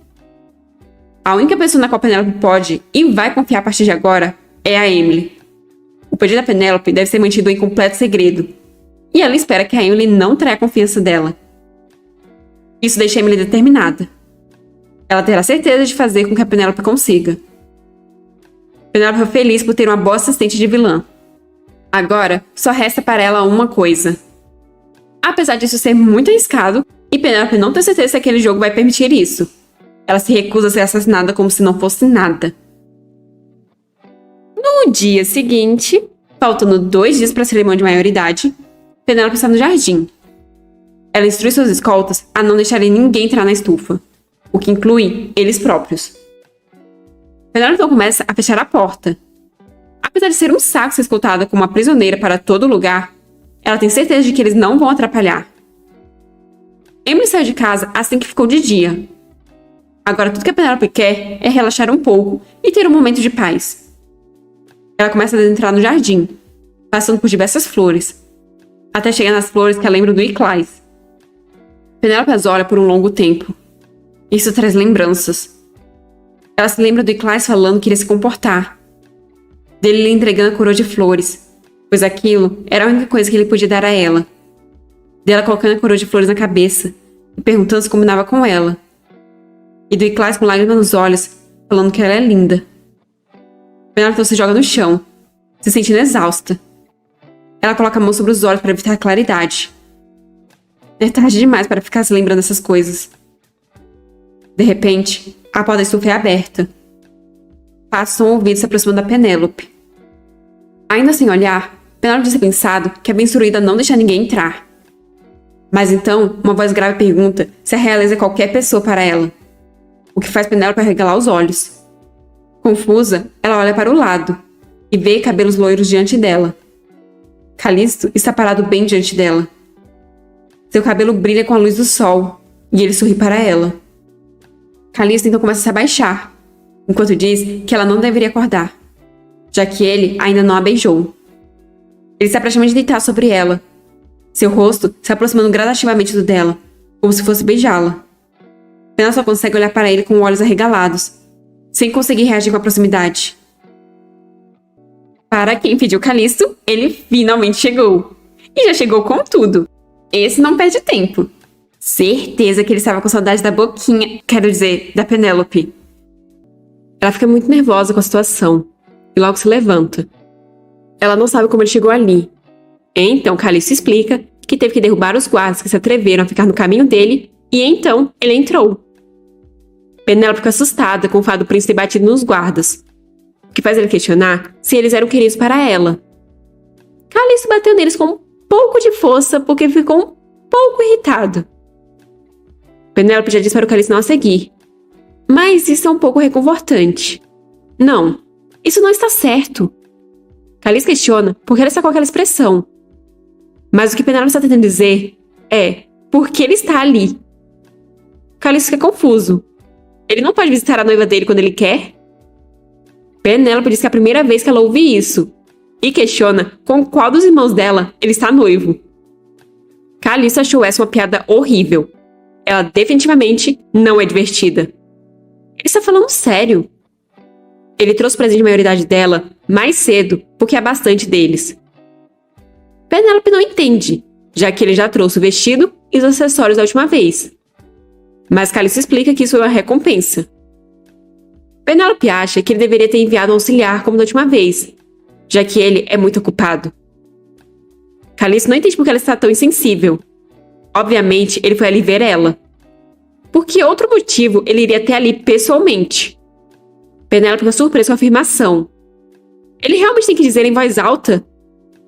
A única pessoa na qual Penélope pode e vai confiar a partir de agora é a Emily. O pedido da Penélope deve ser mantido em completo segredo, e ela espera que a Emily não traia a confiança dela. Isso deixa a Emily determinada. Ela terá certeza de fazer com que a Penélope consiga. Penélope foi feliz por ter uma boa assistente de vilã. Agora, só resta para ela uma coisa. Apesar disso ser muito arriscado, e Penélope não ter certeza se aquele jogo vai permitir isso, ela se recusa a ser assassinada como se não fosse nada. No dia seguinte, faltando 2 dias para a cerimônia de maioridade, Penélope está no jardim. Ela instrui seus escoltas a não deixarem ninguém entrar na estufa, o que inclui eles próprios. Penélope então começa a fechar a porta. Apesar de ser um saco ser escoltada como uma prisioneira para todo lugar, ela tem certeza de que eles não vão atrapalhar. Emily saiu de casa assim que ficou de dia. Agora tudo que a Penélope quer é relaxar um pouco e ter um momento de paz. Ela começa a adentrar no jardim, passando por diversas flores, até chegar nas flores que a lembram do Iclais. Penélope as olha por um longo tempo. Isso traz lembranças. Ela se lembra do Iclais falando que iria se comportar, dele lhe entregando a coroa de flores, pois aquilo era a única coisa que ele podia dar a ela. Dela colocando a coroa de flores na cabeça e perguntando se combinava com ela. E do Iclais com lágrimas nos olhos, falando que ela é linda. Penélope então se joga no chão, se sentindo exausta. Ela coloca a mão sobre os olhos para evitar a claridade. É tarde demais para ficar se lembrando dessas coisas. De repente, a porta da estufa é aberta. Passos são ouvidos se aproximando da Penélope. Ainda sem olhar, Penélope diz pensado que havia instruído a não deixar ninguém entrar. Mas então, uma voz grave pergunta se a realeza é qualquer pessoa para ela. o que faz Penélope arregalar os olhos. Confusa, ela olha para o lado e vê cabelos loiros diante dela. Calisto está parado bem diante dela. Seu cabelo brilha com a luz do sol e ele sorri para ela. Calisto então começa a se abaixar, enquanto diz que ela não deveria acordar, já que ele ainda não a beijou. Ele está praticamente deitado sobre ela, seu rosto se aproximando gradativamente do dela, como se fosse beijá-la. Penélope só consegue olhar para ele com olhos arregalados, sem conseguir reagir com a proximidade. Para quem pediu Calisto, ele finalmente chegou. E já chegou com tudo. Esse não perde tempo. Certeza que ele estava com saudade da boquinha, quero dizer, da Penélope. Ela fica muito nervosa com a situação e logo se levanta. Ela não sabe como ele chegou ali. Então Calisto explica que teve que derrubar os guardas que se atreveram a ficar no caminho dele e então ele entrou. Penélope fica assustada com o fato do príncipe ter batido nos guardas, o que faz ele questionar se eles eram queridos para ela. Calisto bateu neles com um pouco de força porque ficou um pouco irritado. Penélope já disse para o Calisto não a seguir, mas isso é um pouco reconfortante. Não, isso não está certo. Calisto questiona por que ela está com aquela expressão, mas o que Penélope está tentando dizer é por que ele está ali. Calisto fica confuso. Ele não pode visitar a noiva dele quando ele quer? Penélope diz que é a primeira vez que ela ouve isso e questiona com qual dos irmãos dela ele está noivo. Calisto achou essa uma piada horrível. Ela definitivamente não é divertida. Ele está falando sério. Ele trouxe o presente de maioridade dela mais cedo porque há bastante deles. Penélope não entende, já que ele já trouxe o vestido e os acessórios da última vez. Mas Calisto explica que isso é uma recompensa. Penélope acha que ele deveria ter enviado um auxiliar como da última vez, já que ele é muito ocupado. Calisto não entende por que ela está tão insensível. Obviamente, ele foi ali ver ela. Por que outro motivo ele iria até ali pessoalmente? Penélope fica surpresa com a afirmação. Ele realmente tem que dizer em voz alta?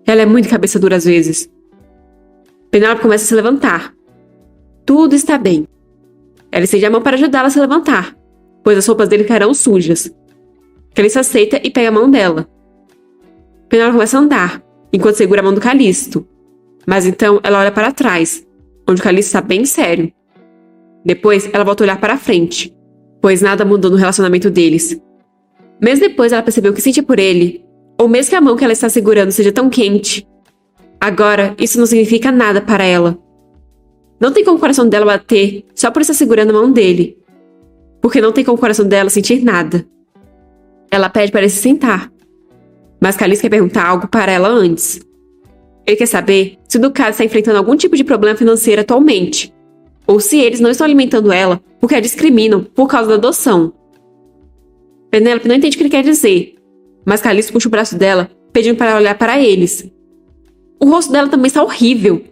Ela é muito cabeça dura às vezes. Penélope começa a se levantar. Tudo está bem. Ela estende a mão para ajudá-la a se levantar, pois as roupas dele ficarão sujas. Calisto aceita e pega a mão dela. Penélope começa a andar, enquanto segura a mão do Calisto. Mas então ela olha para trás, onde o Calisto está bem sério. Depois ela volta a olhar para frente, pois nada mudou no relacionamento deles. Mesmo depois ela percebeu que sentia por ele, ou mesmo que a mão que ela está segurando seja tão quente. Agora, isso não significa nada para ela. Não tem como o coração dela bater só por estar segurando a mão dele. Porque não tem como o coração dela sentir nada. Ela pede para ele se sentar. Mas Calisto quer perguntar algo para ela antes. Ele quer saber se o Ducado está enfrentando algum tipo de problema financeiro atualmente. Ou se eles não estão alimentando ela porque a discriminam por causa da adoção. Penélope não entende o que ele quer dizer. Mas Calisto puxa o braço dela, pedindo para ela olhar para eles. O rosto dela também está horrível.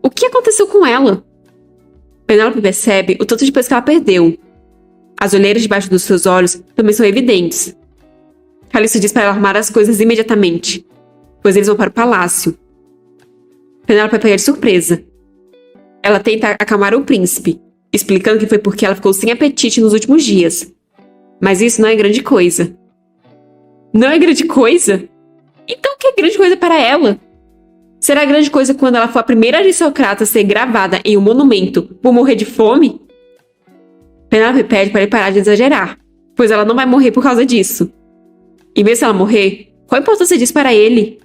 O que aconteceu com ela? Penélope percebe o tanto de peso que ela perdeu. As olheiras debaixo dos seus olhos também são evidentes. Calisto diz para ela arrumar as coisas imediatamente, pois eles vão para o palácio. Penélope vai pegar de surpresa. Ela tenta acalmar o príncipe, explicando que foi porque ela ficou sem apetite nos últimos dias. Mas isso não é grande coisa. Não é grande coisa? Então o que é grande coisa para ela? Será grande coisa quando ela for a primeira aristocrata a ser gravada em um monumento por morrer de fome? Penélope pede para ele parar de exagerar, pois ela não vai morrer por causa disso. E mesmo se ela morrer, qual a importância disso para ele?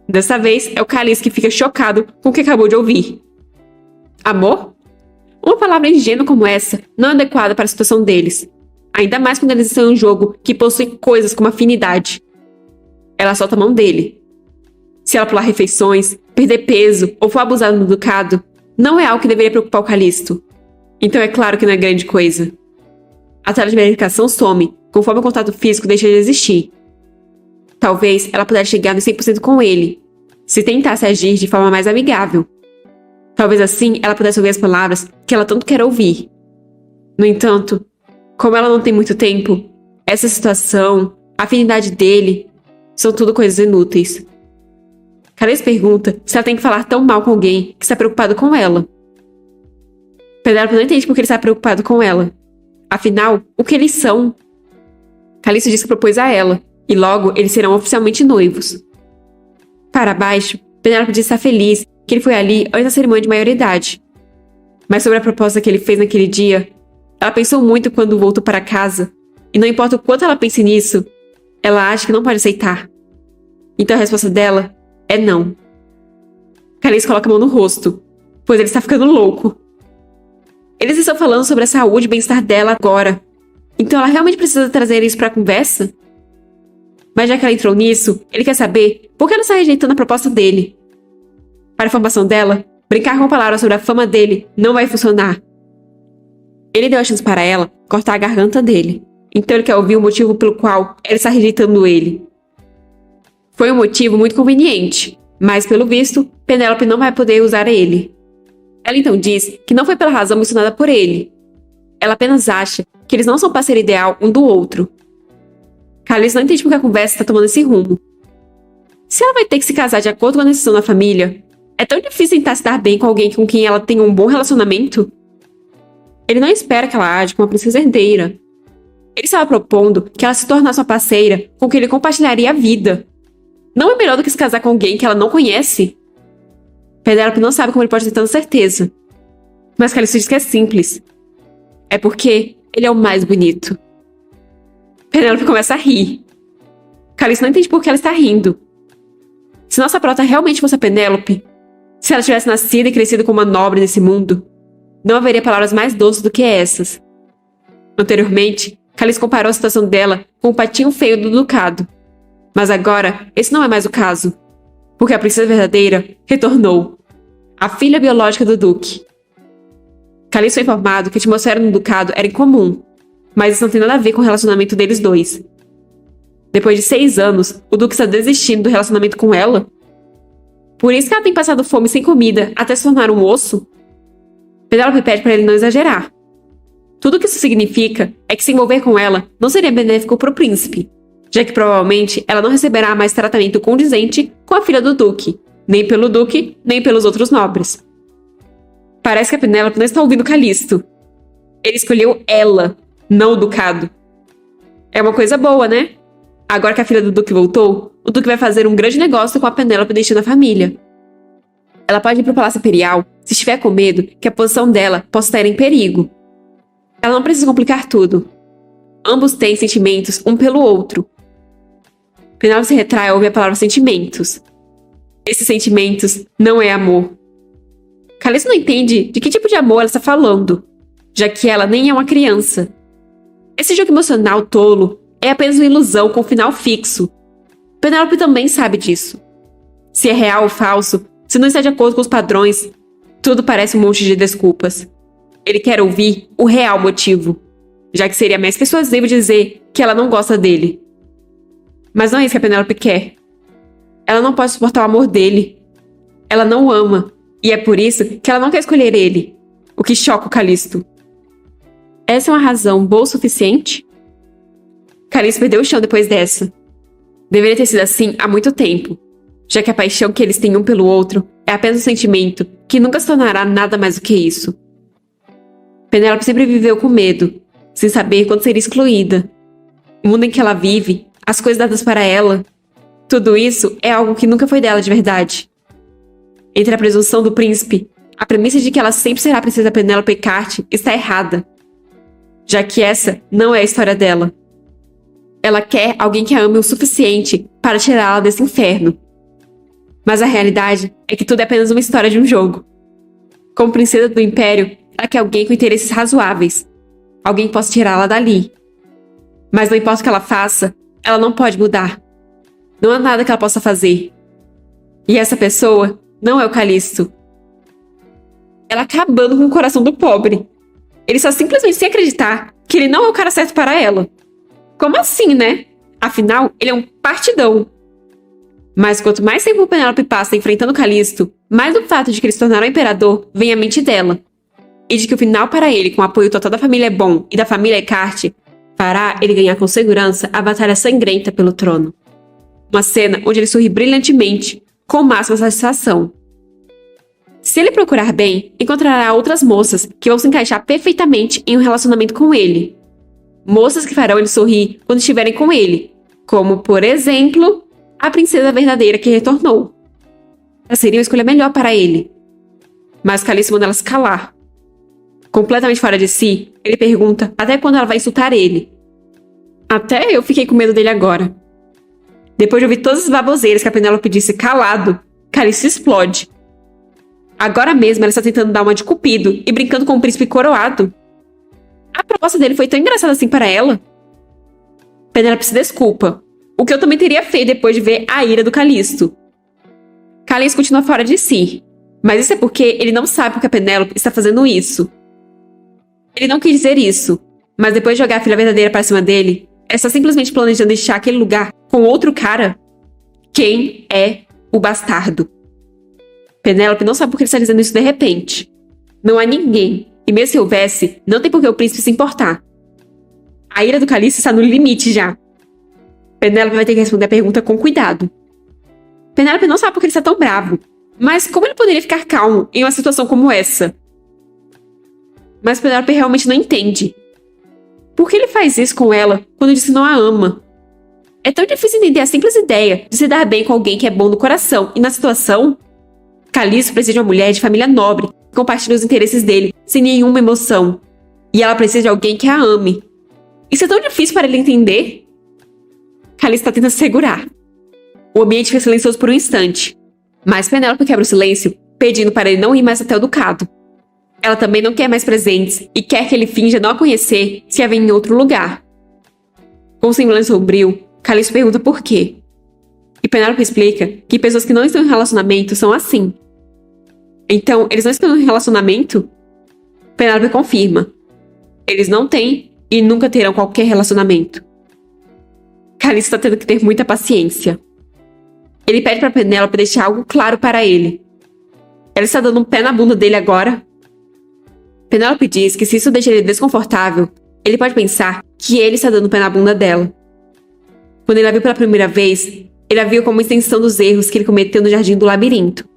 Dessa vez, é o Calisto que fica chocado com o que acabou de ouvir. Amor? Uma palavra ingênua como essa não é adequada para a situação deles, ainda mais quando eles estão em um jogo que possui coisas como afinidade. Ela solta a mão dele. Se ela pular refeições, perder peso ou for abusada no ducado, não é algo que deveria preocupar o Calisto. Então é claro que não é grande coisa. A tela de medicação some, conforme o contato físico deixa de existir. Talvez ela pudesse chegar no 100% com ele, se tentasse agir de forma mais amigável. Talvez assim ela pudesse ouvir as palavras que ela tanto quer ouvir. No entanto, como ela não tem muito tempo, essa situação, a afinidade dele, são tudo coisas inúteis. Calisto pergunta se ela tem que falar tão mal com alguém que está preocupado com ela. Penélope não entende por que ele está preocupado com ela. Afinal, o que eles são? Callisto diz que propôs a ela, e logo eles serão oficialmente noivos. Para baixo, Penélope diz estar feliz que ele foi ali antes da cerimônia de maioridade. Mas sobre a proposta que ele fez naquele dia, ela pensou muito quando voltou para casa, e não importa o quanto ela pense nisso, ela acha que não pode aceitar. Então a resposta dela é não. Callisto coloca a mão no rosto, pois ele está ficando louco. Eles estão falando sobre a saúde e bem-estar dela agora. Então ela realmente precisa trazer isso para a conversa? Mas já que ela entrou nisso, ele quer saber por que ela está rejeitando a proposta dele. Para a informação dela, brincar com palavras sobre a fama dele não vai funcionar. Ele deu a chance para ela cortar a garganta dele. Então ele quer ouvir o motivo pelo qual ela está rejeitando ele. Foi um motivo muito conveniente, mas pelo visto, Penélope não vai poder usar ele. Ela então diz que não foi pela razão mencionada por ele. Ela apenas acha que eles não são parceiro ideal um do outro. Callisto não entende porque a conversa está tomando esse rumo. Se ela vai ter que se casar de acordo com a decisão da família, é tão difícil tentar se dar bem com alguém com quem ela tem um bom relacionamento? Ele não espera que ela age como uma princesa herdeira. Ele estava propondo que ela se tornasse uma parceira com quem ele compartilharia a vida. Não é melhor do que se casar com alguém que ela não conhece? Penélope não sabe como ele pode ter tanta certeza. Mas Callisto diz que é simples. É porque ele é o mais bonito. Penélope começa a rir. Callisto não entende por que ela está rindo. Se nossa prota realmente fosse a Penélope, se ela tivesse nascido e crescido como uma nobre nesse mundo, não haveria palavras mais doces do que essas. Anteriormente, Callisto comparou a situação dela com o patinho feio do ducado. Mas agora, esse não é mais o caso. Porque a princesa verdadeira retornou. A filha biológica do duque. Callisto foi informado que a atmosfera no ducado era incomum. Mas isso não tem nada a ver com o relacionamento deles dois. Depois de 6 anos, o duque está desistindo do relacionamento com ela? Por isso que ela tem passado fome sem comida até se tornar um osso? Penélope pede para ele não exagerar. Tudo o que isso significa é que se envolver com ela não seria benéfico para o príncipe, já que provavelmente ela não receberá mais tratamento condizente com a filha do duque, nem pelo duque, nem pelos outros nobres. Parece que a Penélope não está ouvindo Callisto. Ele escolheu ela, não o ducado. É uma coisa boa, né? Agora que a filha do duque voltou, o duque vai fazer um grande negócio com a Penélope deixando a família. Ela pode ir para o Palácio Imperial se estiver com medo que a posição dela possa estar em perigo. Ela não precisa complicar tudo. Ambos têm sentimentos um pelo outro. Penélope se retrai ao ouvir a palavra sentimentos. Esses sentimentos não é amor. Callisto não entende de que tipo de amor ela está falando, já que ela nem é uma criança. Esse jogo emocional tolo é apenas uma ilusão com um final fixo. Penélope também sabe disso. Se é real ou falso, se não está de acordo com os padrões, tudo parece um monte de desculpas. Ele quer ouvir o real motivo, já que seria mais persuasivo dizer que ela não gosta dele. Mas não é isso que a Penélope quer. Ela não pode suportar o amor dele. Ela não o ama, e é por isso que ela não quer escolher ele, o que choca o Callisto. Essa é uma razão boa o suficiente? Callisto perdeu o chão depois dessa. Deveria ter sido assim há muito tempo, já que a paixão que eles têm um pelo outro é apenas um sentimento que nunca se tornará nada mais do que isso. Penélope sempre viveu com medo, sem saber quando seria excluída. O mundo em que ela vive, as coisas dadas para ela, tudo isso é algo que nunca foi dela de verdade. Entre a presunção do príncipe, a premissa de que ela sempre será a princesa Penélope Carte está errada, já que essa não é a história dela. Ela quer alguém que a ame o suficiente para tirá-la desse inferno. Mas a realidade é que tudo é apenas uma história de um jogo. Como princesa do Império, ela quer alguém com interesses razoáveis. Alguém que possa tirá-la dali. Mas não importa o que ela faça, ela não pode mudar. Não há nada que ela possa fazer. E essa pessoa não é o Callisto. Ela acabando com o coração do pobre. Ele só simplesmente sem acreditar que ele não é o cara certo para ela. Como assim, né? Afinal, ele é um partidão. Mas quanto mais tempo Penélope passa enfrentando Callisto, mais o fato de que ele se tornará o imperador vem à mente dela. E de que o final para ele, com o apoio total da família Bon e da família Eckhart, fará ele ganhar com segurança a batalha sangrenta pelo trono. Uma cena onde ele sorri brilhantemente, com máxima satisfação. Se ele procurar bem, encontrará outras moças que vão se encaixar perfeitamente em um relacionamento com ele. moças que farão ele sorrir quando estiverem com ele, como, por exemplo, a princesa verdadeira que retornou. Ela seria uma escolha melhor para ele. Mas Caliço manda ela se calar. Completamente fora de si, ele pergunta até quando ela vai insultar ele. Até eu fiquei com medo dele agora. Depois de ouvir todas as baboseiras que a Penélope disse calado, Caliço explode. Agora mesmo ela está tentando dar uma de cupido e brincando com o príncipe coroado. A proposta dele foi tão engraçada assim para ela. Penélope se desculpa, o que eu também teria feito depois de ver a ira do Calisto. Calisto continua fora de si, mas isso é porque ele não sabe porque a Penélope está fazendo isso. Ele não quis dizer isso, mas depois de jogar a filha verdadeira para cima dele, ela está simplesmente planejando deixar aquele lugar com outro cara. Quem é o bastardo? Penélope não sabe por que ele está dizendo isso de repente. Não há ninguém, e mesmo se houvesse, não tem por que o príncipe se importar. A ira do Calisto está no limite já. Penélope vai ter que responder a pergunta com cuidado. Penélope não sabe por que ele está tão bravo, mas como ele poderia ficar calmo em uma situação como essa? Mas Penélope realmente não entende. Por que ele faz isso com ela quando diz que não a ama? É tão difícil entender a simples ideia de se dar bem com alguém que é bom no coração e na situação. Calisto precisa de uma mulher de família nobre que compartilhe os interesses dele sem nenhuma emoção. E ela precisa de alguém que a ame. Isso é tão difícil para ele entender. Calisto está tentando se segurar. O ambiente fica silencioso por um instante. Mas Penélope quebra o silêncio, pedindo para ele não ir mais até o ducado. Ela também não quer mais presentes e quer que ele finja não a conhecer se a vê em outro lugar. Com um semblante sombrio, Calisto pergunta por quê. E Penélope explica que pessoas que não estão em relacionamento são assim. Então, eles não estão em relacionamento? Penélope confirma. Eles não têm e nunca terão qualquer relacionamento. Calisto está tendo que ter muita paciência. Ele pede para Penélope deixar algo claro para ele. Ela está dando um pé na bunda dele agora? Penélope diz que se isso deixa ele desconfortável, ele pode pensar que ele está dando um pé na bunda dela. Quando ele a viu pela primeira vez, ele a viu como uma extensão dos erros que ele cometeu no jardim do labirinto.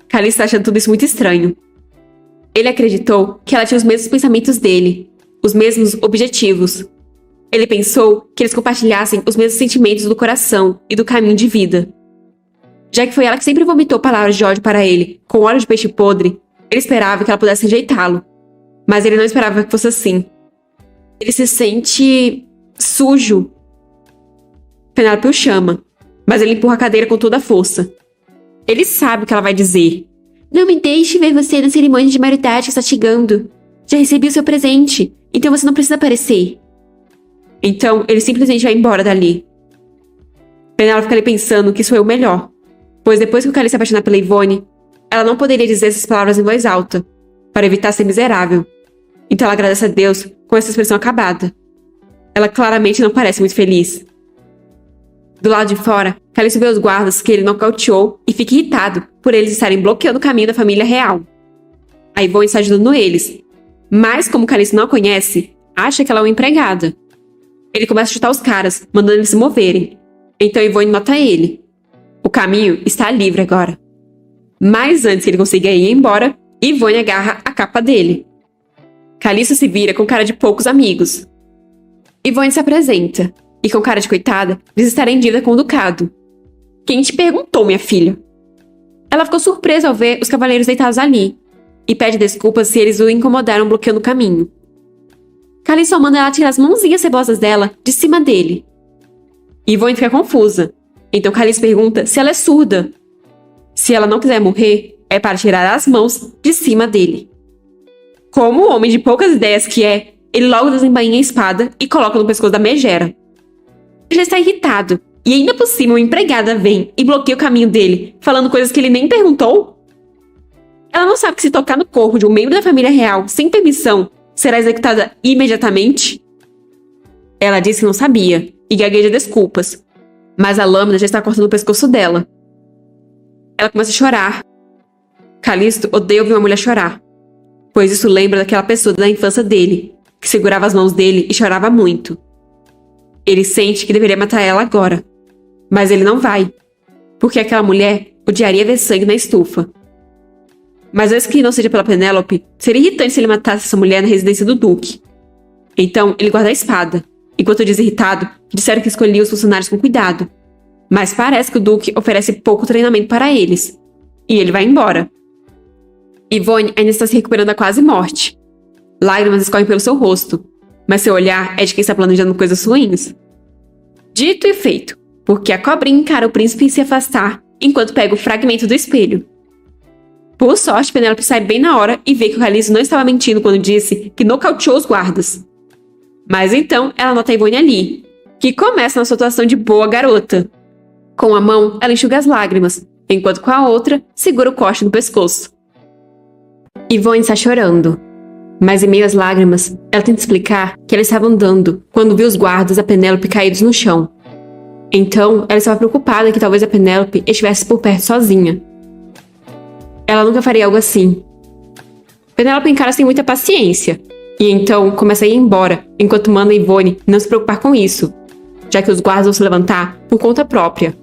Calisto está achando tudo isso muito estranho. Ele acreditou que ela tinha os mesmos pensamentos dele, os mesmos objetivos. Ele pensou que eles compartilhassem os mesmos sentimentos do coração e do caminho de vida. Já que foi ela que sempre vomitou palavras de ódio para ele, com óleo de peixe podre, ele esperava que ela pudesse rejeitá-lo. Mas ele não esperava que fosse assim. Ele se sente sujo. Penélope o chama, mas ele empurra a cadeira com toda a força. Ele sabe o que ela vai dizer. Não me deixe ver você na cerimônia de maioridade que está chegando. Já recebi o seu presente, então você não precisa aparecer. Então, ele simplesmente vai embora dali. Penélope fica ali pensando que isso foi o melhor, pois depois que o Calisto se apaixonar pela Yvonne, ela não poderia dizer essas palavras em voz alta, para evitar ser miserável. Então ela agradece a Deus com essa expressão acabada. Ela claramente não parece muito feliz. Do lado de fora, Calisto vê os guardas que ele nocauteou e fica irritado por eles estarem bloqueando o caminho da família real. A Yvonne está ajudando eles, mas como Calisto não a conhece, acha que ela é uma empregada. Ele começa a chutar os caras, mandando eles se moverem. Então Yvonne nota ele. O caminho está livre agora. Mas antes que ele consiga ir embora, Yvonne agarra a capa dele. Calisto se vira com cara de poucos amigos. Yvonne se apresenta, e com cara de coitada, diz estar em dívida com o ducado. Quem te perguntou, minha filha? Ela ficou surpresa ao ver os cavaleiros deitados ali, e pede desculpas se eles o incomodaram bloqueando o caminho. Calisto manda ela tirar as mãozinhas cebosas dela de cima dele. Yvonne fica confusa, então Calisto pergunta se ela é surda. Se ela não quiser morrer, é para tirar as mãos de cima dele. Como o homem de poucas ideias que é, ele logo desembainha a espada e coloca no pescoço da megera. Ele já está irritado, e ainda por cima uma empregada vem e bloqueia o caminho dele, falando coisas que ele nem perguntou. Ela não sabe que se tocar no corpo de um membro da família real sem permissão, será executada imediatamente? Ela disse que não sabia, e gagueja desculpas, mas a lâmina já está cortando o pescoço dela. Ela começa a chorar. Calisto odeia ouvir uma mulher chorar, pois isso lembra daquela pessoa da infância dele, que segurava as mãos dele e chorava muito. Ele sente que deveria matar ela agora, mas ele não vai, porque aquela mulher odiaria ver sangue na estufa. Mas antes que não seja pela Penélope, seria irritante se ele matasse essa mulher na residência do Duque. Então, ele guarda a espada, enquanto diz irritado que disseram que escolhia os funcionários com cuidado. Mas parece que o Duque oferece pouco treinamento para eles. E ele vai embora. Yvonne ainda está se recuperando da quase morte. Lágrimas escorrem pelo seu rosto, mas seu olhar é de quem está planejando coisas ruins. Dito e feito, porque a cobrinha encara o príncipe se afastar, enquanto pega o fragmento do espelho. Por sorte, Penélope sai bem na hora e vê que o Caliço não estava mentindo quando disse que nocauteou os guardas. Mas então, ela nota a Yvonne ali, que começa na sua atuação de boa garota. Com a mão, ela enxuga as lágrimas, enquanto com a outra, segura o corte no pescoço. Yvonne está chorando. Mas em meio às lágrimas, ela tenta explicar que ela estava andando quando viu os guardas da Penélope caídos no chão. Então, ela estava preocupada que talvez a Penélope estivesse por perto sozinha. Ela nunca faria algo assim. Penélope encara sem muita paciência, e então começa a ir embora, enquanto manda Yvonne não se preocupar com isso, já que os guardas vão se levantar por conta própria.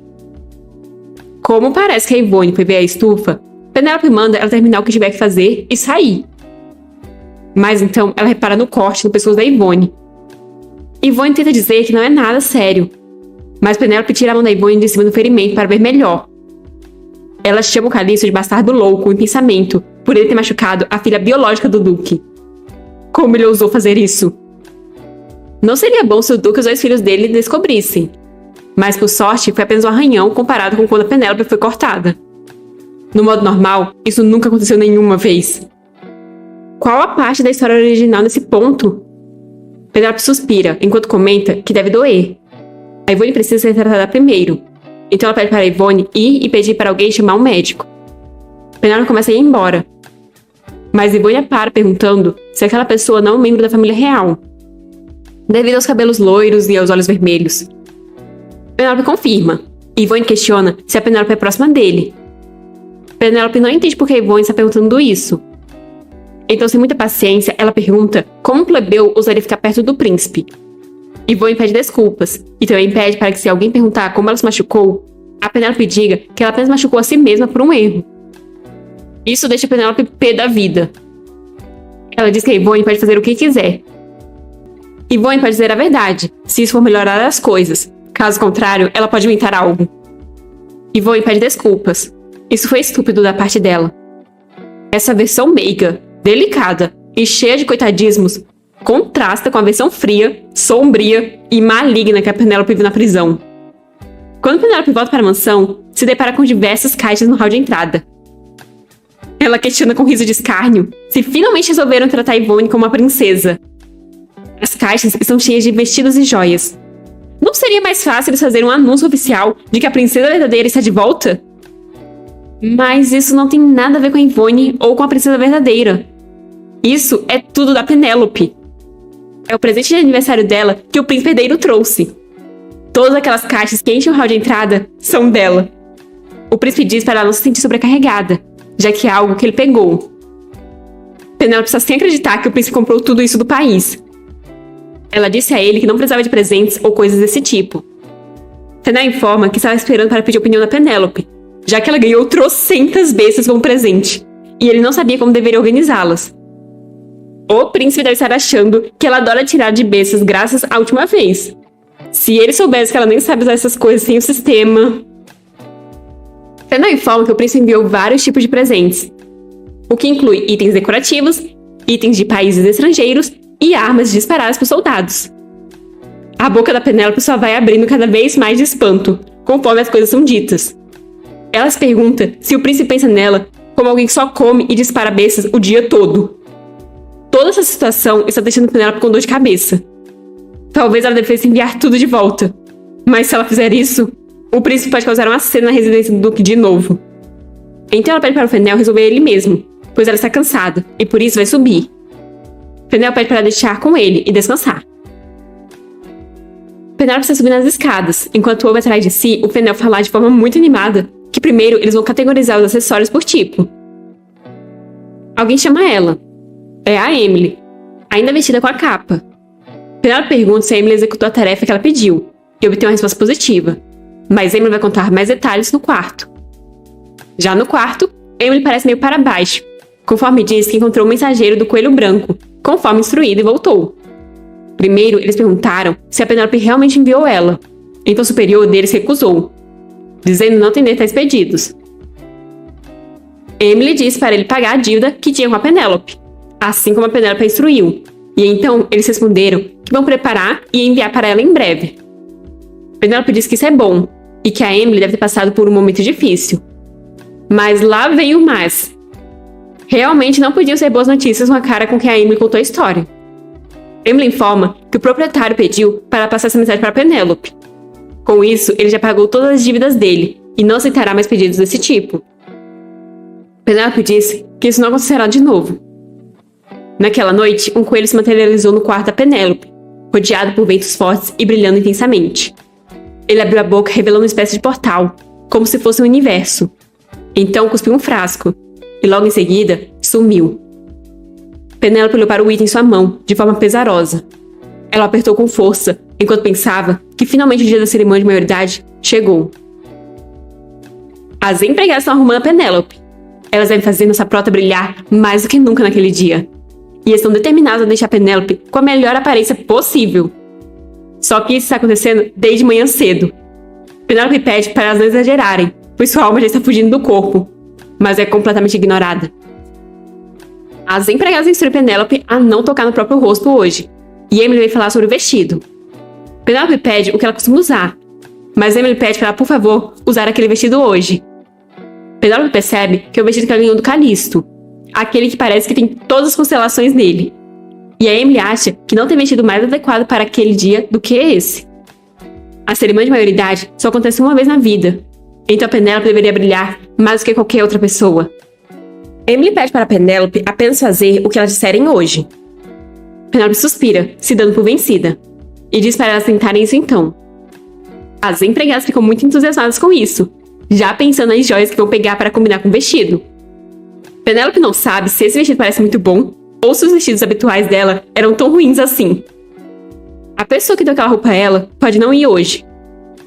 Como parece que a Yvonne foi ver a estufa, Penélope manda ela terminar o que tiver que fazer e sair. Mas então ela repara no corte no pescoço da Yvonne. Yvonne tenta dizer que não é nada sério, mas Penélope tira a mão da Yvonne de cima do ferimento para ver melhor. Ela chama o Caliço de bastardo louco em pensamento, por ele ter machucado a filha biológica do Duque. Como ele ousou fazer isso? Não seria bom se o Duque e os 2 filhos dele descobrissem. Mas, por sorte, foi apenas um arranhão comparado com quando a Penélope foi cortada. No modo normal, isso nunca aconteceu nenhuma vez. Qual a parte da história original nesse ponto? Penélope suspira, enquanto comenta que deve doer. A Yvonne precisa ser tratada primeiro. Então ela pede para a Yvonne ir e pedir para alguém chamar um médico. Penélope começa a ir embora. Mas Yvonne a para perguntando se aquela pessoa não é um membro da família real, devido aos cabelos loiros e aos olhos vermelhos. Penélope confirma. Yvonne questiona se a Penélope é próxima dele. Penélope não entende por que Yvonne está perguntando isso. Então, sem muita paciência, ela pergunta como um plebeu ousaria ficar perto do príncipe. Yvonne pede desculpas, e também pede para que se alguém perguntar como ela se machucou, a Penélope diga que ela apenas machucou a si mesma por um erro. Isso deixa a Penélope pé da vida. Ela diz que a Yvonne pode fazer o que quiser. Yvonne pode dizer a verdade, se isso for melhorar as coisas. Caso contrário, ela pode inventar algo. Yvonne pede desculpas. Isso foi estúpido da parte dela. Essa versão meiga, delicada e cheia de coitadismos contrasta com a versão fria, sombria e maligna que a Penélope viu na prisão. Quando Penélope volta para a mansão, se depara com diversas caixas no hall de entrada. Ela questiona com riso de escárnio se finalmente resolveram tratar Yvonne como uma princesa. As caixas estão cheias de vestidos e joias. Não seria mais fácil eles fazerem um anúncio oficial de que a princesa verdadeira está de volta? Mas isso não tem nada a ver com a Yvonne ou com a princesa verdadeira. Isso é tudo da Penélope. É o presente de aniversário dela que o príncipe herdeiro trouxe. Todas aquelas caixas que enchem o hall de entrada são dela. O príncipe diz para ela não se sentir sobrecarregada, já que é algo que ele pegou. Penélope está sem acreditar que o príncipe comprou tudo isso do país. Ela disse a ele que não precisava de presentes ou coisas desse tipo. Fenel informa que estava esperando para pedir a opinião da Penélope, já que ela ganhou trocentas bestas como presente, e ele não sabia como deveria organizá-las. O príncipe deve estar achando que ela adora tirar de bestas graças à última vez. Se ele soubesse que ela nem sabe usar essas coisas sem o sistema... Fenel informa que o príncipe enviou vários tipos de presentes, o que inclui itens decorativos, itens de países estrangeiros e armas disparadas por soldados. A boca da Penélope só vai abrindo cada vez mais de espanto, conforme as coisas são ditas. Ela se pergunta se o príncipe pensa nela como alguém que só come e dispara bestas o dia todo. Toda essa situação está deixando Penélope com dor de cabeça. Talvez ela devesse enviar tudo de volta. Mas se ela fizer isso, o príncipe pode causar uma cena na residência do Duque de novo. Então ela pede para o Fenel resolver ele mesmo, pois ela está cansada e por isso vai subir. Fenel pede para deixar com ele e descansar. Penélope está subindo as escadas, enquanto ouve atrás de si o Fenel falar de forma muito animada que primeiro eles vão categorizar os acessórios por tipo. Alguém chama ela. É a Emily, ainda vestida com a capa. Penélope pergunta se a Emily executou a tarefa que ela pediu, e obtém uma resposta positiva. Mas Emily vai contar mais detalhes no quarto. Já no quarto, Emily parece meio para baixo, conforme diz que encontrou o mensageiro do Coelho Branco, conforme instruído e voltou. Primeiro, eles perguntaram se a Penélope realmente enviou ela. Então o superior deles recusou, dizendo não atender tais pedidos. Emily disse para ele pagar a dívida que tinha com a Penélope, assim como a Penélope a instruiu. E então eles responderam que vão preparar e enviar para ela em breve. Penélope disse que isso é bom e que a Emily deve ter passado por um momento difícil. Mas lá veio o mas. Realmente não podiam ser boas notícias com a cara com que a Emily contou a história. Emily informa que o proprietário pediu para passar essa mensagem para Penélope. Com isso, ele já pagou todas as dívidas dele e não aceitará mais pedidos desse tipo. Penélope disse que isso não acontecerá de novo. Naquela noite, um coelho se materializou no quarto da Penélope, rodeado por ventos fortes e brilhando intensamente. Ele abriu a boca revelando uma espécie de portal, como se fosse um universo. Então cuspiu um frasco, e logo em seguida, sumiu. Penélope olhou para o item em sua mão, de forma pesarosa. Ela o apertou com força, enquanto pensava que finalmente o dia da cerimônia de maioridade chegou. As empregadas estão arrumando a Penélope. Elas devem fazer nossa prota brilhar mais do que nunca naquele dia. E estão determinadas a deixar Penélope com a melhor aparência possível. Só que isso está acontecendo desde manhã cedo. Penélope pede para elas não exagerarem, pois sua alma já está fugindo do corpo, mas é completamente ignorada. As empregadas instruem Penélope a não tocar no próprio rosto hoje, e Emily vem falar sobre o vestido. Penélope pede o que ela costuma usar, mas Emily pede para ela, por favor, usar aquele vestido hoje. Penélope percebe que é o vestido que ela ganhou do Calisto, aquele que parece que tem todas as constelações nele. E a Emily acha que não tem vestido mais adequado para aquele dia do que esse. A cerimônia de maioridade só acontece uma vez na vida, então a Penélope deveria brilhar mais do que qualquer outra pessoa. Emily pede para a Penélope apenas fazer o que elas disserem hoje. Penélope suspira, se dando por vencida, e diz para elas tentarem isso então. As empregadas ficam muito entusiasmadas com isso, já pensando nas joias que vão pegar para combinar com o vestido. Penélope não sabe se esse vestido parece muito bom ou se os vestidos habituais dela eram tão ruins assim. A pessoa que deu aquela roupa a ela pode não ir hoje.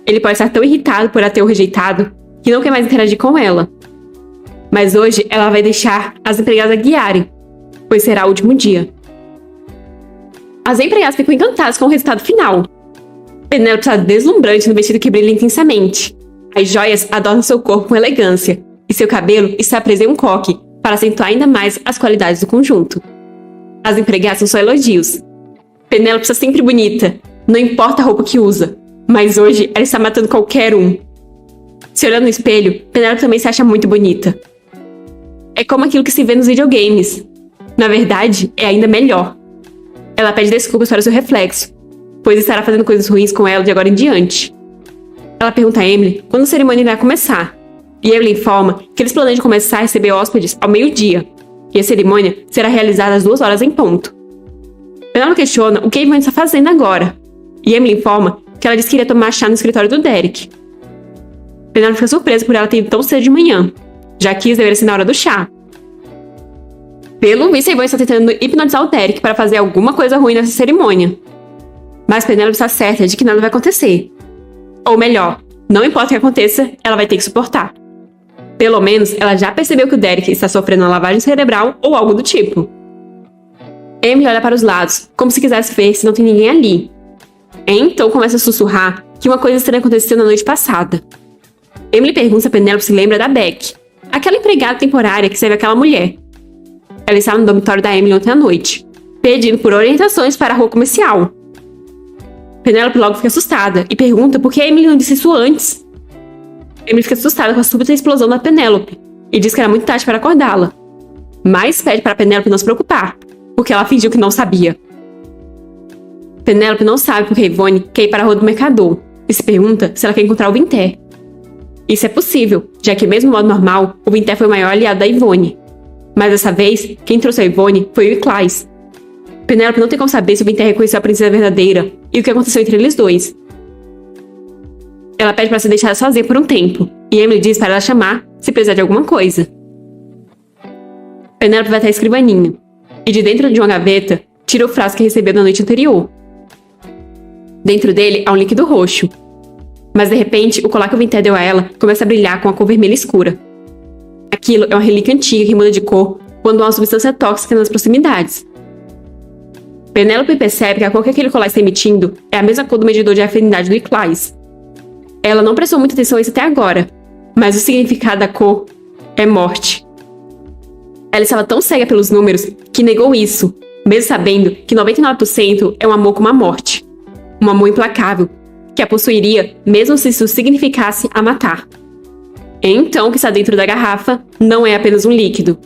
Ele pode estar tão irritado por ela ter o rejeitado que não quer mais interagir com ela. Mas hoje ela vai deixar as empregadas guiarem, pois será o último dia. As empregadas ficam encantadas com o resultado final. Penélope está deslumbrante no vestido que brilha intensamente. As joias adornam seu corpo com elegância, e seu cabelo está preso em um coque para acentuar ainda mais as qualidades do conjunto. As empregadas são só elogios. Penélope está sempre bonita, não importa a roupa que usa, mas hoje ela está matando qualquer um. Se olhando no espelho, Penélope também se acha muito bonita. É como aquilo que se vê nos videogames. Na verdade, é ainda melhor. Ela pede desculpas para o seu reflexo, pois estará fazendo coisas ruins com ela de agora em diante. Ela pergunta a Emily quando a cerimônia irá começar, e Emily informa que eles planejam começar a receber hóspedes ao meio-dia, e a cerimônia será realizada às 2 horas em ponto. Penélope questiona o que Yvonne está fazendo agora, e Emily informa que ela disse que iria tomar chá no escritório do Derek. Penélope fica surpresa por ela ter ido tão cedo de manhã, já que isso deveria ser na hora do chá. Pelo visto, Yvonne está tentando hipnotizar o Derek para fazer alguma coisa ruim nessa cerimônia. Mas Penélope está certa de que nada vai acontecer. Ou melhor, não importa o que aconteça, ela vai ter que suportar. Pelo menos, ela já percebeu que o Derek está sofrendo uma lavagem cerebral ou algo do tipo. Emily olha para os lados, como se quisesse ver se não tem ninguém ali. Então começa a sussurrar que uma coisa estranha aconteceu na noite passada. Emily pergunta se a Penélope se lembra da Beck, aquela empregada temporária que serve aquela mulher. Ela estava no dormitório da Emily ontem à noite, pedindo por orientações para a rua comercial. Penélope logo fica assustada e pergunta por que a Emily não disse isso antes. Emily fica assustada com a súbita explosão da Penélope e diz que era muito tarde para acordá-la, mas pede para a Penélope não se preocupar, porque ela fingiu que não sabia. Penélope não sabe porque Yvonne quer ir para a rua do mercador e se pergunta se ela quer encontrar o Winter. Isso é possível, já que mesmo no modo normal, o Winter foi o maior aliado da Yvonne. Mas dessa vez, quem trouxe a Yvonne foi o Iclais. Penélope não tem como saber se o Winter reconheceu a princesa verdadeira e o que aconteceu entre eles dois. Ela pede para ser deixada sozinha por um tempo, e Emily diz para ela chamar se precisar de alguma coisa. Penélope vai até a escrivaninha, e de dentro de uma gaveta, tira o frasco que recebeu na noite anterior. Dentro dele há um líquido roxo. Mas de repente, o colar que o Winter deu a ela começa a brilhar com a cor vermelha escura. Aquilo é uma relíquia antiga que muda de cor quando há uma substância tóxica nas proximidades. Penélope percebe que a cor que aquele colar está emitindo é a mesma cor do medidor de afinidade do Iclais. Ela não prestou muita atenção a isso até agora, mas o significado da cor é morte. Ela estava tão cega pelos números que negou isso, mesmo sabendo que 99% é um amor como a morte. Um amor implacável, que a possuiria mesmo se isso significasse a matar. Então o que está dentro da garrafa não é apenas um líquido.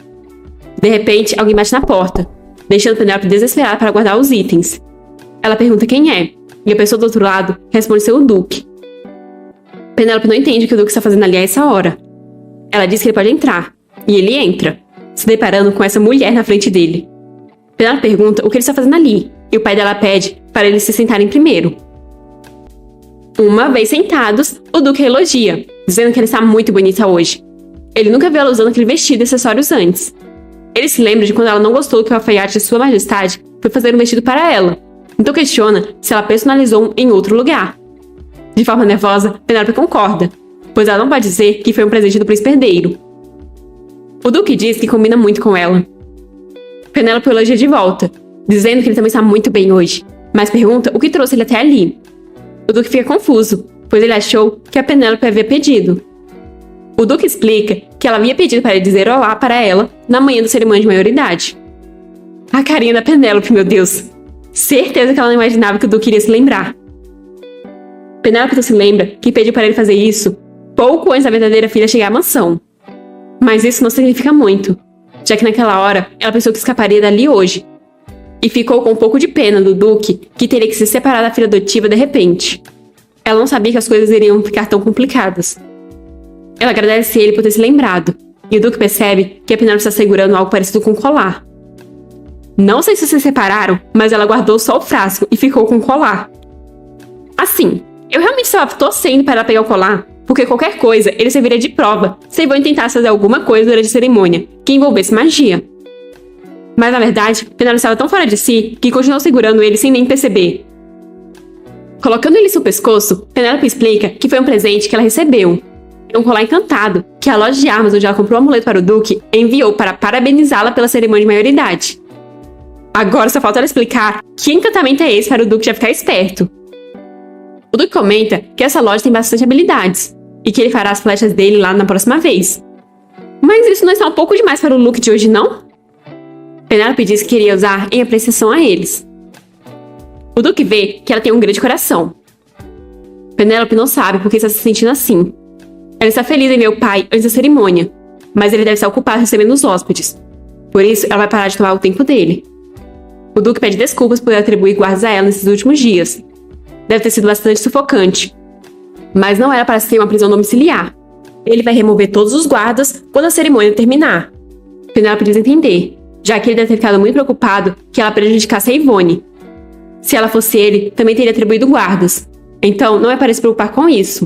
De repente, alguém bate na porta, deixando Penélope desesperada para guardar os itens. Ela pergunta quem é, e a pessoa do outro lado responde ser o Duque. Penélope não entende o que o Duque está fazendo ali a essa hora. Ela diz que ele pode entrar, e ele entra, se deparando com essa mulher na frente dele. Penélope pergunta o que ele está fazendo ali, e o pai dela pede para eles se sentarem primeiro. Uma vez sentados, o Duque a elogia, dizendo que ela está muito bonita hoje. Ele nunca viu ela usando aquele vestido e acessórios antes. Ele se lembra de quando ela não gostou que o alfaiate de Sua Majestade foi fazer um vestido para ela, então questiona se ela personalizou um em outro lugar. De forma nervosa, Penélope concorda, pois ela não pode dizer que foi um presente do príncipe herdeiro. O Duque diz que combina muito com ela. Penélope elogia de volta, dizendo que ele também está muito bem hoje, mas pergunta o que trouxe ele até ali. O Duque fica confuso, pois ele achou que a Penélope havia pedido. O Duque explica que ela havia pedido para ele dizer olá para ela na manhã da cerimônia de maioridade. A carinha da Penélope, meu Deus! Certeza que ela não imaginava que o Duque iria se lembrar. Penélope se lembra que pediu para ele fazer isso pouco antes da verdadeira filha chegar à mansão. Mas isso não significa muito, já que naquela hora ela pensou que escaparia dali hoje. E ficou com um pouco de pena do Duque, que teria que se separar da filha adotiva de repente. Ela não sabia que as coisas iriam ficar tão complicadas. Ela agradece ele por ter se lembrado, e o Duque percebe que a Penélope está segurando algo parecido com um colar. Não sei se se separaram, mas ela guardou só o frasco e ficou com o colar. Assim, eu realmente estava torcendo para ela pegar o colar, porque qualquer coisa ele serviria de prova se Ivone tentasse fazer alguma coisa durante a cerimônia que envolvesse magia. Mas na verdade, Penélope estava tão fora de si que continuou segurando ele sem nem perceber. Colocando ele em seu pescoço, Penélope explica que foi um presente que ela recebeu. Um colar encantado, que a loja de armas onde ela comprou o amuleto para o Duque enviou para parabenizá-la pela cerimônia de maioridade. Agora só falta ela explicar que encantamento é esse para o Duque já ficar esperto. O Duque comenta que essa loja tem bastante habilidades, e que ele fará as flechas dele lá na próxima vez. Mas isso não está um pouco demais para o look de hoje, não? Penélope diz que queria usar em apreciação a eles. O Duque vê que ela tem um grande coração. Penélope não sabe por que está se sentindo assim. Ela está feliz em ver o pai antes da cerimônia, mas ele deve estar ocupado recebendo os hóspedes. Por isso, ela vai parar de tomar o tempo dele. O Duque pede desculpas por atribuir guardas a ela nesses últimos dias. Deve ter sido bastante sufocante. Mas não era para ser uma prisão domiciliar. Ele vai remover todos os guardas quando a cerimônia terminar. Penélope diz entender, já que ele deve ter ficado muito preocupado que ela prejudicasse a Ivone. Se ela fosse ele, também teria atribuído guardas. Então, não é para se preocupar com isso.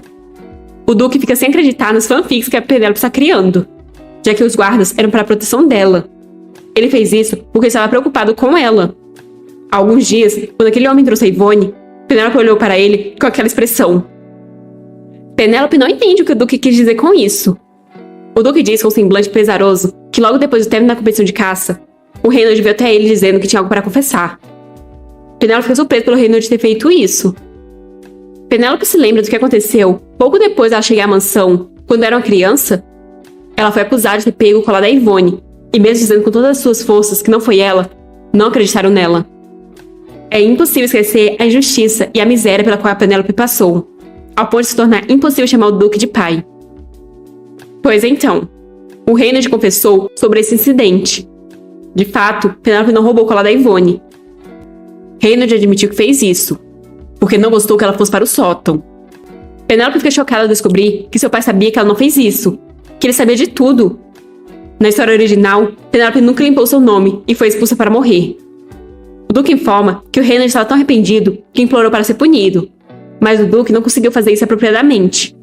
O Duque fica sem acreditar nas fanfics que a Penélope está criando, já que os guardas eram para a proteção dela. Ele fez isso porque estava preocupado com ela. Há alguns dias, quando aquele homem trouxe a Ivone, Penélope olhou para ele com aquela expressão. Penélope não entende o que o Duque quis dizer com isso. O Duque diz com um semblante pesaroso que logo depois do término da competição de caça, o Reynolds veio até ele dizendo que tinha algo para confessar. Penélope fica surpresa pelo Reynolds ter feito isso. Penélope se lembra do que aconteceu pouco depois dela chegar à mansão, quando era uma criança. Ela foi acusada de ter pego o colar da Ivone, e mesmo dizendo com todas as suas forças que não foi ela, não acreditaram nela. É impossível esquecer a injustiça e a miséria pela qual a Penélope passou, ao ponto de se tornar impossível chamar o Duque de pai. Pois então, o Reynolds confessou sobre esse incidente. De fato, Penélope não roubou o colar da Ivone. Reynolds admitiu que fez isso, porque não gostou que ela fosse para o sótão. Penélope fica chocada ao descobrir que seu pai sabia que ela não fez isso, que ele sabia de tudo. Na história original, Penélope nunca limpou seu nome e foi expulsa para morrer. O Duque informa que o Reynolds estava tão arrependido que implorou para ser punido, mas o Duque não conseguiu fazer isso apropriadamente.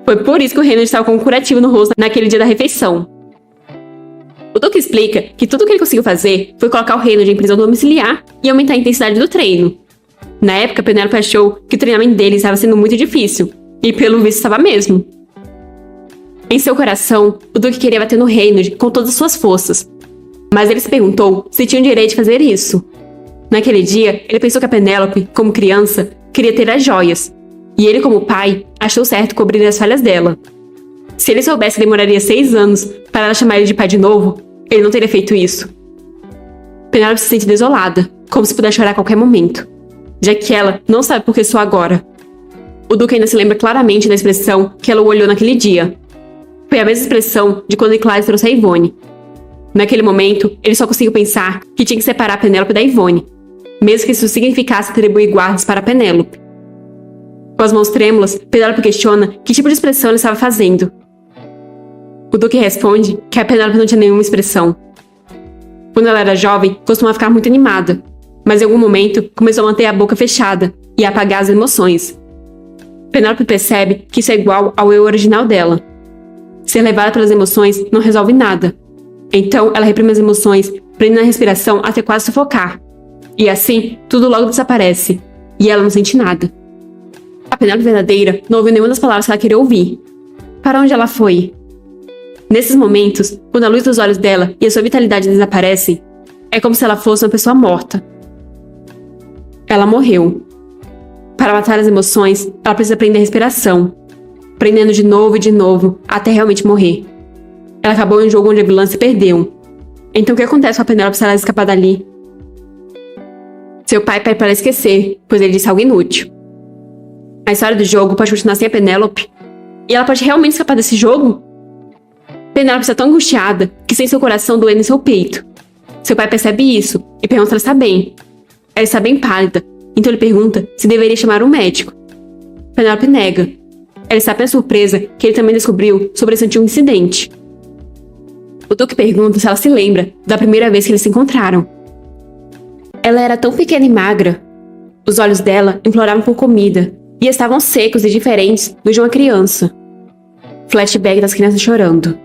Foi por isso que o Reynolds estava com um curativo no rosto naquele dia da refeição. O Duque explica que tudo o que ele conseguiu fazer foi colocar o Reynolds em prisão domiciliar e aumentar a intensidade do treino. Na época, Penélope achou que o treinamento dele estava sendo muito difícil, e pelo visto estava mesmo. Em seu coração, o Duque queria bater no Reynolds com todas as suas forças, mas ele se perguntou se tinha o direito de fazer isso. Naquele dia, ele pensou que a Penélope, como criança, queria ter as joias, e ele, como pai, achou certo cobrir as falhas dela. Se ele soubesse que demoraria 6 anos para ela chamar ele de pai de novo, ele não teria feito isso. Penélope se sente desolada, como se pudesse chorar a qualquer momento, já que ela não sabe por que só agora. O Duque ainda se lembra claramente da expressão que ela o olhou naquele dia. Foi a mesma expressão de quando Iclais trouxe a Ivone. Naquele momento, ele só conseguiu pensar que tinha que separar a Penélope da Ivone, mesmo que isso significasse atribuir guardas para a Penélope. Com as mãos trêmulas, Penélope questiona que tipo de expressão ele estava fazendo. O Duque responde que a Penélope não tinha nenhuma expressão. Quando ela era jovem, costumava ficar muito animada, mas em algum momento começou a manter a boca fechada e a apagar as emoções. Penélope percebe que isso é igual ao eu original dela. Ser levada pelas emoções não resolve nada. Então, ela reprime as emoções, prendendo a respiração até quase sufocar. E assim, tudo logo desaparece. E ela não sente nada. A Penélope verdadeira não ouviu nenhuma das palavras que ela queria ouvir. Para onde ela foi? Nesses momentos, quando a luz dos olhos dela e a sua vitalidade desaparecem, é como se ela fosse uma pessoa morta. Ela morreu. Para matar as emoções, ela precisa prender a respiração, prendendo de novo e de novo, até realmente morrer. Ela acabou em um jogo onde a vilã se perdeu. Então o que acontece com a Penélope se ela escapar dali? Seu pai pede para ela esquecer, pois ele disse algo inútil. A história do jogo pode continuar sem a Penélope? E ela pode realmente escapar desse jogo? Penélope está tão angustiada que sente seu coração doendo em seu peito. Seu pai percebe isso e pergunta se ela está bem. Ela está bem pálida, então ele pergunta se deveria chamar um médico. Penélope nega. Ela está apenas surpresa que ele também descobriu sobre esse antigo incidente. O Duque pergunta se ela se lembra da primeira vez que eles se encontraram. Ela era tão pequena e magra. Os olhos dela imploravam por comida e estavam secos e diferentes dos de uma criança. Flashback das crianças chorando.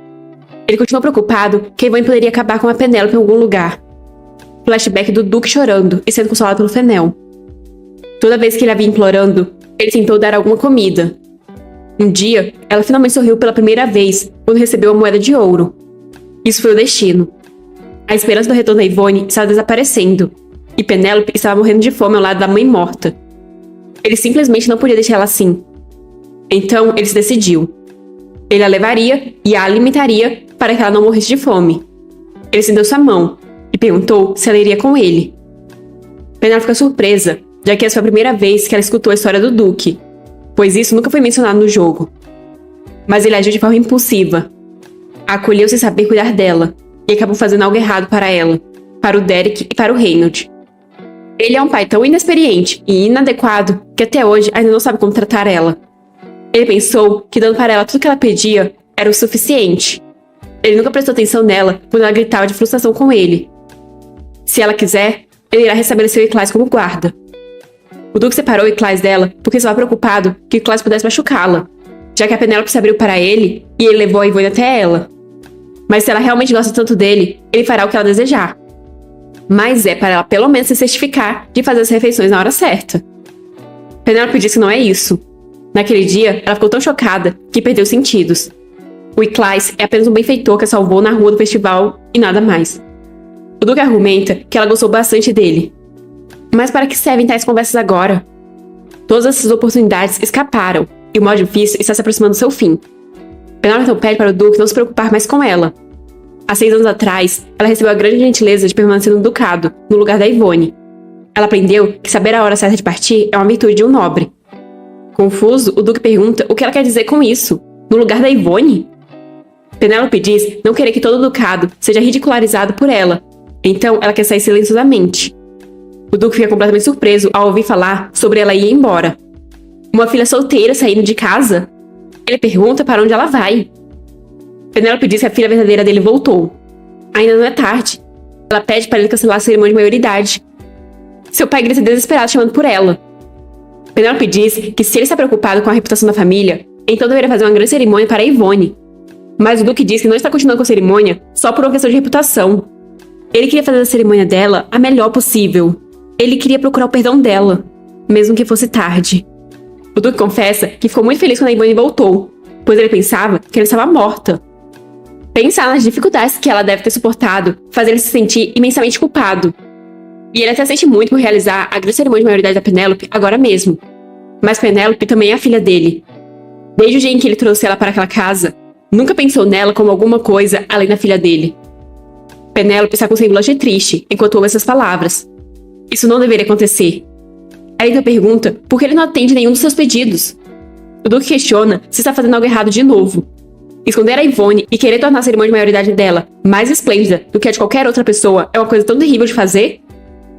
Ele continuou preocupado que Ivone poderia acabar com a Penélope em algum lugar. Flashback do Duque chorando e sendo consolado pelo Fenel. Toda vez que ele a via implorando, ele tentou dar alguma comida. Um dia, ela finalmente sorriu pela primeira vez quando recebeu a moeda de ouro. Isso foi o destino. A esperança do retorno da Ivone estava desaparecendo, e Penélope estava morrendo de fome ao lado da mãe morta. Ele simplesmente não podia deixar ela assim. Então, ele se decidiu. Ele a levaria e a alimentaria para que ela não morresse de fome. Ele estendeu sua mão e perguntou se ela iria com ele. Penélope fica surpresa, já que essa foi a primeira vez que ela escutou a história do Duque, pois isso nunca foi mencionado no jogo. Mas ele agiu de forma impulsiva. A acolheu sem saber cuidar dela, e acabou fazendo algo errado para ela, para o Derek e para o Reynolds. Ele é um pai tão inexperiente e inadequado que até hoje ainda não sabe como tratar ela. Ele pensou que dando para ela tudo que ela pedia era o suficiente. Ele nunca prestou atenção nela quando ela gritava de frustração com ele. Se ela quiser, ele irá restabelecer o Iclais como guarda. O Duque separou o Iclais dela porque estava preocupado que o Iclais pudesse machucá-la, já que a Penélope se abriu para ele e ele levou a Ivone até ela. Mas se ela realmente gosta tanto dele, ele fará o que ela desejar. Mas é para ela pelo menos se certificar de fazer as refeições na hora certa. Penélope disse que não é isso. Naquele dia, ela ficou tão chocada que perdeu os sentidos. O Iclais é apenas um benfeitor que a salvou na rua do festival e nada mais. O Duque argumenta que ela gostou bastante dele. Mas para que servem tais conversas agora? Todas essas oportunidades escaparam e o mal difícil está se aproximando do seu fim. Penélope então pede para o Duque não se preocupar mais com ela. Há 6 anos atrás, ela recebeu a grande gentileza de permanecer no ducado, no lugar da Ivone. Ela aprendeu que saber a hora certa de partir é uma virtude de um nobre. Confuso, o Duque pergunta o que ela quer dizer com isso, no lugar da Ivone? Penélope diz não querer que todo o ducado seja ridicularizado por ela, então ela quer sair silenciosamente. O Duque fica completamente surpreso ao ouvir falar sobre ela ir embora. Uma filha solteira saindo de casa? Ele pergunta para onde ela vai. Penélope diz que a filha verdadeira dele voltou. Ainda não é tarde. Ela pede para ele cancelar a cerimônia de maioridade. Seu pai grita desesperado chamando por ela. Penélope diz que se ele está preocupado com a reputação da família, então deveria fazer uma grande cerimônia para a Ivone. Mas o Duque diz que não está continuando com a cerimônia só por uma questão de reputação. Ele queria fazer a cerimônia dela a melhor possível. Ele queria procurar o perdão dela, mesmo que fosse tarde. O Duque confessa que ficou muito feliz quando a Ivone voltou, pois ele pensava que ela estava morta. Pensar nas dificuldades que ela deve ter suportado faz ele se sentir imensamente culpado. E ele até sente muito por realizar a grande cerimônia de maioridade da Penélope agora mesmo. Mas Penélope também é a filha dele. Desde o dia em que ele trouxe ela para aquela casa, nunca pensou nela como alguma coisa além da filha dele. Penélope está com semblante triste enquanto ouve essas palavras. Isso não deveria acontecer. Ela então pergunta por que ele não atende nenhum dos seus pedidos. O Duque questiona se está fazendo algo errado de novo. Esconder a Yvonne e querer tornar a cerimônia de maioridade dela mais esplêndida do que a de qualquer outra pessoa é uma coisa tão terrível de fazer?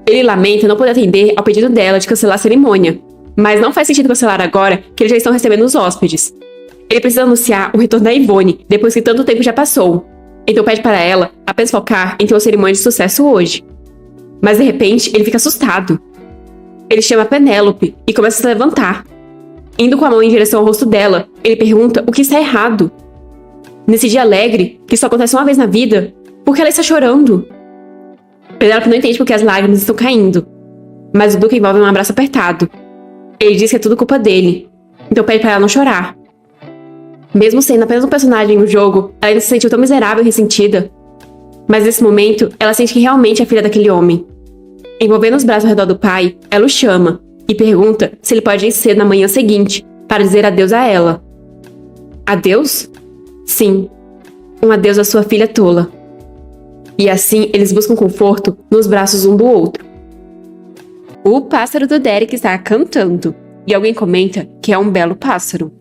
Ele lamenta não poder atender ao pedido dela de cancelar a cerimônia, mas não faz sentido cancelar agora que eles já estão recebendo os hóspedes. Ele precisa anunciar o retorno da Yvonne depois que tanto tempo já passou, então pede para ela apenas focar em ter uma cerimônia de sucesso hoje. Mas de repente ele fica assustado. Ele chama Penélope e começa a se levantar. Indo com a mão em direção ao rosto dela, ele pergunta o que está errado. Nesse dia alegre, que só acontece uma vez na vida, por que ela está chorando? Penélope não entende porque as lágrimas estão caindo, mas o Duque envolve um abraço apertado. Ele diz que é tudo culpa dele, então pede para ela não chorar. Mesmo sendo apenas um personagem no jogo, ela ainda se sentiu tão miserável e ressentida. Mas nesse momento, ela sente que realmente é filha daquele homem. Envolvendo os braços ao redor do pai, ela o chama e pergunta se ele pode ir cedo na manhã seguinte para dizer adeus a ela. Adeus? Sim, um adeus à sua filha tola. E assim eles buscam conforto nos braços um do outro. O pássaro do Derek está cantando, e alguém comenta que é um belo pássaro.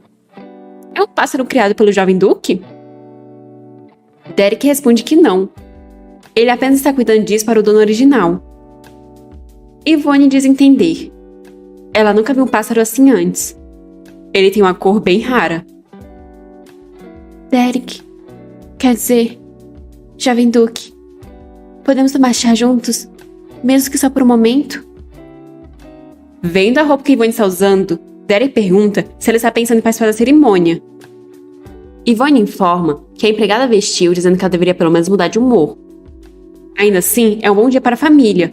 É um pássaro criado pelo jovem Duque? Derek responde que não. Ele apenas está cuidando disso para o dono original. Yvonne diz entender. Ela nunca viu um pássaro assim antes. Ele tem uma cor bem rara. Derek, quer dizer, jovem Duque, podemos tomar chá juntos, mesmo que só por um momento? Vendo a roupa que Yvonne está usando, Derek pergunta se ela está pensando em participar da cerimônia. Yvonne informa que a empregada vestiu dizendo que ela deveria pelo menos mudar de humor. Ainda assim, é um bom dia para a família,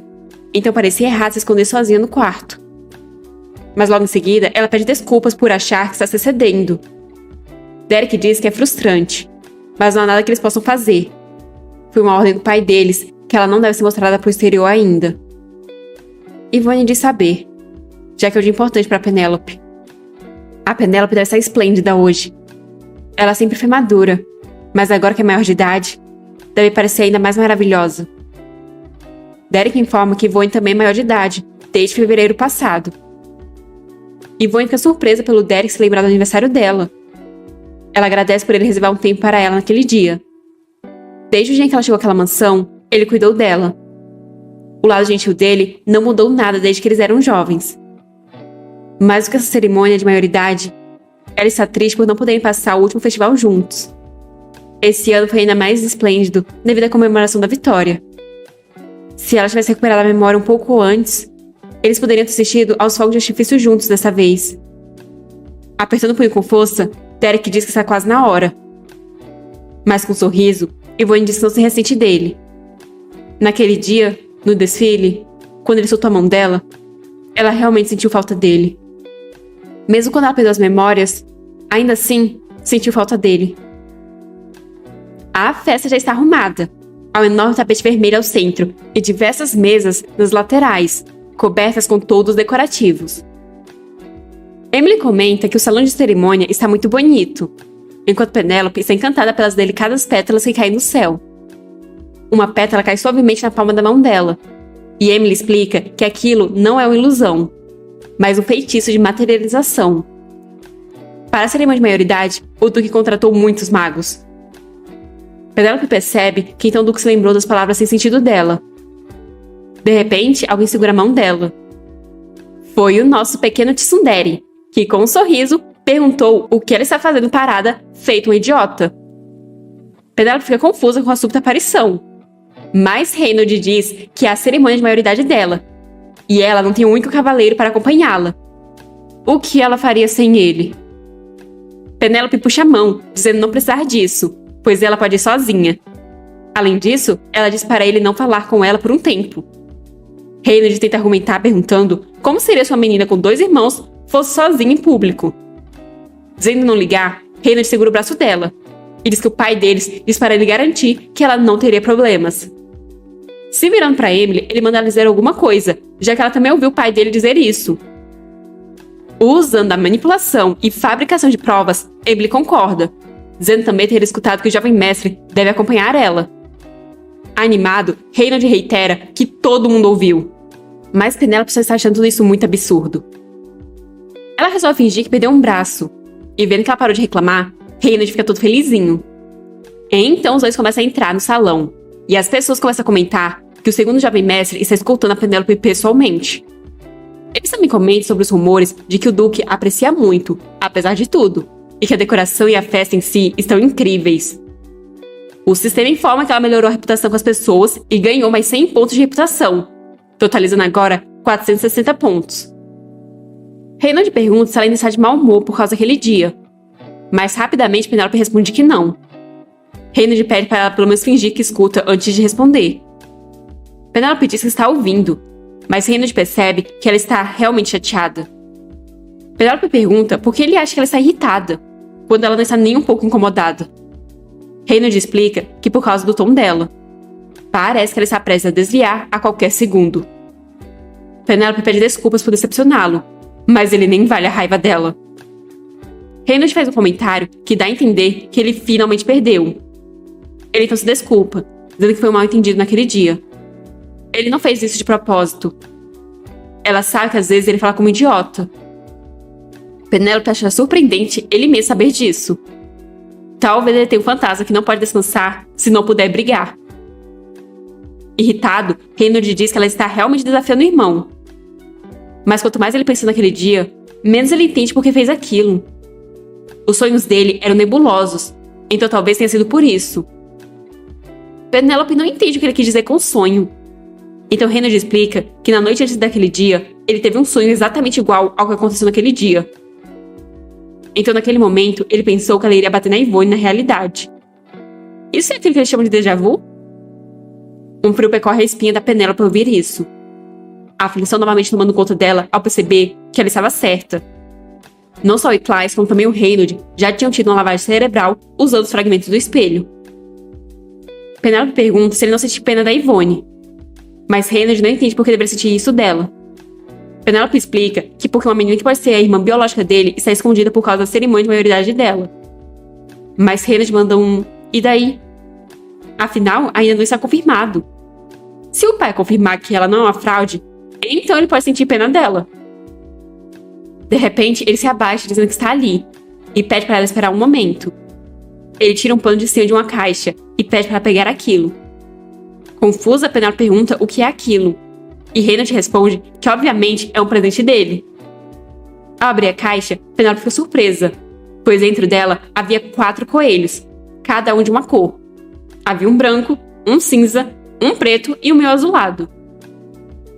então parecia errado se esconder sozinha no quarto. Mas logo em seguida, ela pede desculpas por achar que está se excedendo. Derek diz que é frustrante, mas não há nada que eles possam fazer. Foi uma ordem do pai deles que ela não deve ser mostrada para o exterior ainda. Yvonne diz saber, já que é um dia importante para Penélope. A Penélope deve estar esplêndida hoje. Ela sempre foi madura, mas agora que é maior de idade, deve parecer ainda mais maravilhosa. Derek informa que Yvonne também é maior de idade, desde fevereiro passado. Yvonne fica surpresa pelo Derek se lembrar do aniversário dela. Ela agradece por ele reservar um tempo para ela naquele dia. Desde o dia em que ela chegou àquela mansão, ele cuidou dela. O lado gentil dele não mudou nada desde que eles eram jovens. Mais do que essa cerimônia de maioridade, ela está triste por não poderem passar o último festival juntos. Esse ano foi ainda mais esplêndido devido à comemoração da vitória. Se ela tivesse recuperado a memória um pouco antes, eles poderiam ter assistido aos fogos de artifício juntos dessa vez. Apertando o punho com força, Derek diz que está quase na hora. Mas com um sorriso, Yvonne diz que não se ressente dele. Naquele dia, no desfile, quando ele soltou a mão dela, ela realmente sentiu falta dele. Mesmo quando ela perdeu as memórias, ainda assim, sentiu falta dele. A festa já está arrumada. Há um enorme tapete vermelho ao centro e diversas mesas nas laterais, cobertas com toldos decorativos. Emily comenta que o salão de cerimônia está muito bonito, enquanto Penélope está encantada pelas delicadas pétalas que caem do céu. Uma pétala cai suavemente na palma da mão dela, e Emily explica que aquilo não é uma ilusão, mas um feitiço de materialização. Para a cerimônia de maioridade, o Duque contratou muitos magos. Penélope percebe que então o Duque se lembrou das palavras sem sentido dela. De repente, alguém segura a mão dela. Foi o nosso pequeno Tsundere, que com um sorriso perguntou o que ela está fazendo parada, feito um idiota. Penélope fica confusa com a súbita aparição. Mas Reynolds diz que é a cerimônia de maioridade dela, e ela não tem um único cavaleiro para acompanhá-la. O que ela faria sem ele? Penélope puxa a mão, dizendo não precisar disso, pois ela pode ir sozinha. Além disso, ela diz para ele não falar com ela por um tempo. Reynolds tenta argumentar perguntando como seria sua menina com 2 irmãos fosse sozinha em público. Dizendo não ligar, Reynolds segura o braço dela e diz que o pai deles diz para ele garantir que ela não teria problemas. Se virando pra Emily, ele manda ela dizer alguma coisa, já que ela também ouviu o pai dele dizer isso. Usando a manipulação e fabricação de provas, Emily concorda, dizendo também ter escutado que o jovem mestre deve acompanhar ela. Animado, Reynolds reitera que todo mundo ouviu. Mas Penélope só está achando tudo isso muito absurdo. Ela resolve fingir que perdeu um braço, e vendo que ela parou de reclamar, Reynolds fica todo felizinho. Então os dois começam a entrar no salão, e as pessoas começam a comentar que o segundo jovem mestre está escutando a Penélope pessoalmente. Eles também comentam sobre os rumores de que o Duque a aprecia muito, apesar de tudo, e que a decoração e a festa em si estão incríveis. O sistema informa que ela melhorou a reputação com as pessoas e ganhou mais 100 pontos de reputação, totalizando agora 460 pontos. Reynolds pergunta se ela ainda está de mau humor por causa daquele dia, mas rapidamente Penélope responde que não. Reynolds pede para ela pelo menos fingir que escuta antes de responder. Penélope diz que está ouvindo, mas Reynolds percebe que ela está realmente chateada. Penélope pergunta por que ele acha que ela está irritada, quando ela não está nem um pouco incomodada. Reynolds explica que por causa do tom dela. Parece que ela está prestes a desviar a qualquer segundo. Penélope pede desculpas por decepcioná-lo, mas ele nem vale a raiva dela. Reynolds faz um comentário que dá a entender que ele finalmente perdeu. Ele então se desculpa, dizendo que foi um mal-entendido naquele dia. Ele não fez isso de propósito. Ela sabe que às vezes ele fala como idiota. Penélope acha surpreendente ele mesmo saber disso. Talvez ele tenha um fantasma que não pode descansar se não puder brigar. Irritado, Reynolds diz que ela está realmente desafiando o irmão. Mas quanto mais ele pensa naquele dia, menos ele entende por que fez aquilo. Os sonhos dele eram nebulosos, então talvez tenha sido por isso. Penélope não entende o que ele quis dizer com o sonho. Então Reynolds explica que na noite antes daquele dia, ele teve um sonho exatamente igual ao que aconteceu naquele dia. Então naquele momento, ele pensou que ela iria bater na Yvonne na realidade. Isso é aquilo que eles chamam de déjà vu? Um frio percorre a espinha da Penélope ao ouvir isso. A aflição novamente tomando conta dela ao perceber que ela estava certa. Não só o Iclais, como também o Reynolds já tinham tido uma lavagem cerebral usando os fragmentos do espelho. Penélope pergunta se ele não sente pena da Yvonne. Mas Reynolds não entende por que deveria sentir isso dela. Penélope explica que porque uma menina que pode ser a irmã biológica dele está escondida por causa da cerimônia de maioridade dela. Mas Reynolds manda um "e daí?". Afinal, ainda não está confirmado. Se o pai confirmar que ela não é uma fraude, então ele pode sentir pena dela. De repente, ele se abaixa dizendo que está ali e pede para ela esperar um momento. Ele tira um pano de cima de uma caixa e pede para ela pegar aquilo. Confusa, Penélope pergunta o que é aquilo. E Reynolds responde que obviamente é um presente dele. Ao abrir a caixa, Penélope fica surpresa, pois dentro dela havia 4 coelhos, cada um de uma cor. Havia um branco, um cinza, um preto e um meio azulado.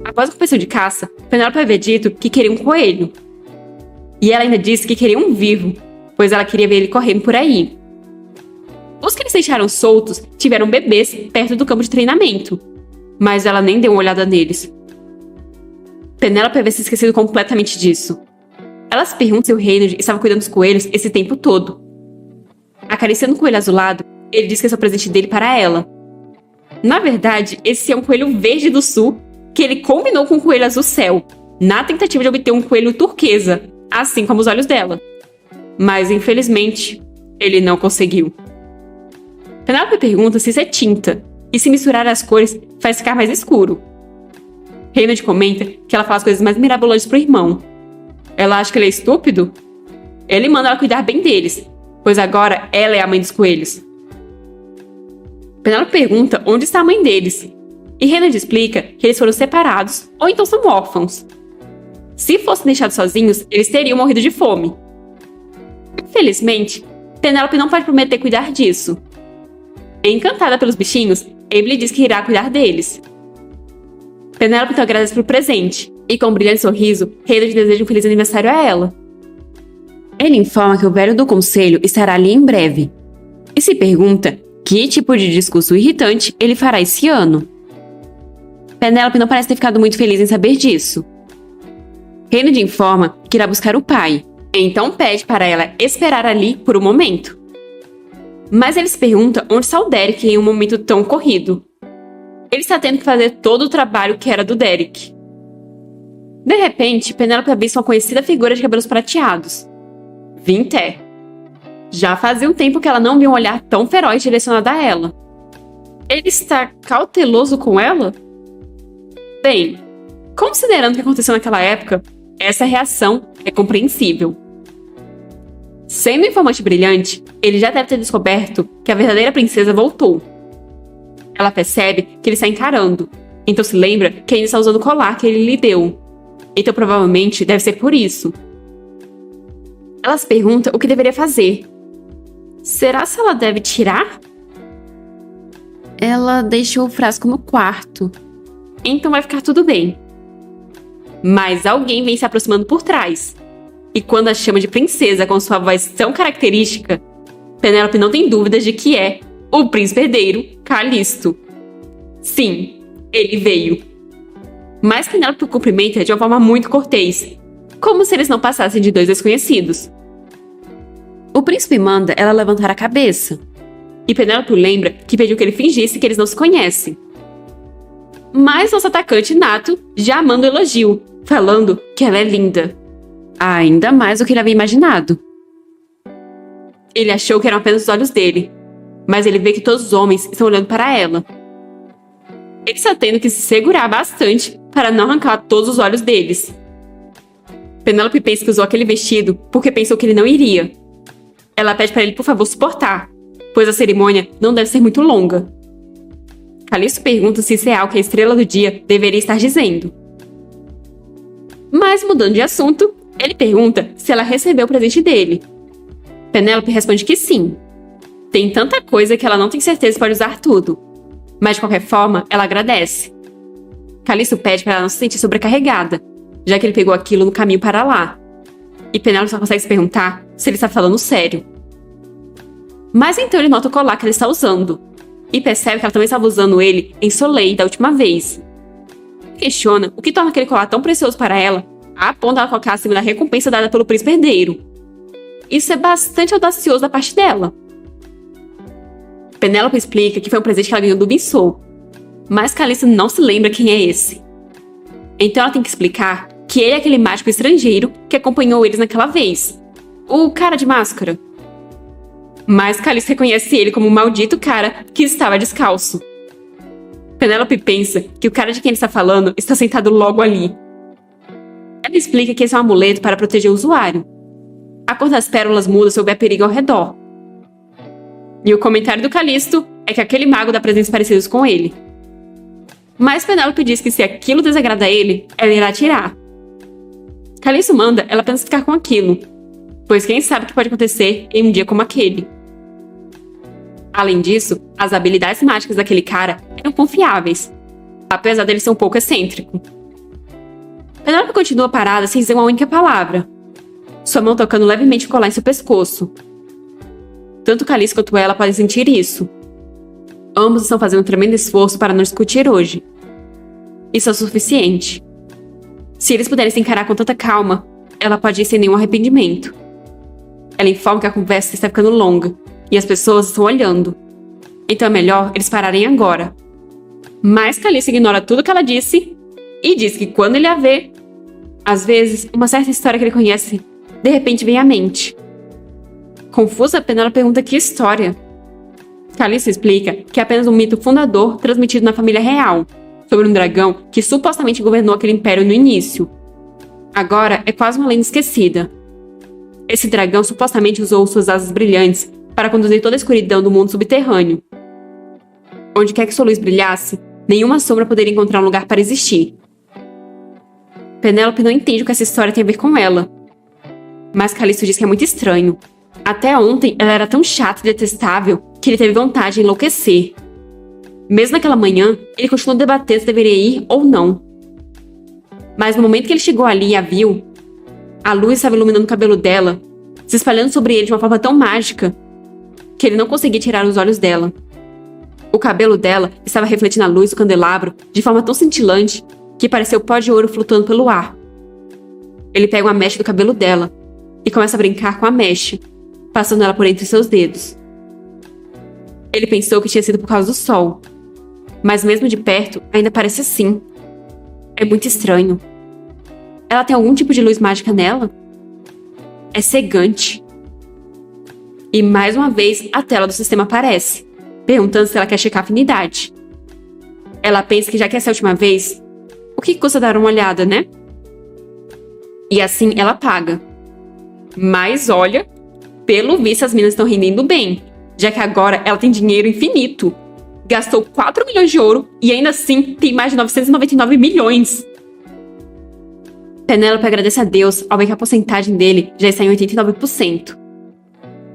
Após a competição de caça, Penélope havia dito que queria um coelho. E ela ainda disse que queria um vivo, pois ela queria ver ele correndo por aí. Os que eles deixaram soltos tiveram bebês perto do campo de treinamento, mas ela nem deu uma olhada neles. Penélope havia se esquecido completamente disso. Ela se pergunta se o Reynolds estava cuidando dos coelhos esse tempo todo. Acariciando o coelho azulado, ele diz que esse é o presente dele para ela. Na verdade, esse é um coelho verde do sul que ele combinou com o coelho azul céu, na tentativa de obter um coelho turquesa, assim como os olhos dela. Mas, infelizmente, ele não conseguiu. Penélope pergunta se isso é tinta, e se misturar as cores faz ficar mais escuro. Reynolds comenta que ela fala as coisas mais mirabolantes pro irmão. Ela acha que ele é estúpido? Ele manda ela cuidar bem deles, pois agora ela é a mãe dos coelhos. Penélope pergunta onde está a mãe deles, e Reynolds explica que eles foram separados ou então são órfãos. Se fossem deixados sozinhos, eles teriam morrido de fome. Infelizmente, Penélope não pode prometer cuidar disso. Encantada pelos bichinhos, Emily diz que irá cuidar deles. Penélope então agradece pelo presente, e com um brilhante sorriso, Reynolds deseja um feliz aniversário a ela. Ele informa que o velho do conselho estará ali em breve, e se pergunta que tipo de discurso irritante ele fará esse ano. Penélope não parece ter ficado muito feliz em saber disso. Reynolds informa que irá buscar o pai, então pede para ela esperar ali por um momento. Mas ele se pergunta onde está o Derek em um momento tão corrido. ele está tendo que fazer todo o trabalho que era do Derek. De repente, Penélope avista uma conhecida figura de cabelos prateados. Vinté. Já fazia um tempo que ela não via um olhar tão feroz direcionado a ela. Ele está cauteloso com ela? Bem, considerando o que aconteceu naquela época, essa reação é compreensível. Sendo um informante brilhante, ele já deve ter descoberto que a verdadeira princesa voltou. Ela percebe que ele está encarando, então se lembra que ainda está usando o colar que ele lhe deu. Então provavelmente deve ser por isso. Ela se pergunta o que deveria fazer. Será se ela deve tirar? Ela deixou o frasco no quarto. Então vai ficar tudo bem. Mas alguém vem se aproximando por trás. E quando a chama de princesa com sua voz tão característica, Penélope não tem dúvidas de que é o príncipe herdeiro, Calisto. Sim, ele veio. Mas Penélope o cumprimenta de uma forma muito cortês, como se eles não passassem de dois desconhecidos. O príncipe manda ela levantar a cabeça, e Penélope lembra que pediu que ele fingisse que eles não se conhecem. Mas nosso atacante nato já manda um elogio, falando que ela é linda. Ainda mais do que ele havia imaginado. Ele achou que eram apenas os olhos dele, mas ele vê que todos os homens estão olhando para ela. Ele está tendo que se segurar bastante para não arrancar todos os olhos deles. Penélope pensa que usou aquele vestido porque pensou que ele não iria. Ela pede para ele, por favor, suportar, pois a cerimônia não deve ser muito longa. Calisto pergunta se isso é algo que a estrela do dia deveria estar dizendo. Mas, mudando de assunto, ele pergunta se ela recebeu o presente dele. Penélope responde que sim. Tem tanta coisa que ela não tem certeza se pode usar tudo. Mas, de qualquer forma, ela agradece. Calisto pede para ela não se sentir sobrecarregada, já que ele pegou aquilo no caminho para lá. E Penélope só consegue se perguntar se ele está falando sério. Mas então ele nota o colar que ela está usando, e percebe que ela também estava usando ele em Soleil da última vez. Questiona o que torna aquele colar tão precioso para ela, a ponto de ela colocar acima da recompensa dada pelo príncipe herdeiro. Isso é bastante audacioso da parte dela. Penélope explica que foi um presente que ela ganhou do Bissou, mas Calisto não se lembra quem é esse. Então ela tem que explicar que ele é aquele mágico estrangeiro que acompanhou eles naquela vez. O cara de máscara. Mas Calisto reconhece ele como o maldito cara que estava descalço. Penélope pensa que o cara de quem ele está falando está sentado logo ali. Ela explica que esse é um amuleto para proteger o usuário. A cor das pérolas muda se houver perigo ao redor. E o comentário do Calisto é que aquele mago dá presentes parecidos com ele. Mas Penélope diz que se aquilo desagrada ele, ela irá tirar. Calisto manda ela apenas ficar com aquilo, pois quem sabe o que pode acontecer em um dia como aquele. Além disso, as habilidades mágicas daquele cara eram confiáveis, apesar dele ser um pouco excêntrico. Penélope continua parada sem dizer uma única palavra, sua mão tocando levemente o colar em seu pescoço. Tanto Calisto quanto ela podem sentir isso. Ambos estão fazendo um tremendo esforço para não discutir hoje. Isso é o suficiente. Se eles puderem se encarar com tanta calma, ela pode ir sem nenhum arrependimento. Ela informa que a conversa está ficando longa e as pessoas estão olhando. Então é melhor eles pararem agora. Mas Calisto ignora tudo que ela disse e diz que quando ele a vê, às vezes, uma certa história que ele conhece de repente vem à mente. Confusa, Penélope pergunta que história. Calisto explica que é apenas um mito fundador transmitido na família real, sobre um dragão que supostamente governou aquele império no início. Agora é quase uma lenda esquecida. Esse dragão supostamente usou suas asas brilhantes para conduzir toda a escuridão do mundo subterrâneo. Onde quer que sua luz brilhasse, nenhuma sombra poderia encontrar um lugar para existir. Penélope não entende o que essa história tem a ver com ela. Mas Calisto diz que é muito estranho. Até ontem ela era tão chata e detestável que ele teve vontade de enlouquecer. Mesmo naquela manhã, ele continuou debatendo se deveria ir ou não. Mas no momento que ele chegou ali e a viu, a luz estava iluminando o cabelo dela, se espalhando sobre ele de uma forma tão mágica que ele não conseguia tirar os olhos dela. O cabelo dela estava refletindo a luz do candelabro de forma tão cintilante que pareceu pó de ouro flutuando pelo ar. Ele pega uma mecha do cabelo dela e começa a brincar com a mecha, passando ela por entre seus dedos. Ele pensou que tinha sido por causa do sol, Mas mesmo de perto, ainda parece assim. É muito estranho. Ela tem algum tipo de luz mágica nela? É cegante. E mais uma vez, a tela do sistema aparece, perguntando se ela quer checar a afinidade. Ela pensa que já que essa é a última vez, o que custa dar uma olhada, né? E assim ela paga. Mas olha, pelo visto as meninas estão rendendo bem, já que agora ela tem dinheiro infinito. Gastou 4 milhões de ouro e ainda assim tem mais de 999 milhões. Penélope agradece a Deus ao ver que a porcentagem dele já está em 89%.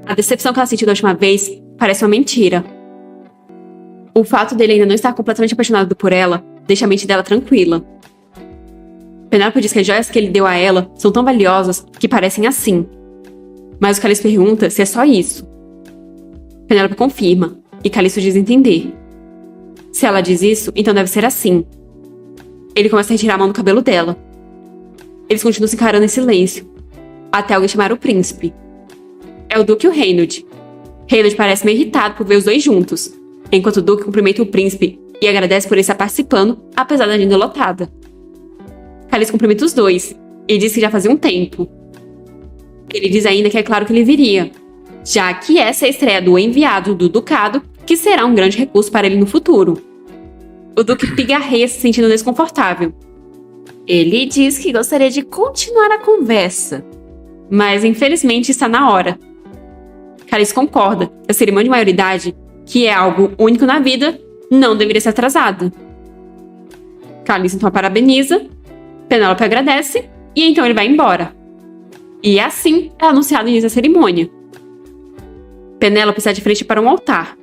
A decepção que ela sentiu da última vez parece uma mentira. O fato dele ainda não estar completamente apaixonado por ela deixa a mente dela tranquila. Penélope diz que as joias que ele deu a ela são tão valiosas que parecem assim. Mas o Callisto pergunta se é só isso. Penélope confirma, e Callisto diz entender. Se ela diz isso, então deve ser assim. Ele começa a retirar a mão do cabelo dela. Eles continuam se encarando em silêncio, até alguém chamar o príncipe. É o Duque e o Reynolds. Reynolds parece meio irritado por ver os dois juntos, enquanto o Duque cumprimenta o príncipe e agradece por ele estar participando, apesar da agenda lotada. Callisto cumprimenta os dois e diz que já fazia um tempo. Ele diz ainda que é claro que ele viria, já que essa é a estreia do enviado do Ducado, que será um grande recurso para ele no futuro. O Duque pigarreia se sentindo desconfortável. Ele diz que gostaria de continuar a conversa, mas infelizmente está na hora. Callisto concorda que a cerimônia de maioridade, que é algo único na vida, não deveria ser atrasada. Callisto então a parabeniza, Penélope agradece e então ele vai embora. E assim é anunciado o início da cerimônia. Penélope está de frente para um altar.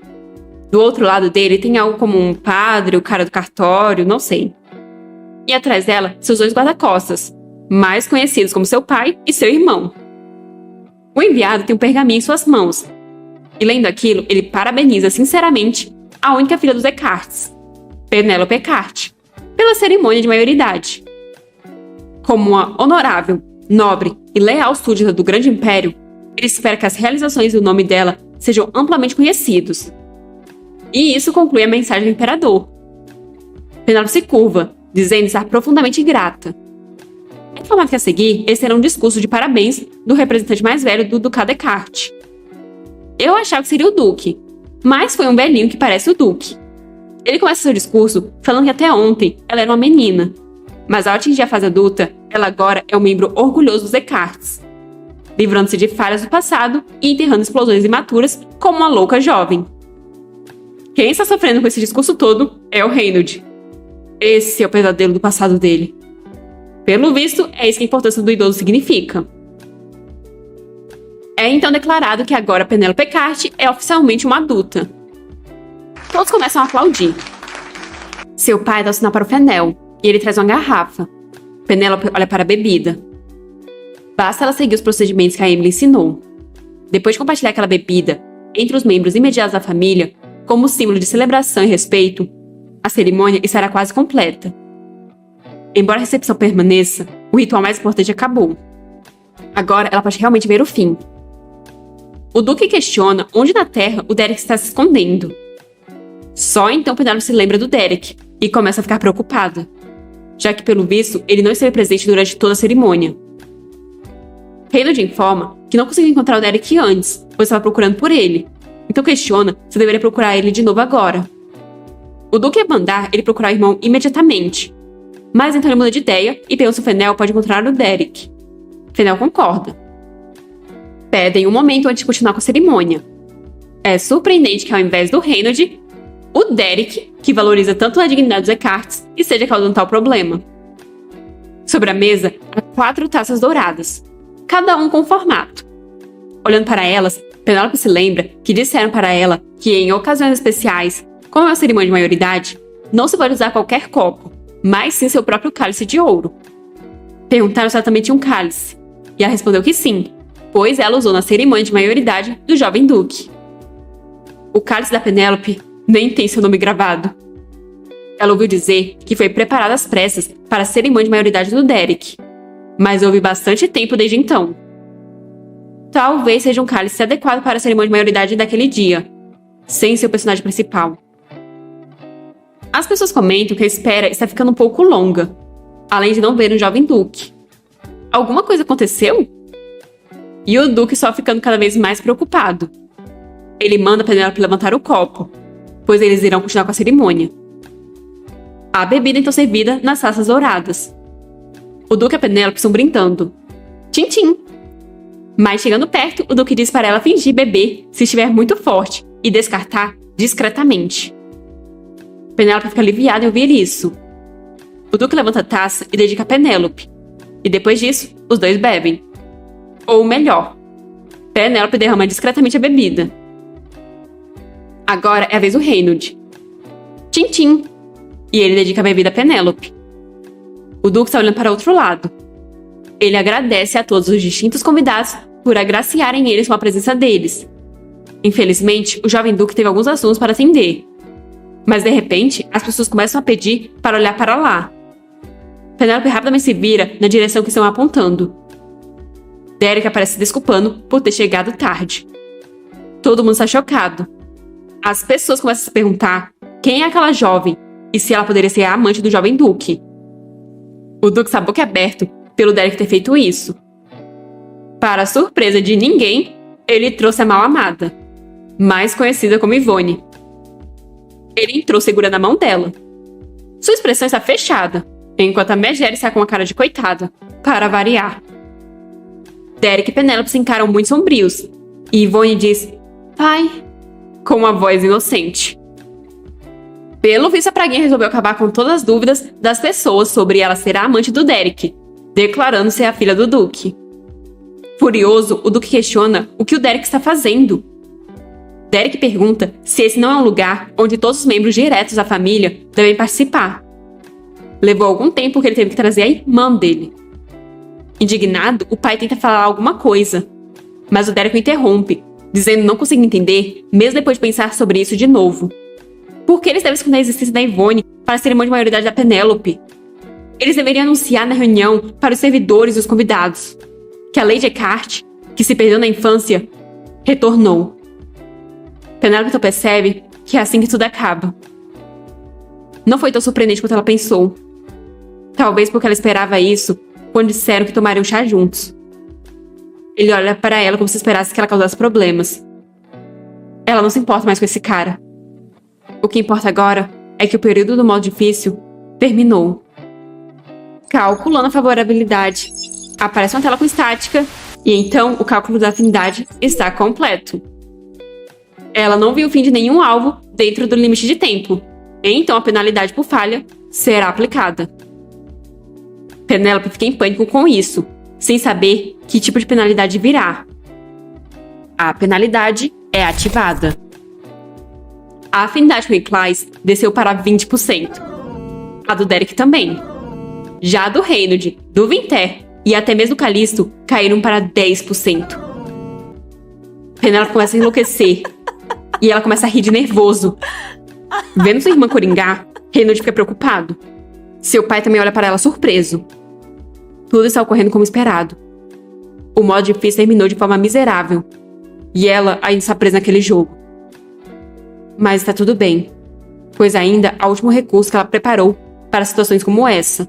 Do outro lado dele tem algo como um padre, o cara do cartório, não sei. E atrás dela, seus dois guarda-costas, mais conhecidos como seu pai e seu irmão. O enviado tem um pergaminho em suas mãos. E lendo aquilo, ele parabeniza sinceramente a única filha dos Ecartes, Penélope Ecarte, pela cerimônia de maioridade. Como uma honorável, nobre e leal súdita do grande império, ele espera que as realizações do nome dela sejam amplamente conhecidos. E isso conclui a mensagem do imperador. Penélope se curva, dizendo estar profundamente grata. Em formato que a seguir, esse será um discurso de parabéns do representante mais velho do Ducado Ecarte. Eu achava que seria o Duque, mas foi um velhinho que parece o Duque. Ele começa seu discurso falando que até ontem ela era uma menina, mas ao atingir a fase adulta, ela agora é um membro orgulhoso dos Ecartes, livrando-se de falhas do passado e enterrando explosões imaturas como uma louca jovem. Quem está sofrendo com esse discurso todo é o Reynolds. Esse é o pesadelo do passado dele. Pelo visto, é isso que a importância do idoso significa. É então declarado que agora Penélope Ecarte é oficialmente uma adulta. Todos começam a aplaudir. Seu pai dá o sinal para o Fenel, e ele traz uma garrafa. Penélope olha para a bebida. Basta ela seguir os procedimentos que a Emily ensinou. Depois de compartilhar aquela bebida entre os membros imediatos da família, como símbolo de celebração e respeito, a cerimônia estará quase completa. Embora a recepção permaneça, o ritual mais importante acabou. Agora ela pode realmente ver o fim. O Duque questiona onde na Terra o Derek está se escondendo. Só então Penélope se lembra do Derek e começa a ficar preocupada, já que pelo visto ele não esteve presente durante toda a cerimônia. Reynolds informa que não conseguiu encontrar o Derek antes, pois estava procurando por ele, então questiona se deveria procurar ele de novo agora. O Duque ia mandar ele procurar o irmão imediatamente, mas então ele muda de ideia e pergunta se o Fenel pode encontrar o Derek. Fenel concorda. Pedem um momento antes de continuar com a cerimônia. É surpreendente que ao invés do Reynolds, o Derek, que valoriza tanto a dignidade dos Ecartes, esteja causando tal problema. Sobre a mesa, há 4 taças douradas, cada um com um formato. Olhando para elas, Penélope se lembra que disseram para ela que em ocasiões especiais, como é uma cerimônia de maioridade, não se pode usar qualquer copo, mas sim seu próprio cálice de ouro. Perguntaram se ela também tinha um cálice, e ela respondeu que sim, pois ela usou na cerimônia de maioridade do jovem Duque. O cálice da Penélope nem tem seu nome gravado. Ela ouviu dizer que foi preparado às pressas para a cerimônia de maioridade do Derek, mas houve bastante tempo desde então. Talvez seja um cálice adequado para a cerimônia de maioridade daquele dia, sem seu personagem principal. As pessoas comentam que a espera está ficando um pouco longa, além de não ver o jovem Duque. Alguma coisa aconteceu? E o Duque só ficando cada vez mais preocupado. Ele manda Penélope levantar o copo, pois eles irão continuar com a cerimônia. A bebida então servida nas taças douradas. O Duque e a Penélope estão brincando. Tchim-tchim! Mas chegando perto, o Duque diz para ela fingir beber se estiver muito forte e descartar discretamente. Penélope fica aliviada em ouvir isso. O Duque levanta a taça e dedica a Penélope. E depois disso, os dois bebem. Ou melhor, Penélope derrama discretamente a bebida. Agora é a vez do Reynold. Tchim-tchim! E ele dedica a bebida a Penélope. O Duque está olhando para o outro lado. Ele agradece a todos os distintos convidados por agraciarem eles com a presença deles. Infelizmente, o jovem Duque teve alguns assuntos para atender. Mas de repente, as pessoas começam a pedir para olhar para lá. Penélope rapidamente se vira na direção que estão apontando. Derek aparece se desculpando por ter chegado tarde. Todo mundo está chocado. As pessoas começam a se perguntar quem é aquela jovem e se ela poderia ser a amante do jovem Duque. O Duque está boquiaberto pelo Derek ter feito isso. Para a surpresa de ninguém, ele trouxe a mal-amada, mais conhecida como Yvonne. Ele entrou segurando a mão dela. Sua expressão está fechada, enquanto a Megere está com a cara de coitada, para variar. Derek e Penélope se encaram muito sombrios, e Yvonne diz, pai, com uma voz inocente. Pelo visto, a praguinha resolveu acabar com todas as dúvidas das pessoas sobre ela ser a amante do Derek, declarando ser a filha do Duque. Furioso, o Duque questiona o que o Derek está fazendo. Derek pergunta se esse não é um lugar onde todos os membros diretos da família devem participar. Levou algum tempo porque ele teve que trazer a irmã dele. Indignado, o pai tenta falar alguma coisa, mas o Derek o interrompe, dizendo não conseguir entender, mesmo depois de pensar sobre isso de novo. Por que eles devem esconder a existência da Yvonne para a cerimônia de maioridade da Penélope? Eles deveriam anunciar na reunião para os servidores e os convidados que a Lady Eckhart, que se perdeu na infância, retornou. Penélope então percebe que é assim que tudo acaba. Não foi tão surpreendente quanto ela pensou. Talvez porque ela esperava isso quando disseram que tomariam chá juntos. Ele olha para ela como se esperasse que ela causasse problemas. Ela não se importa mais com esse cara. O que importa agora é que o período do modo difícil terminou. Calculando a favorabilidade. Aparece uma tela com estática e então o cálculo da afinidade está completo. Ela não viu o fim de nenhum alvo dentro do limite de tempo. Então a penalidade por falha será aplicada. Penélope fica em pânico com isso, sem saber que tipo de penalidade virá. A penalidade é ativada. A afinidade com o Iclais desceu para 20%. A do Derek também. Já a do Reynold, do Winter e até mesmo do Callisto caíram para 10%. Penélope começa a enlouquecer e ela começa a rir de nervoso. Vendo sua irmã coringar, Reynold fica preocupado. Seu pai também olha para ela surpreso. Tudo está ocorrendo como esperado. O modo difícil terminou de forma miserável. E ela ainda está presa naquele jogo. Mas está tudo bem, pois ainda há o último recurso que ela preparou para situações como essa.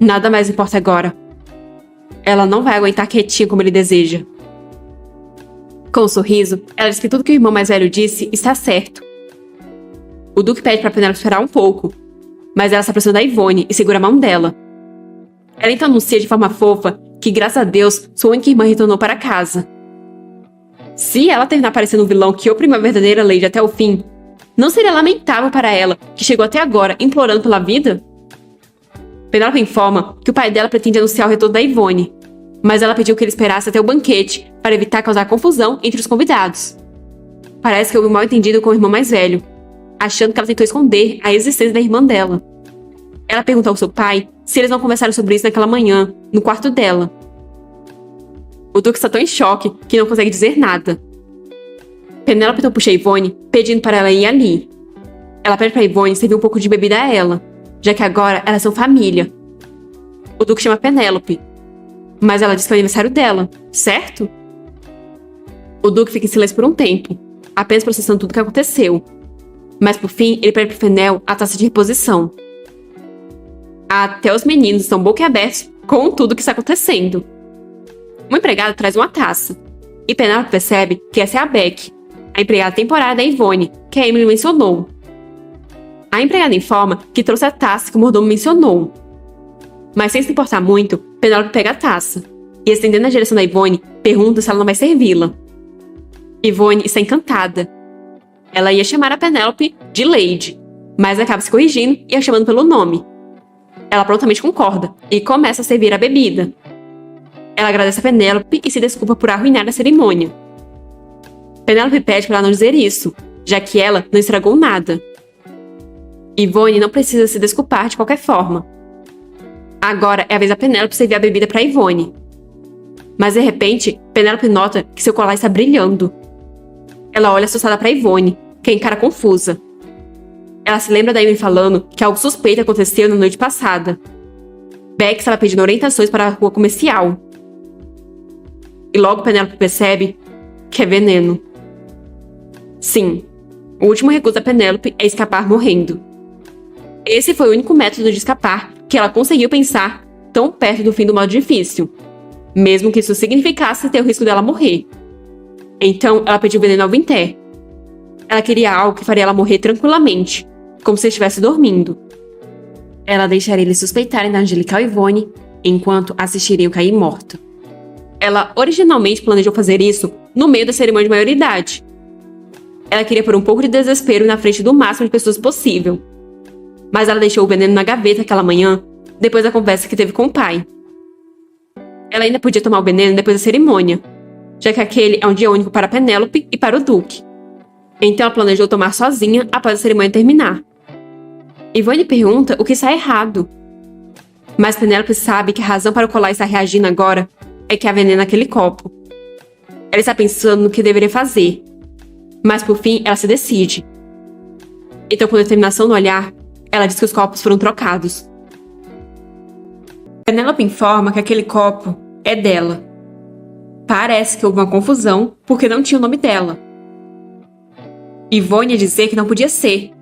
Nada mais importa agora. Ela não vai aguentar quietinha como ele deseja. Com um sorriso, ela diz que tudo que o irmão mais velho disse está certo. O Duque pede para Penélope esperar um pouco, mas ela se aproxima da Yvonne e segura a mão dela. Ela então anuncia de forma fofa que, graças a Deus, sua única irmã retornou para casa. Se ela terminar parecendo um vilão que oprimiu a verdadeira Lady até o fim, não seria lamentável para ela, que chegou até agora implorando pela vida? Penélope informa que o pai dela pretende anunciar o retorno da Yvonne, mas ela pediu que ele esperasse até o banquete para evitar causar confusão entre os convidados. Parece que houve um mal-entendido com o irmão mais velho, achando que ela tentou esconder a existência da irmã dela. Ela perguntou ao seu pai se eles não conversaram sobre isso naquela manhã, no quarto dela. O Duque está tão em choque que não consegue dizer nada. Penélope então puxa a Yvonne, pedindo para ela ir ali. Ela pede para Yvonne servir um pouco de bebida a ela, já que agora elas são família. O Duque chama Penélope, mas ela diz que é o aniversário dela, certo? O Duque fica em silêncio por um tempo, apenas processando tudo o que aconteceu. Mas por fim, ele pede pro Fenel a taça de reposição. Até os meninos estão boquiabertos com tudo que está acontecendo. Uma empregada traz uma taça. E Penélope percebe que essa é a Beck, a empregada temporária da Yvonne, que a Emily mencionou. A empregada informa que trouxe a taça que o mordomo mencionou. Mas sem se importar muito, Penélope pega a taça. E estendendo na direção da Yvonne, pergunta se ela não vai servi-la. Yvonne está encantada. Ela ia chamar a Penélope de Lady, mas acaba se corrigindo e a chamando pelo nome. Ela prontamente concorda e começa a servir a bebida. Ela agradece a Penélope e se desculpa por arruinar a cerimônia. Penélope pede para ela não dizer isso, já que ela não estragou nada. Yvonne não precisa se desculpar de qualquer forma. Agora é a vez da Penélope servir a bebida para Yvonne. Mas de repente, Penélope nota que seu colar está brilhando. Ela olha assustada para Yvonne, que encara confusa. Ela se lembra da Amy falando que algo suspeito aconteceu na noite passada. Beck estava pedindo orientações para a rua comercial. E logo Penélope percebe que é veneno. Sim, o último recurso da Penélope é escapar morrendo. Esse foi o único método de escapar que ela conseguiu pensar tão perto do fim do modo difícil, mesmo que isso significasse ter o risco dela morrer. Então, ela pediu veneno ao Vinter. Ela queria algo que faria ela morrer tranquilamente, como se estivesse dormindo. Ela deixaria eles suspeitarem da angelical Yvonne, enquanto assistiriam cair morta. Ela originalmente planejou fazer isso no meio da cerimônia de maioridade. Ela queria pôr um pouco de desespero na frente do máximo de pessoas possível. Mas ela deixou o veneno na gaveta aquela manhã, depois da conversa que teve com o pai. Ela ainda podia tomar o veneno depois da cerimônia, já que aquele é um dia único para Penélope e para o Duque. Então ela planejou tomar sozinha após a cerimônia terminar. Yvonne pergunta o que está errado. Mas Penélope sabe que a razão para o colar estar reagindo agora é que há veneno naquele copo. Ela está pensando no que deveria fazer. Mas por fim ela se decide. Então, com determinação no olhar, ela diz que os copos foram trocados. Penélope informa que aquele copo é dela. Parece que houve uma confusão porque não tinha o nome dela. Yvonne ia dizer que não podia ser,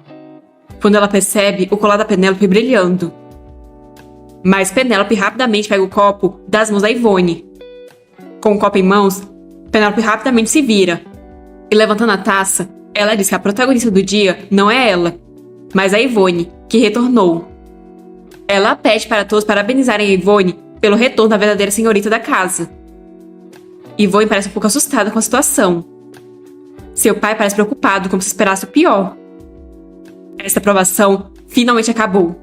quando ela percebe o colar da Penélope brilhando. Mas Penélope rapidamente pega o copo das mãos da Yvonne. Com o copo em mãos, Penélope rapidamente se vira. E levantando a taça, ela diz que a protagonista do dia não é ela, mas a Yvonne, que retornou. Ela pede para todos parabenizarem a Yvonne pelo retorno da verdadeira senhorita da casa. Yvonne parece um pouco assustada com a situação. Seu pai parece preocupado, como se esperasse o pior. Essa provação finalmente acabou.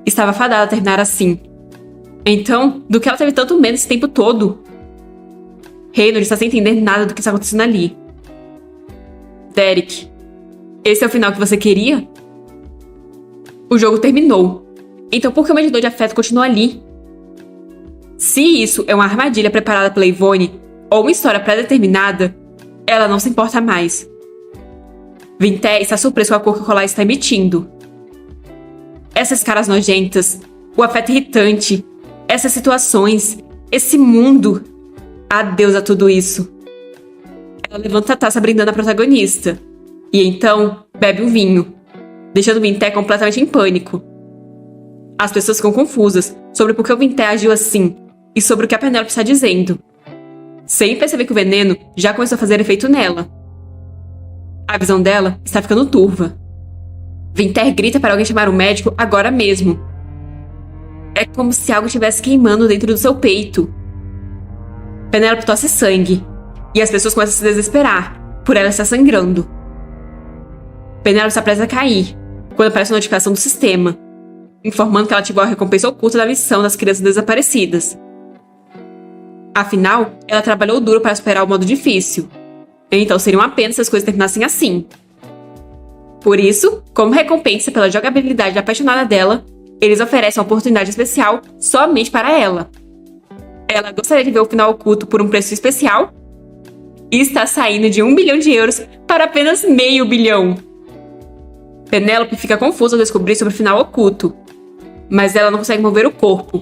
Estava fadada a terminar assim. Então, do que ela teve tanto medo esse tempo todo? Reynolds está sem entender nada do que está acontecendo ali. Derek, esse é o final que você queria? O jogo terminou. Então por que o medidor de afeto continua ali? Se isso é uma armadilha preparada pela Yvonne, ou uma história pré-determinada, ela não se importa mais. Vinter está surpreso com a cor que o colar está emitindo. Essas caras nojentas, o afeto irritante, essas situações, esse mundo. Adeus a tudo isso. Ela levanta a taça brindando a protagonista. E então, bebe o vinho, deixando Vinter completamente em pânico. As pessoas ficam confusas sobre por que o Vinter agiu assim e sobre o que a Penélope está dizendo, sem perceber que o veneno já começou a fazer efeito nela. A visão dela está ficando turva. Vinter grita para alguém chamar o médico agora mesmo. É como se algo estivesse queimando dentro do seu peito. Penélope tosse sangue, e as pessoas começam a se desesperar por ela estar sangrando. Penélope está prestes a cair, quando aparece a notificação do sistema, informando que ela ativou a recompensa oculta da missão das crianças desaparecidas. Afinal, ela trabalhou duro para superar o modo difícil. Então seria uma pena se as coisas terminassem assim. Por isso, como recompensa pela jogabilidade apaixonada dela, eles oferecem uma oportunidade especial somente para ela. Ela gostaria de ver o final oculto por um preço especial e está saindo de 1 bilhão de euros para apenas meio bilhão. Penélope fica confusa ao descobrir sobre o final oculto, mas ela não consegue mover o corpo.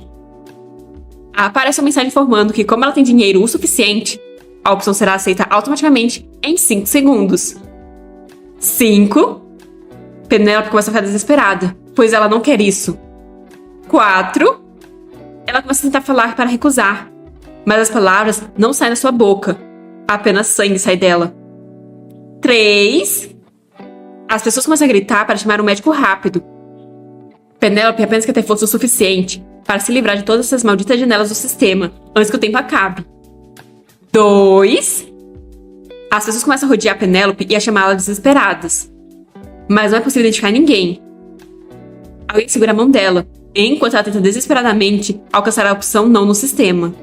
Aparece uma mensagem informando que, como ela tem dinheiro o suficiente, a opção será aceita automaticamente em 5 segundos. 5, Penélope começa a ficar desesperada, pois ela não quer isso. 4. Ela começa a tentar falar para recusar, mas as palavras não saem da sua boca. Apenas sangue sai dela. 3. As pessoas começam a gritar para chamar um médico rápido. Penélope apenas quer ter força o suficiente para se livrar de todas essas malditas janelas do sistema antes que o tempo acabe. 2. As pessoas começam a rodear Penélope e a chamá-la desesperadas. Mas não é possível identificar ninguém. Alguém segura a mão dela, enquanto ela tenta desesperadamente alcançar a opção não no sistema.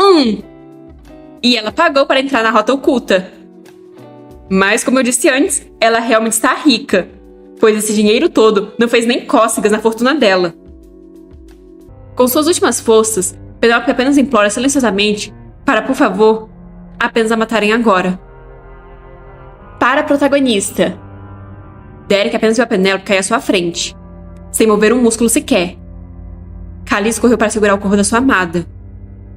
1. E ela pagou para entrar na rota oculta. Mas, como eu disse antes, ela realmente está rica, pois esse dinheiro todo não fez nem cócegas na fortuna dela. Com suas últimas forças, Penélope apenas implora silenciosamente para, por favor, apenas a matarem agora. Para a protagonista. Derek apenas viu a Penélope cair à sua frente, sem mover um músculo sequer. Caliço correu para segurar o corpo da sua amada.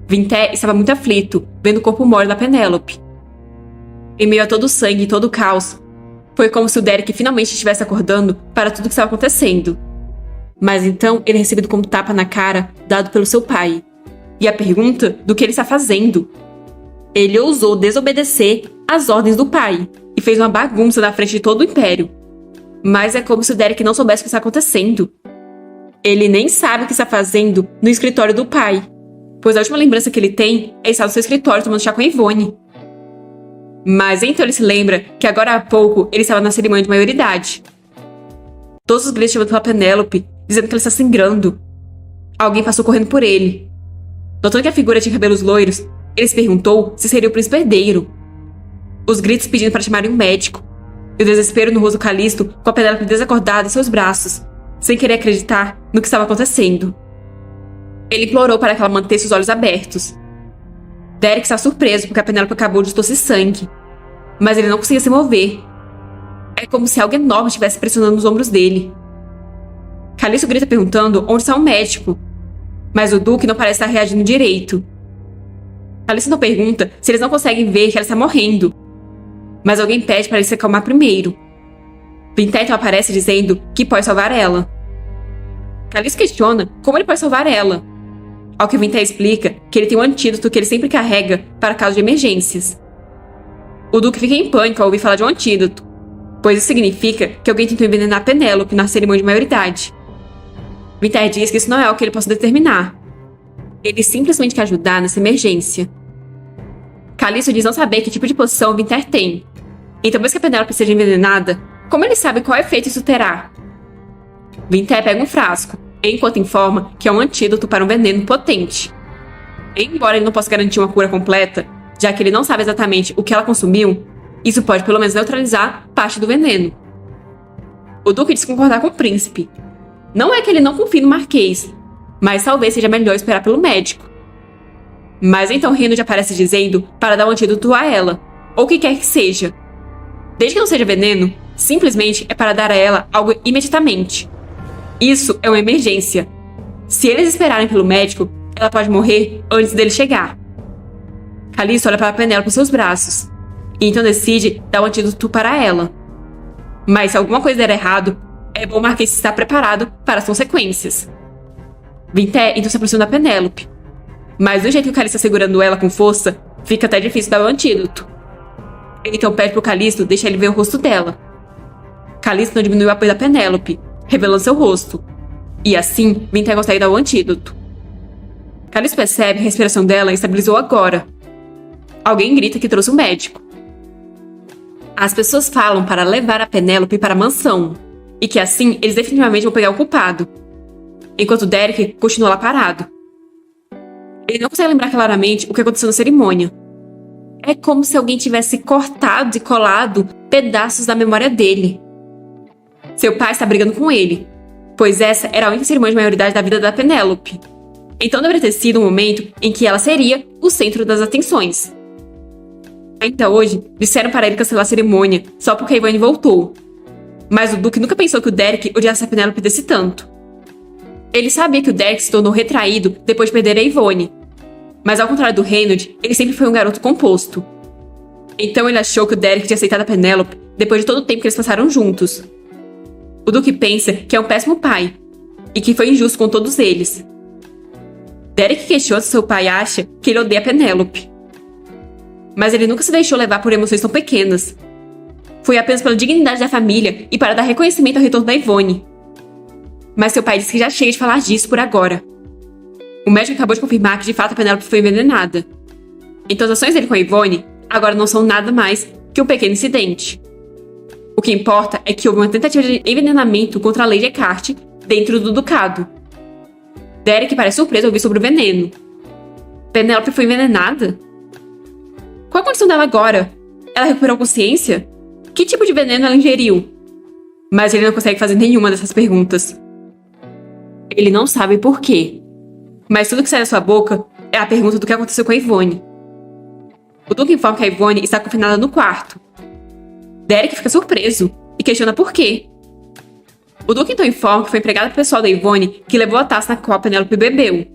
Vinté estava muito aflito, vendo o corpo mole da Penélope. Em meio a todo o sangue e todo o caos, foi como se o Derek finalmente estivesse acordando para tudo o que estava acontecendo. Mas então ele é recebido com um tapa na cara dado pelo seu pai. E a pergunta do que ele está fazendo. Ele ousou desobedecer às ordens do pai e fez uma bagunça na frente de todo o Império. Mas é como se o Derek não soubesse o que está acontecendo. Ele nem sabe o que está fazendo no escritório do pai, pois a última lembrança que ele tem é estar no seu escritório tomando chá com a Yvonne. Mas então ele se lembra que agora há pouco ele estava na cerimônia de maioridade. Todos os gritos chamando pela Penélope, dizendo que ele está sangrando. Alguém passou correndo por ele. Notando que a figura tinha cabelos loiros, ele se perguntou se seria o príncipe herdeiro. Os gritos pedindo para chamarem um médico. E o desespero no rosto do Calisto, com a Penélope desacordada em seus braços, sem querer acreditar no que estava acontecendo. Ele implorou para que ela mantesse os olhos abertos. Derek está surpreso porque a Penélope acabou de tossir sangue, mas ele não conseguia se mover. É como se algo enorme estivesse pressionando os ombros dele. Calisto grita perguntando onde está o médico, mas o Duque não parece estar reagindo direito. Calisto não pergunta se eles não conseguem ver que ela está morrendo, mas alguém pede para ele se acalmar primeiro. Vinté então aparece dizendo que pode salvar ela. Calisto questiona como ele pode salvar ela, ao que Vinté explica que ele tem um antídoto que ele sempre carrega para casos de emergências. O Duque fica em pânico ao ouvir falar de um antídoto, pois isso significa que alguém tentou envenenar Penélope na cerimônia de maioridade. Vinté diz que isso não é algo que ele possa determinar. Ele simplesmente quer ajudar nessa emergência. Calisto diz não saber que tipo de poção Vinté tem. Então, mesmo que a Penélope seja envenenada, como ele sabe qual efeito isso terá? Vinté pega um frasco, enquanto informa que é um antídoto para um veneno potente. Embora ele não possa garantir uma cura completa, já que ele não sabe exatamente o que ela consumiu, isso pode pelo menos neutralizar parte do veneno. O Duque diz concordar com o príncipe. Não é que ele não confie no Marquês, mas talvez seja melhor esperar pelo médico. Mas então Reynolds aparece dizendo para dar um antídoto a ela, ou o que quer que seja. Desde que não seja veneno, simplesmente é para dar a ela algo imediatamente. Isso é uma emergência. Se eles esperarem pelo médico, ela pode morrer antes dele chegar. Calisto olha para Penélope em seus braços, e então decide dar um antídoto para ela. Mas se alguma coisa der errado, é bom o Marquês estar preparado para as consequências. Vinté então se aproxima da Penélope, mas do jeito que o Calisto está segurando ela com força, fica até difícil dar o antídoto. Ele então pede pro Calisto deixar ele ver o rosto dela. Calisto não diminui o apoio da Penélope, revelando seu rosto. E assim, Vinté consegue dar o antídoto. Calisto percebe que a respiração dela estabilizou agora. Alguém grita que trouxe um médico. As pessoas falam para levar a Penélope para a mansão, e que assim eles definitivamente vão pegar o culpado. Enquanto Derek continua lá parado. Ele não consegue lembrar claramente o que aconteceu na cerimônia. É como se alguém tivesse cortado e colado pedaços da memória dele. Seu pai está brigando com ele, pois essa era a única cerimônia de maioridade da vida da Penélope. Então deveria ter sido um momento em que ela seria o centro das atenções. Ainda hoje, disseram para ele cancelar a cerimônia só porque a Yvonne voltou. Mas o Duque nunca pensou que o Derek odiasse a Penélope desse tanto. Ele sabia que o Derek se tornou retraído depois de perder a Yvonne. Mas ao contrário do Reynolds, ele sempre foi um garoto composto. Então ele achou que o Derek tinha aceitado a Penélope depois de todo o tempo que eles passaram juntos. O Duque pensa que é um péssimo pai e que foi injusto com todos eles. Derek questiona se seu pai acha que ele odeia Penélope. Mas ele nunca se deixou levar por emoções tão pequenas. Foi apenas pela dignidade da família e para dar reconhecimento ao retorno da Yvonne. Mas seu pai disse que já chega de falar disso por agora. O médico acabou de confirmar que de fato a Penélope foi envenenada. Então as ações dele com a Yvonne agora não são nada mais que um pequeno incidente. O que importa é que houve uma tentativa de envenenamento contra a Lady Eckhart dentro do ducado. Derek parece surpreso ao ouvir sobre o veneno. Penélope foi envenenada? Qual a condição dela agora? Ela recuperou consciência? Que tipo de veneno ela ingeriu? Mas ele não consegue fazer nenhuma dessas perguntas. Ele não sabe por quê. Mas tudo que sai da sua boca é a pergunta do que aconteceu com a Yvonne. O Duque informa que a Yvonne está confinada no quarto. Derek fica surpreso e questiona por quê. O Duque então informa que foi a empregada pessoal da Yvonne que levou a taça na qual a Penélope bebeu.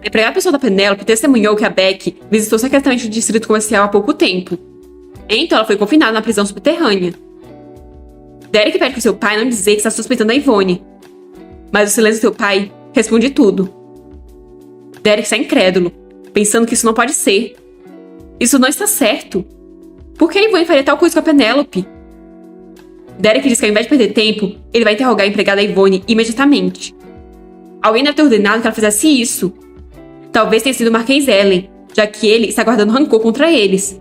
A empregada pessoal da Penélope testemunhou que a Beck visitou secretamente o distrito comercial há pouco tempo. Então ela foi confinada na prisão subterrânea. Derek pede para seu pai não dizer que está suspeitando a Yvonne. Mas o silêncio do seu pai responde tudo. Derek está incrédulo, pensando que isso não pode ser. Isso não está certo. Por que a Yvonne faria tal coisa com a Penélope? Derek diz que ao invés de perder tempo, ele vai interrogar a empregada Yvonne imediatamente. Alguém deve ter ordenado que ela fizesse isso. Talvez tenha sido o Marquês Ellen, já que ele está guardando rancor contra eles.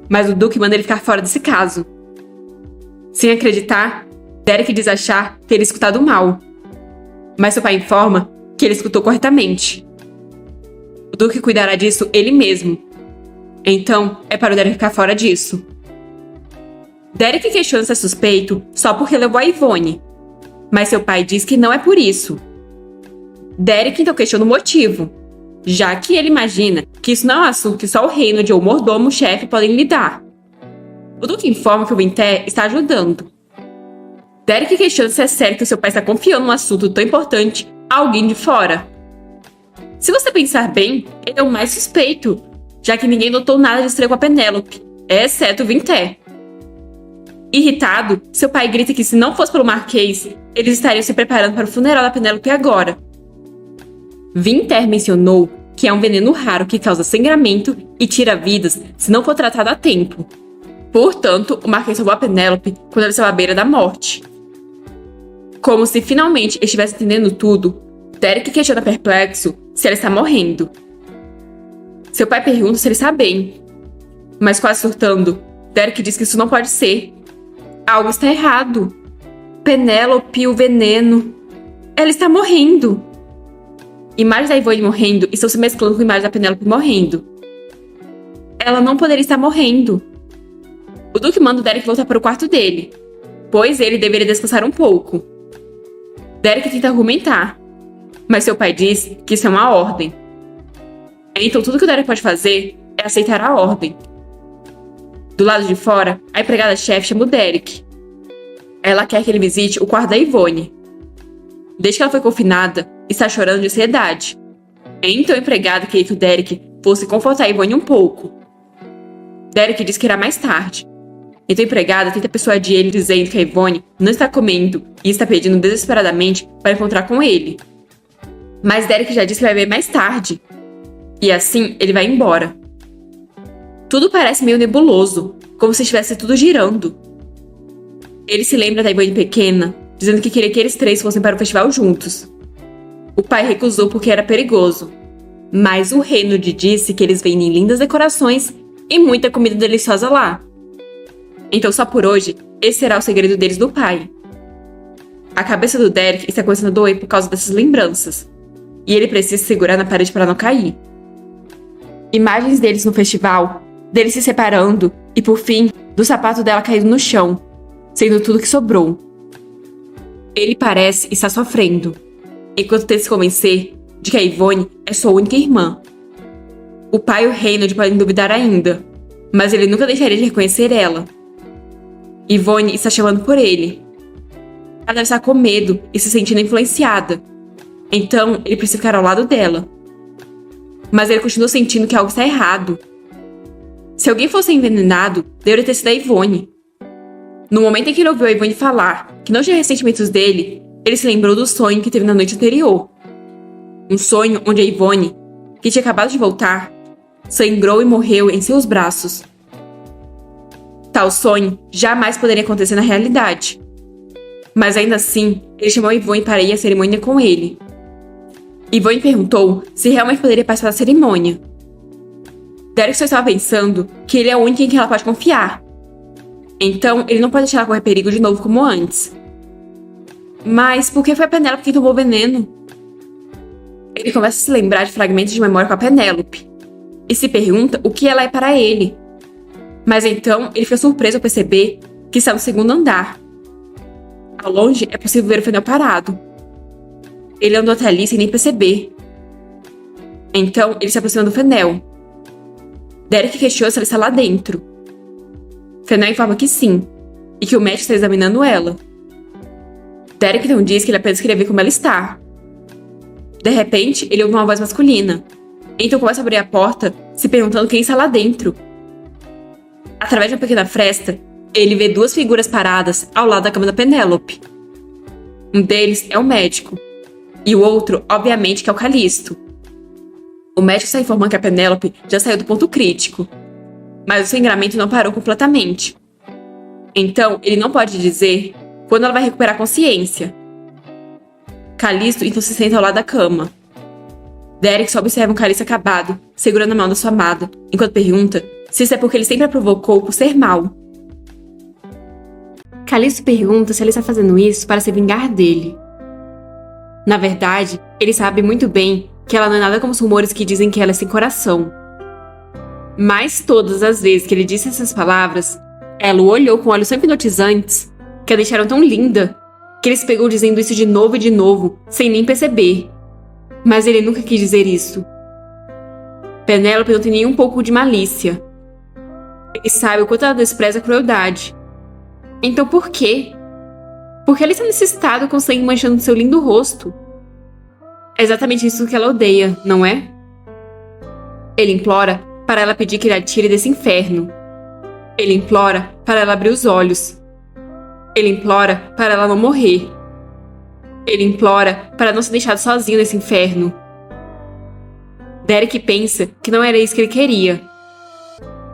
Mas o Duque manda ele ficar fora desse caso. Sem acreditar, Derek diz achar ter escutado mal. Mas seu pai informa que ele escutou corretamente. O Duque cuidará disso ele mesmo. Então, é para o Derek ficar fora disso. Derek questiona se é suspeito só porque levou a Yvonne. Mas seu pai diz que não é por isso. Derek então questiona o motivo, já que ele imagina que isso não é um assunto que só o Reynolds ou o mordomo-chefe podem lidar. O Duque informa que o Winter está ajudando. Derek questiona se é sério que seu pai está confiando num assunto tão importante a alguém de fora. Se você pensar bem, ele é o mais suspeito, já que ninguém notou nada de estranho com a Penélope, exceto o Winter. Irritado, seu pai grita que se não fosse pelo Marquês, eles estariam se preparando para o funeral da Penélope agora. Winter mencionou que é um veneno raro que causa sangramento e tira vidas se não for tratado a tempo. Portanto, o Marquês salvou a Penélope quando ela estava à beira da morte. Como se finalmente estivesse entendendo tudo, Derek questiona perplexo se ela está morrendo. Seu pai pergunta se ele está bem. Mas quase surtando, Derek diz que isso não pode ser. Algo está errado. Penélope, o veneno. Ela está morrendo. Imagens da Yvonne morrendo estão se mesclando com imagens da Penélope morrendo. Ela não poderia estar morrendo. O Duque manda o Derek voltar para o quarto dele, pois ele deveria descansar um pouco. Derek tenta argumentar, mas seu pai diz que isso é uma ordem. Então tudo que o Derek pode fazer é aceitar a ordem. Do lado de fora, a empregada-chefe chama o Derek. Ela quer que ele visite o quarto da Yvonne. Desde que ela foi confinada, está chorando de ansiedade. Então a empregada queria que o Derek fosse confortar a Yvonne um pouco. Derek diz que irá mais tarde. Então a empregada tenta persuadir ele dizendo que a Yvonne não está comendo e está pedindo desesperadamente para encontrar com ele. Mas Derek já disse que vai ver mais tarde. E assim ele vai embora. Tudo parece meio nebuloso, como se estivesse tudo girando. Ele se lembra da Yvonne pequena, dizendo que queria que eles três fossem para o festival juntos. O pai recusou porque era perigoso. Mas o Reynolds disse que eles vendem lindas decorações e muita comida deliciosa lá. Então só por hoje, esse será o segredo deles do pai. A cabeça do Derek está começando a doer por causa dessas lembranças. E ele precisa se segurar na parede para não cair. Imagens deles no festival, deles se separando e, por fim, do sapato dela caído no chão, sendo tudo que sobrou. Ele parece estar sofrendo, enquanto tenta se convencer de que a Yvonne é sua única irmã. O pai e o Reynolds podem duvidar ainda, mas ele nunca deixaria de reconhecer ela. Yvonne está chamando por ele. Ela deve estar com medo e se sentindo influenciada. Então, ele precisa ficar ao lado dela. Mas ele continua sentindo que algo está errado. Se alguém fosse envenenado, deveria ter sido a Yvonne. No momento em que ele ouviu a Ivone falar que não tinha ressentimentos dele, ele se lembrou do sonho que teve na noite anterior. Um sonho onde a Ivone, que tinha acabado de voltar, sangrou e morreu em seus braços. Tal sonho jamais poderia acontecer na realidade. Mas ainda assim, ele chamou a Ivone para ir à cerimônia com ele. Ivone perguntou se realmente poderia participar da cerimônia. Derek só estava pensando que ele é o único em quem ela pode confiar. Então, ele não pode deixar ela correr perigo de novo como antes. Mas por que foi a Penélope quem tomou o veneno? Ele começa a se lembrar de fragmentos de memória com a Penélope e se pergunta o que ela é para ele. Mas então, ele fica surpreso ao perceber que está no segundo andar. Ao longe, é possível ver o Fennel parado. Ele andou até ali sem nem perceber. Então, ele se aproxima do Fennel. Derek questiona se ela está lá dentro. Fennel informa que sim, e que o médico está examinando ela. Derek então diz que ele apenas queria ver como ela está. De repente, ele ouve uma voz masculina. Então começa a abrir a porta, se perguntando quem está lá dentro. Através de uma pequena fresta, ele vê duas figuras paradas ao lado da cama da Penélope. Um deles é o médico, e o outro, obviamente, que é o Calisto. O médico está informando que a Penélope já saiu do ponto crítico, mas o sangramento não parou completamente. Então, ele não pode dizer quando ela vai recuperar a consciência. Calisto então se senta ao lado da cama. Derek só observa um Calisto acabado, segurando a mão da sua amada, enquanto pergunta se isso é porque ele sempre a provocou por ser mau. Calisto pergunta se ele está fazendo isso para se vingar dele. Na verdade, ele sabe muito bem que ela não é nada como os rumores que dizem que ela é sem coração. Mas todas as vezes que ele disse essas palavras, ela o olhou com olhos tão hipnotizantes que a deixaram tão linda que ele se pegou dizendo isso de novo e de novo, sem nem perceber. Mas ele nunca quis dizer isso. Penélope não tem nem um pouco de malícia. Ele sabe o quanto ela despreza a crueldade. Então por quê? Por que ela está nesse estado com sangue manchando seu lindo rosto? É exatamente isso que ela odeia, não é? Ele implora para ela pedir que ele a tire desse inferno. Ele implora para ela abrir os olhos. Ele implora para ela não morrer. Ele implora para não ser deixado sozinho nesse inferno. Derek pensa que não era isso que ele queria.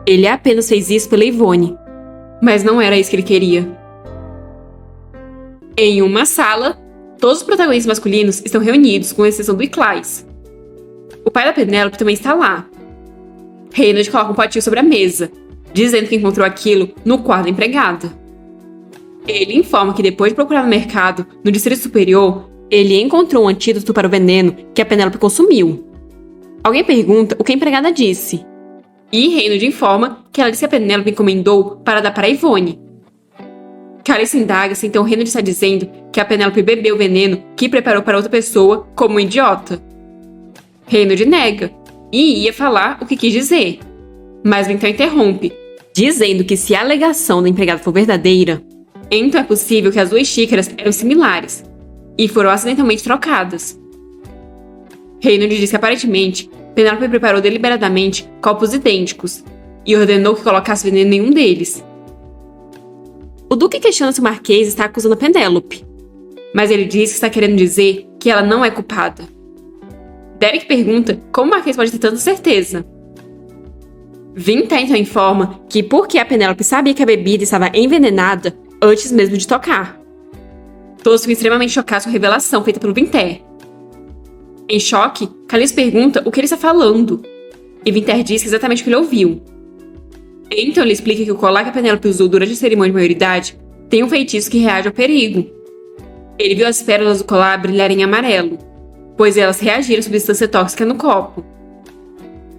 Ele apenas fez isso pela Ivone. Mas não era isso que ele queria. Em uma sala, todos os protagonistas masculinos estão reunidos, com exceção do Iclais. O pai da Penélope também está lá. Reynolds coloca um potinho sobre a mesa, dizendo que encontrou aquilo no quarto da empregada. Ele informa que depois de procurar no mercado, no Distrito Superior, ele encontrou um antídoto para o veneno que a Penélope consumiu. Alguém pergunta o que a empregada disse. E Reynolds informa que ela disse que a Penélope encomendou para dar para a Ivone. Calisto indaga se então Reynolds está dizendo que a Penélope bebeu o veneno que preparou para outra pessoa como um idiota. Reynolds nega e ia falar o que quis dizer, mas então interrompe, dizendo que se a alegação da empregada for verdadeira, então é possível que as duas xícaras eram similares e foram acidentalmente trocadas. Reynolds diz que aparentemente Penélope preparou deliberadamente copos idênticos e ordenou que colocasse veneno em um deles. O Duque questiona se o Marquês está acusando a Penélope, mas ele diz que está querendo dizer que ela não é culpada. Derek pergunta como o Marquês pode ter tanta certeza. Vinta então informa que porque a Penélope sabia que a bebida estava envenenada antes mesmo de tocar. Todos ficam extremamente chocados com a revelação feita pelo Vinter. Em choque, Calisto pergunta o que ele está falando, e Vinter diz que exatamente o que ele ouviu. Então ele explica que o colar que a Penélope usou durante a cerimônia de maioridade tem um feitiço que reage ao perigo. Ele viu as pérolas do colar brilharem em amarelo, pois elas reagiram à substância tóxica no copo.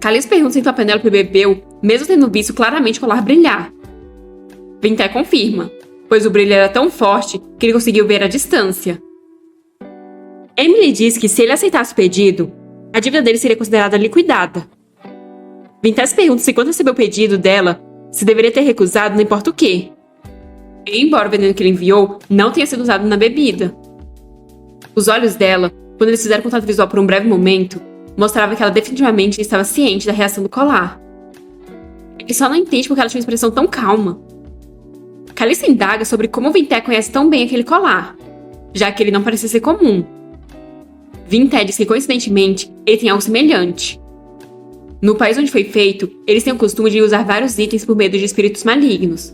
Calisto pergunta se então a Penélope bebeu, mesmo tendo visto claramente o colar brilhar. Vinter confirma, pois o brilho era tão forte que ele conseguiu ver à distância. Emily diz que se ele aceitasse o pedido, a dívida dele seria considerada liquidada. Vinter se pergunta se quando recebeu o pedido dela, se deveria ter recusado não importa o quê. Embora o veneno que ele enviou não tenha sido usado na bebida. Os olhos dela, quando eles fizeram contato visual por um breve momento, mostravam que ela definitivamente estava ciente da reação do colar. Ele só não entende porque ela tinha uma expressão tão calma. Calista indaga sobre como Vinté conhece tão bem aquele colar, já que ele não parecia ser comum. Vinté diz que, coincidentemente, ele tem algo semelhante. No país onde foi feito, eles têm o costume de usar vários itens por medo de espíritos malignos.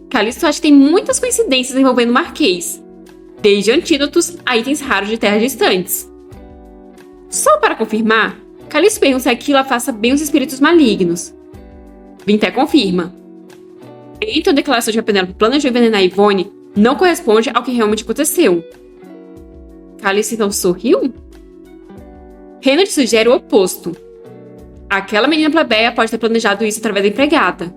Calista acha que tem muitas coincidências envolvendo o Marquês, desde antídotos a itens raros de terras distantes. Só para confirmar, Calista pergunta se aquilo afasta bem os espíritos malignos. Vinté confirma. Então a declaração de que a Penélope planejou envenenar Ivone não corresponde ao que realmente aconteceu. Calista então sorriu? Reynard sugere o oposto. Aquela menina plebeia pode ter planejado isso através da empregada.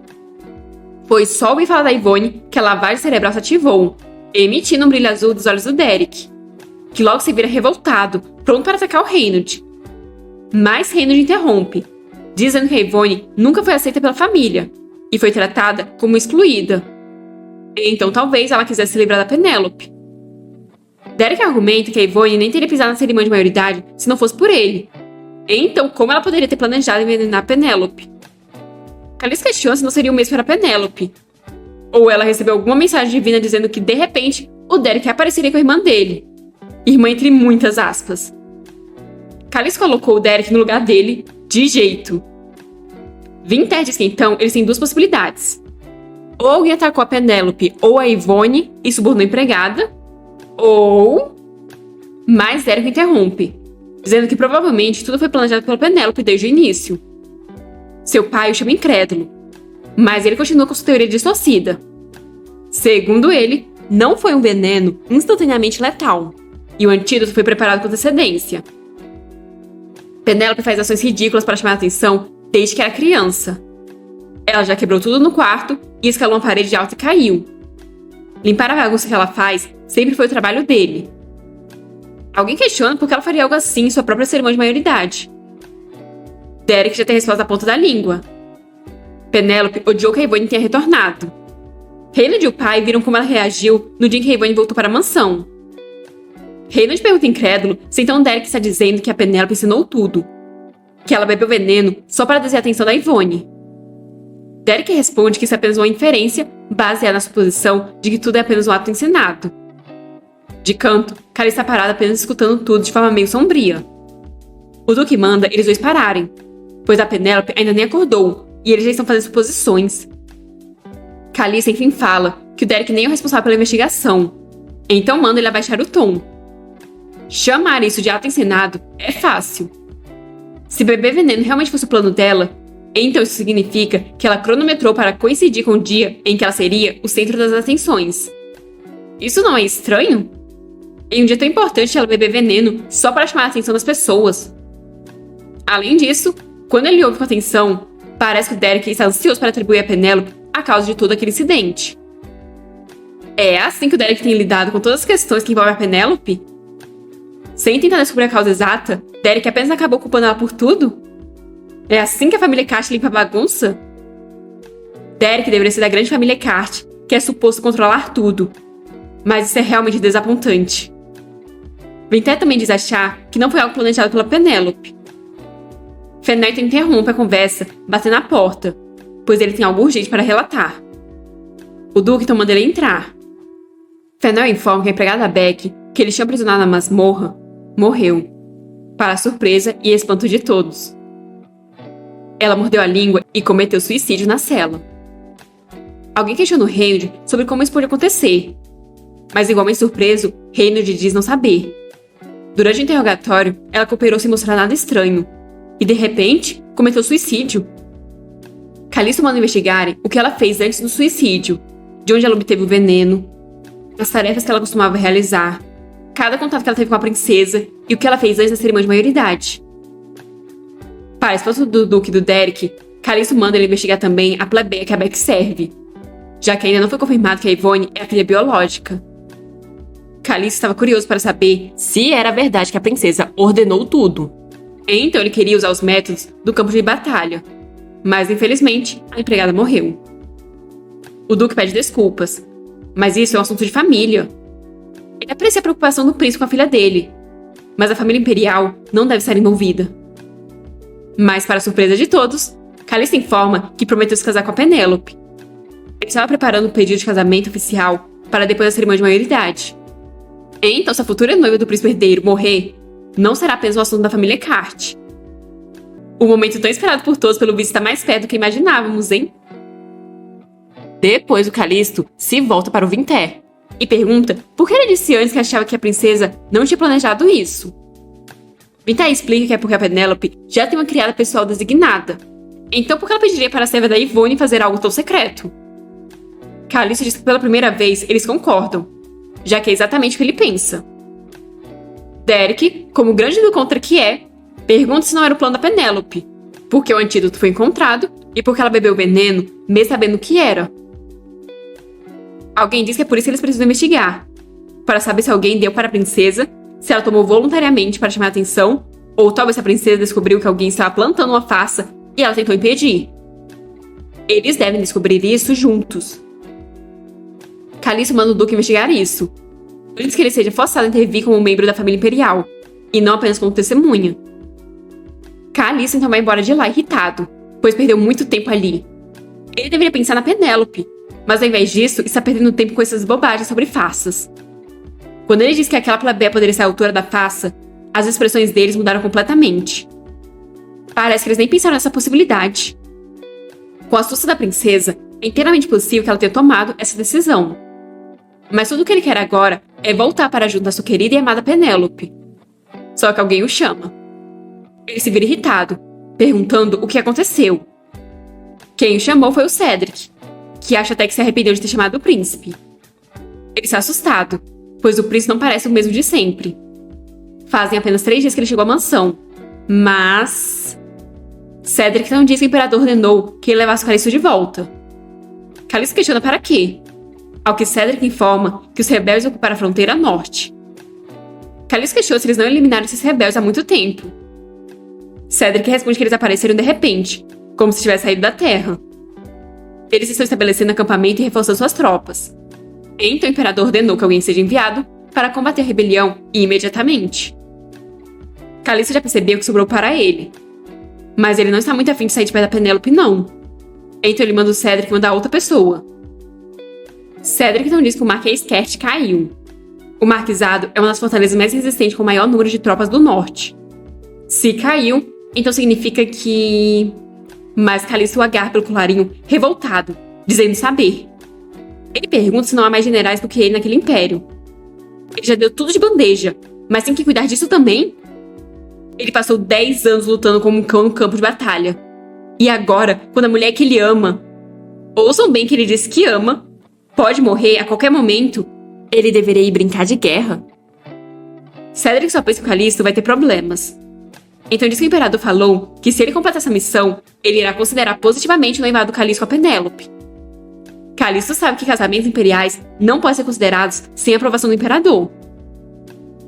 Foi só ouvir falar da Ivone que a lavagem cerebral se ativou, emitindo um brilho azul dos olhos do Derek, que logo se vira revoltado, pronto para atacar o Reynard. Mas Reynard interrompe, dizendo que a Ivone nunca foi aceita pela família e foi tratada como excluída. Então talvez ela quisesse se livrar da Penélope. Derek argumenta que a Ivone nem teria pisado na cerimônia de maioridade se não fosse por ele. Então, como ela poderia ter planejado envenenar a Penélope? Calista questiona se não seria o mesmo para a Penélope. Ou ela recebeu alguma mensagem divina dizendo que, de repente, o Derek apareceria com a irmã dele. Irmã entre muitas aspas. Calista colocou o Derek no lugar dele, de jeito. Vinté diz que então eles têm duas possibilidades. Ou alguém atacou a Penélope ou a Ivone e subornou a empregada, ou... Mas Derek interrompe, dizendo que provavelmente tudo foi planejado pela Penélope desde o início. Seu pai o chama incrédulo, mas ele continua com sua teoria distorcida. Segundo ele, não foi um veneno instantaneamente letal, e o antídoto foi preparado com antecedência. Penélope faz ações ridículas para chamar a atenção desde que era criança. Ela já quebrou tudo no quarto e escalou uma parede alta e caiu. Limpar a bagunça que ela faz sempre foi o trabalho dele. Alguém questiona por que ela faria algo assim em sua própria cerimônia de maioridade. Derek já tem a resposta na ponta da língua. Penélope odiou que a Ivone tenha retornado. Reynard e o pai viram como ela reagiu no dia em que a Ivone voltou para a mansão. Reynard pergunta incrédulo se então Derek está dizendo que a Penélope ensinou tudo, que ela bebeu veneno só para desviar a atenção da Ivone. Derek responde que isso é apenas uma inferência baseada na suposição de que tudo é apenas um ato ensinado. De canto, Calista está parada apenas escutando tudo de forma meio sombria. O Duque manda eles dois pararem, pois a Penélope ainda nem acordou e eles já estão fazendo suposições. Calista enfim fala que o Derek nem é o responsável pela investigação, então manda ele abaixar o tom. Chamar isso de ato encenado é fácil. Se beber veneno realmente fosse o plano dela, então isso significa que ela cronometrou para coincidir com o dia em que ela seria o centro das atenções. Isso não é estranho? Em um dia tão importante ela beber veneno só para chamar a atenção das pessoas. Além disso, quando ele ouve com atenção, parece que o Derek está ansioso para atribuir a Penélope a causa de todo aquele incidente. É assim que o Derek tem lidado com todas as questões que envolvem a Penélope? Sem tentar descobrir a causa exata, Derek apenas acabou culpando ela por tudo? É assim que a família Cart limpa a bagunça? Derek deveria ser da grande família Cart, que é suposto controlar tudo. Mas isso é realmente desapontante. Vinté também diz achar que não foi algo planejado pela Penélope. Fenelon interrompe a conversa, batendo na porta, pois ele tem algo urgente para relatar. O Duque então manda ele entrar. Fenelon informa que a empregada Beck, que eles tinham aprisionado na masmorra, morreu, para a surpresa e espanto de todos. Ela mordeu a língua e cometeu suicídio na cela. Alguém questiona o Reynard sobre como isso pode acontecer, mas igualmente surpreso, Reynard diz não saber. Durante o interrogatório, ela cooperou sem mostrar nada estranho, e de repente, cometeu suicídio. Calista manda investigarem o que ela fez antes do suicídio, de onde ela obteve o veneno, as tarefas que ela costumava realizar, cada contato que ela teve com a princesa e o que ela fez antes da cerimônia de maioridade. Para a esposa do Duque e do Derek, Calista manda ele investigar também a plebeia que a Beck serve, já que ainda não foi confirmado que a Ivone é a filha biológica. Calista estava curioso para saber se era verdade que a princesa ordenou tudo. Então ele queria usar os métodos do campo de batalha, mas infelizmente a empregada morreu. O Duque pede desculpas, mas isso é um assunto de família. Ele aprecia a preocupação do príncipe com a filha dele, mas a família imperial não deve estar envolvida. Mas, para a surpresa de todos, Calista informa que prometeu se casar com a Penélope. Ele estava preparando o pedido de casamento oficial para depois da cerimônia de maioridade. Então, se a futura noiva do príncipe herdeiro morrer, não será apenas um assunto da família Cart. O momento tão esperado por todos, pelo visto, está mais perto do que imaginávamos, hein? Depois, o Calisto se volta para o Vinté e pergunta por que ele disse antes que achava que a princesa não tinha planejado isso. Vinté explica que é porque a Penélope já tem uma criada pessoal designada. Então, por que ela pediria para a serva da Ivone fazer algo tão secreto? Calisto diz que pela primeira vez eles concordam, já que é exatamente o que ele pensa. Derek, como grande do contra que é, pergunta se não era o plano da Penélope, porque o antídoto foi encontrado e porque ela bebeu o veneno, mesmo sabendo o que era. Alguém diz que é por isso que eles precisam investigar, para saber se alguém deu para a princesa, se ela tomou voluntariamente para chamar a atenção, ou talvez a princesa descobriu que alguém estava plantando uma farsa e ela tentou impedir. Eles devem descobrir isso juntos. Calisto manda o Duque investigar isso, antes que ele seja forçado a intervir como membro da família imperial, e não apenas como testemunha. Calisto então vai embora de lá irritado, pois perdeu muito tempo ali. Ele deveria pensar na Penélope, mas ao invés disso, está perdendo tempo com essas bobagens sobre farsas. Quando ele diz que aquela plebéia poderia ser a autora da farsa, as expressões deles mudaram completamente. Parece que eles nem pensaram nessa possibilidade. Com a astúcia da princesa, é inteiramente possível que ela tenha tomado essa decisão. Mas tudo o que ele quer agora é voltar para junto da sua querida e amada Penélope. Só que alguém o chama. Ele se vira irritado, perguntando o que aconteceu. Quem o chamou foi o Cedric, que acha até que se arrependeu de ter chamado o príncipe. Ele está assustado, pois o príncipe não parece o mesmo de sempre. Fazem apenas 3 dias que ele chegou à mansão, mas... Cedric não diz que o imperador ordenou que ele levasse Calisto de volta. Calisto questiona para quê? Ao que Cedric informa que os rebeldes ocuparam a fronteira norte. Calisto questiona se eles não eliminaram esses rebeldes há muito tempo. Cedric responde que eles apareceram de repente, como se tivessem saído da terra. Eles estão estabelecendo acampamento e reforçando suas tropas. Então o imperador ordenou que alguém seja enviado para combater a rebelião imediatamente. Calisto já percebeu que sobrou para ele. Mas ele não está muito afim de sair de perto da Penélope, não. Então ele manda o Cedric mandar outra pessoa. Cedric então diz que o Marquês Kert caiu. O Marquesado é uma das fortalezas mais resistentes com o maior número de tropas do norte. Se caiu, então significa que... Mas Calisto o agarra pelo colarinho, revoltado, dizendo saber. Ele pergunta se não há mais generais do que ele naquele império. Ele já deu tudo de bandeja, mas tem que cuidar disso também? Ele passou 10 anos lutando como um cão no campo de batalha. E agora, quando a mulher que ele ama... Ouçam bem que ele disse que ama... Pode morrer a qualquer momento... Ele deveria ir brincar de guerra. Cedric só pensa que o Calisto vai ter problemas. Então diz que o imperador falou que se ele completar essa missão, ele irá considerar positivamente o noivado do Calisto com a Penélope. Calisto sabe que casamentos imperiais não podem ser considerados sem a aprovação do imperador.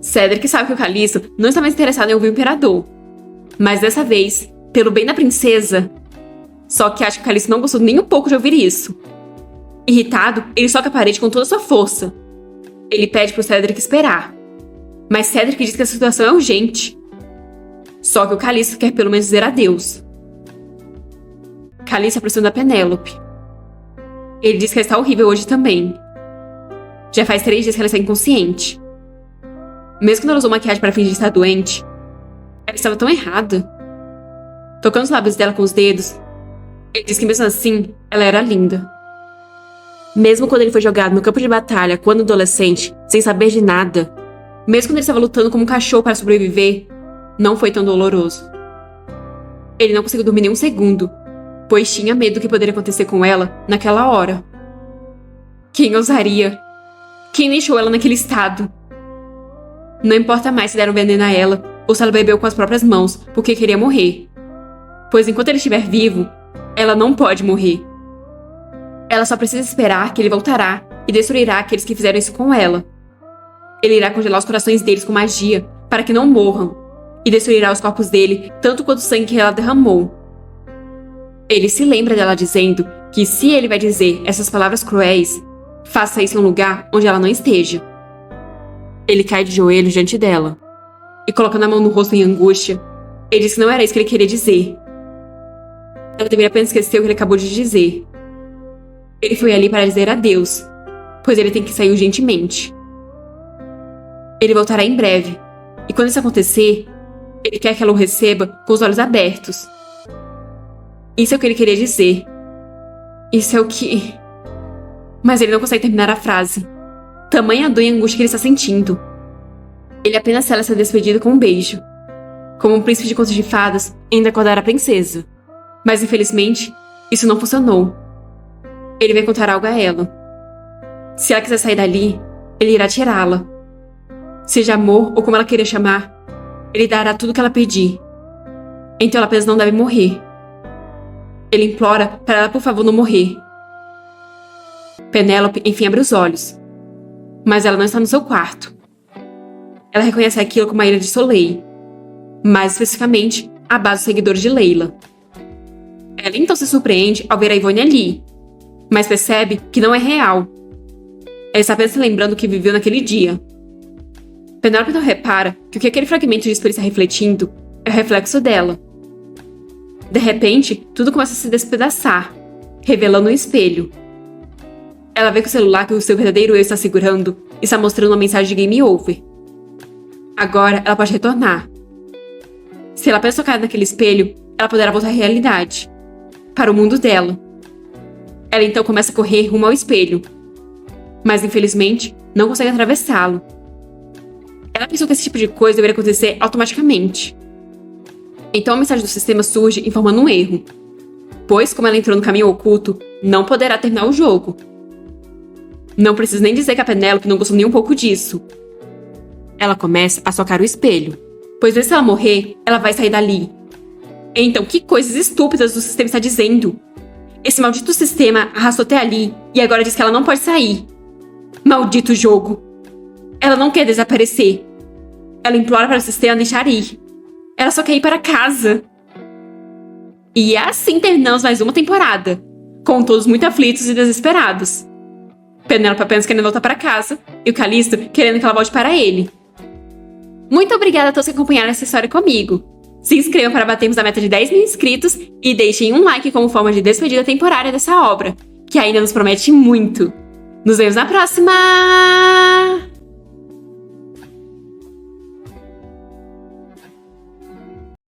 Cedric sabe que o Calisto não está mais interessado em ouvir o imperador. Mas dessa vez, pelo bem da princesa... Só que acha que o Calisto não gostou nem um pouco de ouvir isso. Irritado, ele soca a parede com toda a sua força. Ele pede pro Cedric esperar. Mas Cedric diz que a situação é urgente. Só que o Calisto quer pelo menos dizer adeus. Calisto aproxima da Penélope. Ele diz que ela está horrível hoje também. Já faz 3 dias que ela está inconsciente. Mesmo quando ela usou maquiagem para fingir estar doente, ela estava tão errada. Tocando os lábios dela com os dedos, ele diz que mesmo assim, ela era linda. Mesmo quando ele foi jogado no campo de batalha quando adolescente, sem saber de nada, mesmo quando ele estava lutando como um cachorro para sobreviver, não foi tão doloroso. Ele não conseguiu dormir nem um segundo, pois tinha medo do que poderia acontecer com ela naquela hora. Quem ousaria? Quem deixou ela naquele estado? Não importa mais se deram veneno a ela ou se ela bebeu com as próprias mãos porque queria morrer. Pois enquanto ele estiver vivo, ela não pode morrer. Ela só precisa esperar que ele voltará e destruirá aqueles que fizeram isso com ela. Ele irá congelar os corações deles com magia para que não morram e destruirá os corpos dele tanto quanto o sangue que ela derramou. Ele se lembra dela dizendo que se ele vai dizer essas palavras cruéis, faça isso em um lugar onde ela não esteja. Ele cai de joelhos diante dela e, colocando a mão no rosto em angústia, ele diz que não era isso que ele queria dizer. Ela deveria apenas esquecer o que ele acabou de dizer. Ele foi ali para dizer adeus, pois ele tem que sair urgentemente. Ele voltará em breve, e quando isso acontecer, ele quer que ela o receba com os olhos abertos. Isso é o que ele queria dizer. Isso é o que... Mas ele não consegue terminar a frase. Tamanha dor e angústia que ele está sentindo. Ele apenas sela essa despedida com um beijo. Como um príncipe de contos de fadas, ainda acordar a princesa. Mas infelizmente, isso não funcionou. Ele vai contar algo a ela. Se ela quiser sair dali, ele irá tirá-la. Seja amor ou como ela queira chamar, ele dará tudo o que ela pedir. Então ela apenas não deve morrer. Ele implora para ela, por favor, não morrer. Penélope, enfim, abre os olhos. Mas ela não está no seu quarto. Ela reconhece aquilo como a ilha de Soleil. Mais especificamente, a base dos seguidores de Layla. Ela então se surpreende ao ver a Yvonne ali, mas percebe que não é real. Ela está apenas se lembrando do que viveu naquele dia. Penélope não repara que o que aquele fragmento de espelho está refletindo é o reflexo dela. De repente, tudo começa a se despedaçar, revelando um espelho. Ela vê que o celular que o seu verdadeiro eu está segurando está mostrando uma mensagem de game over. Agora ela pode retornar. Se ela apenas tocar naquele espelho, ela poderá voltar à realidade, para o mundo dela. Ela então começa a correr rumo ao espelho, mas infelizmente não consegue atravessá-lo. Ela pensou que esse tipo de coisa deveria acontecer automaticamente. Então a mensagem do sistema surge informando um erro, pois como ela entrou no caminho oculto, não poderá terminar o jogo. Não preciso nem dizer que a Penélope não gostou nem um pouco disso. Ela começa a socar o espelho, pois se ela morrer, ela vai sair dali. Então, que coisas estúpidas o sistema está dizendo? Esse maldito sistema arrastou até ali e agora diz que ela não pode sair. Maldito jogo! Ela não quer desaparecer. Ela implora para o sistema deixar ir. Ela só quer ir para casa. E assim terminamos mais uma temporada, com todos muito aflitos e desesperados. Penélope apenas querendo voltar para casa e o Callisto querendo que ela volte para ele. Muito obrigada a todos que acompanharam essa história comigo. Se inscrevam para batermos a meta de 10 mil inscritos e deixem um like como forma de despedida temporária dessa obra, que ainda nos promete muito. Nos vemos na próxima!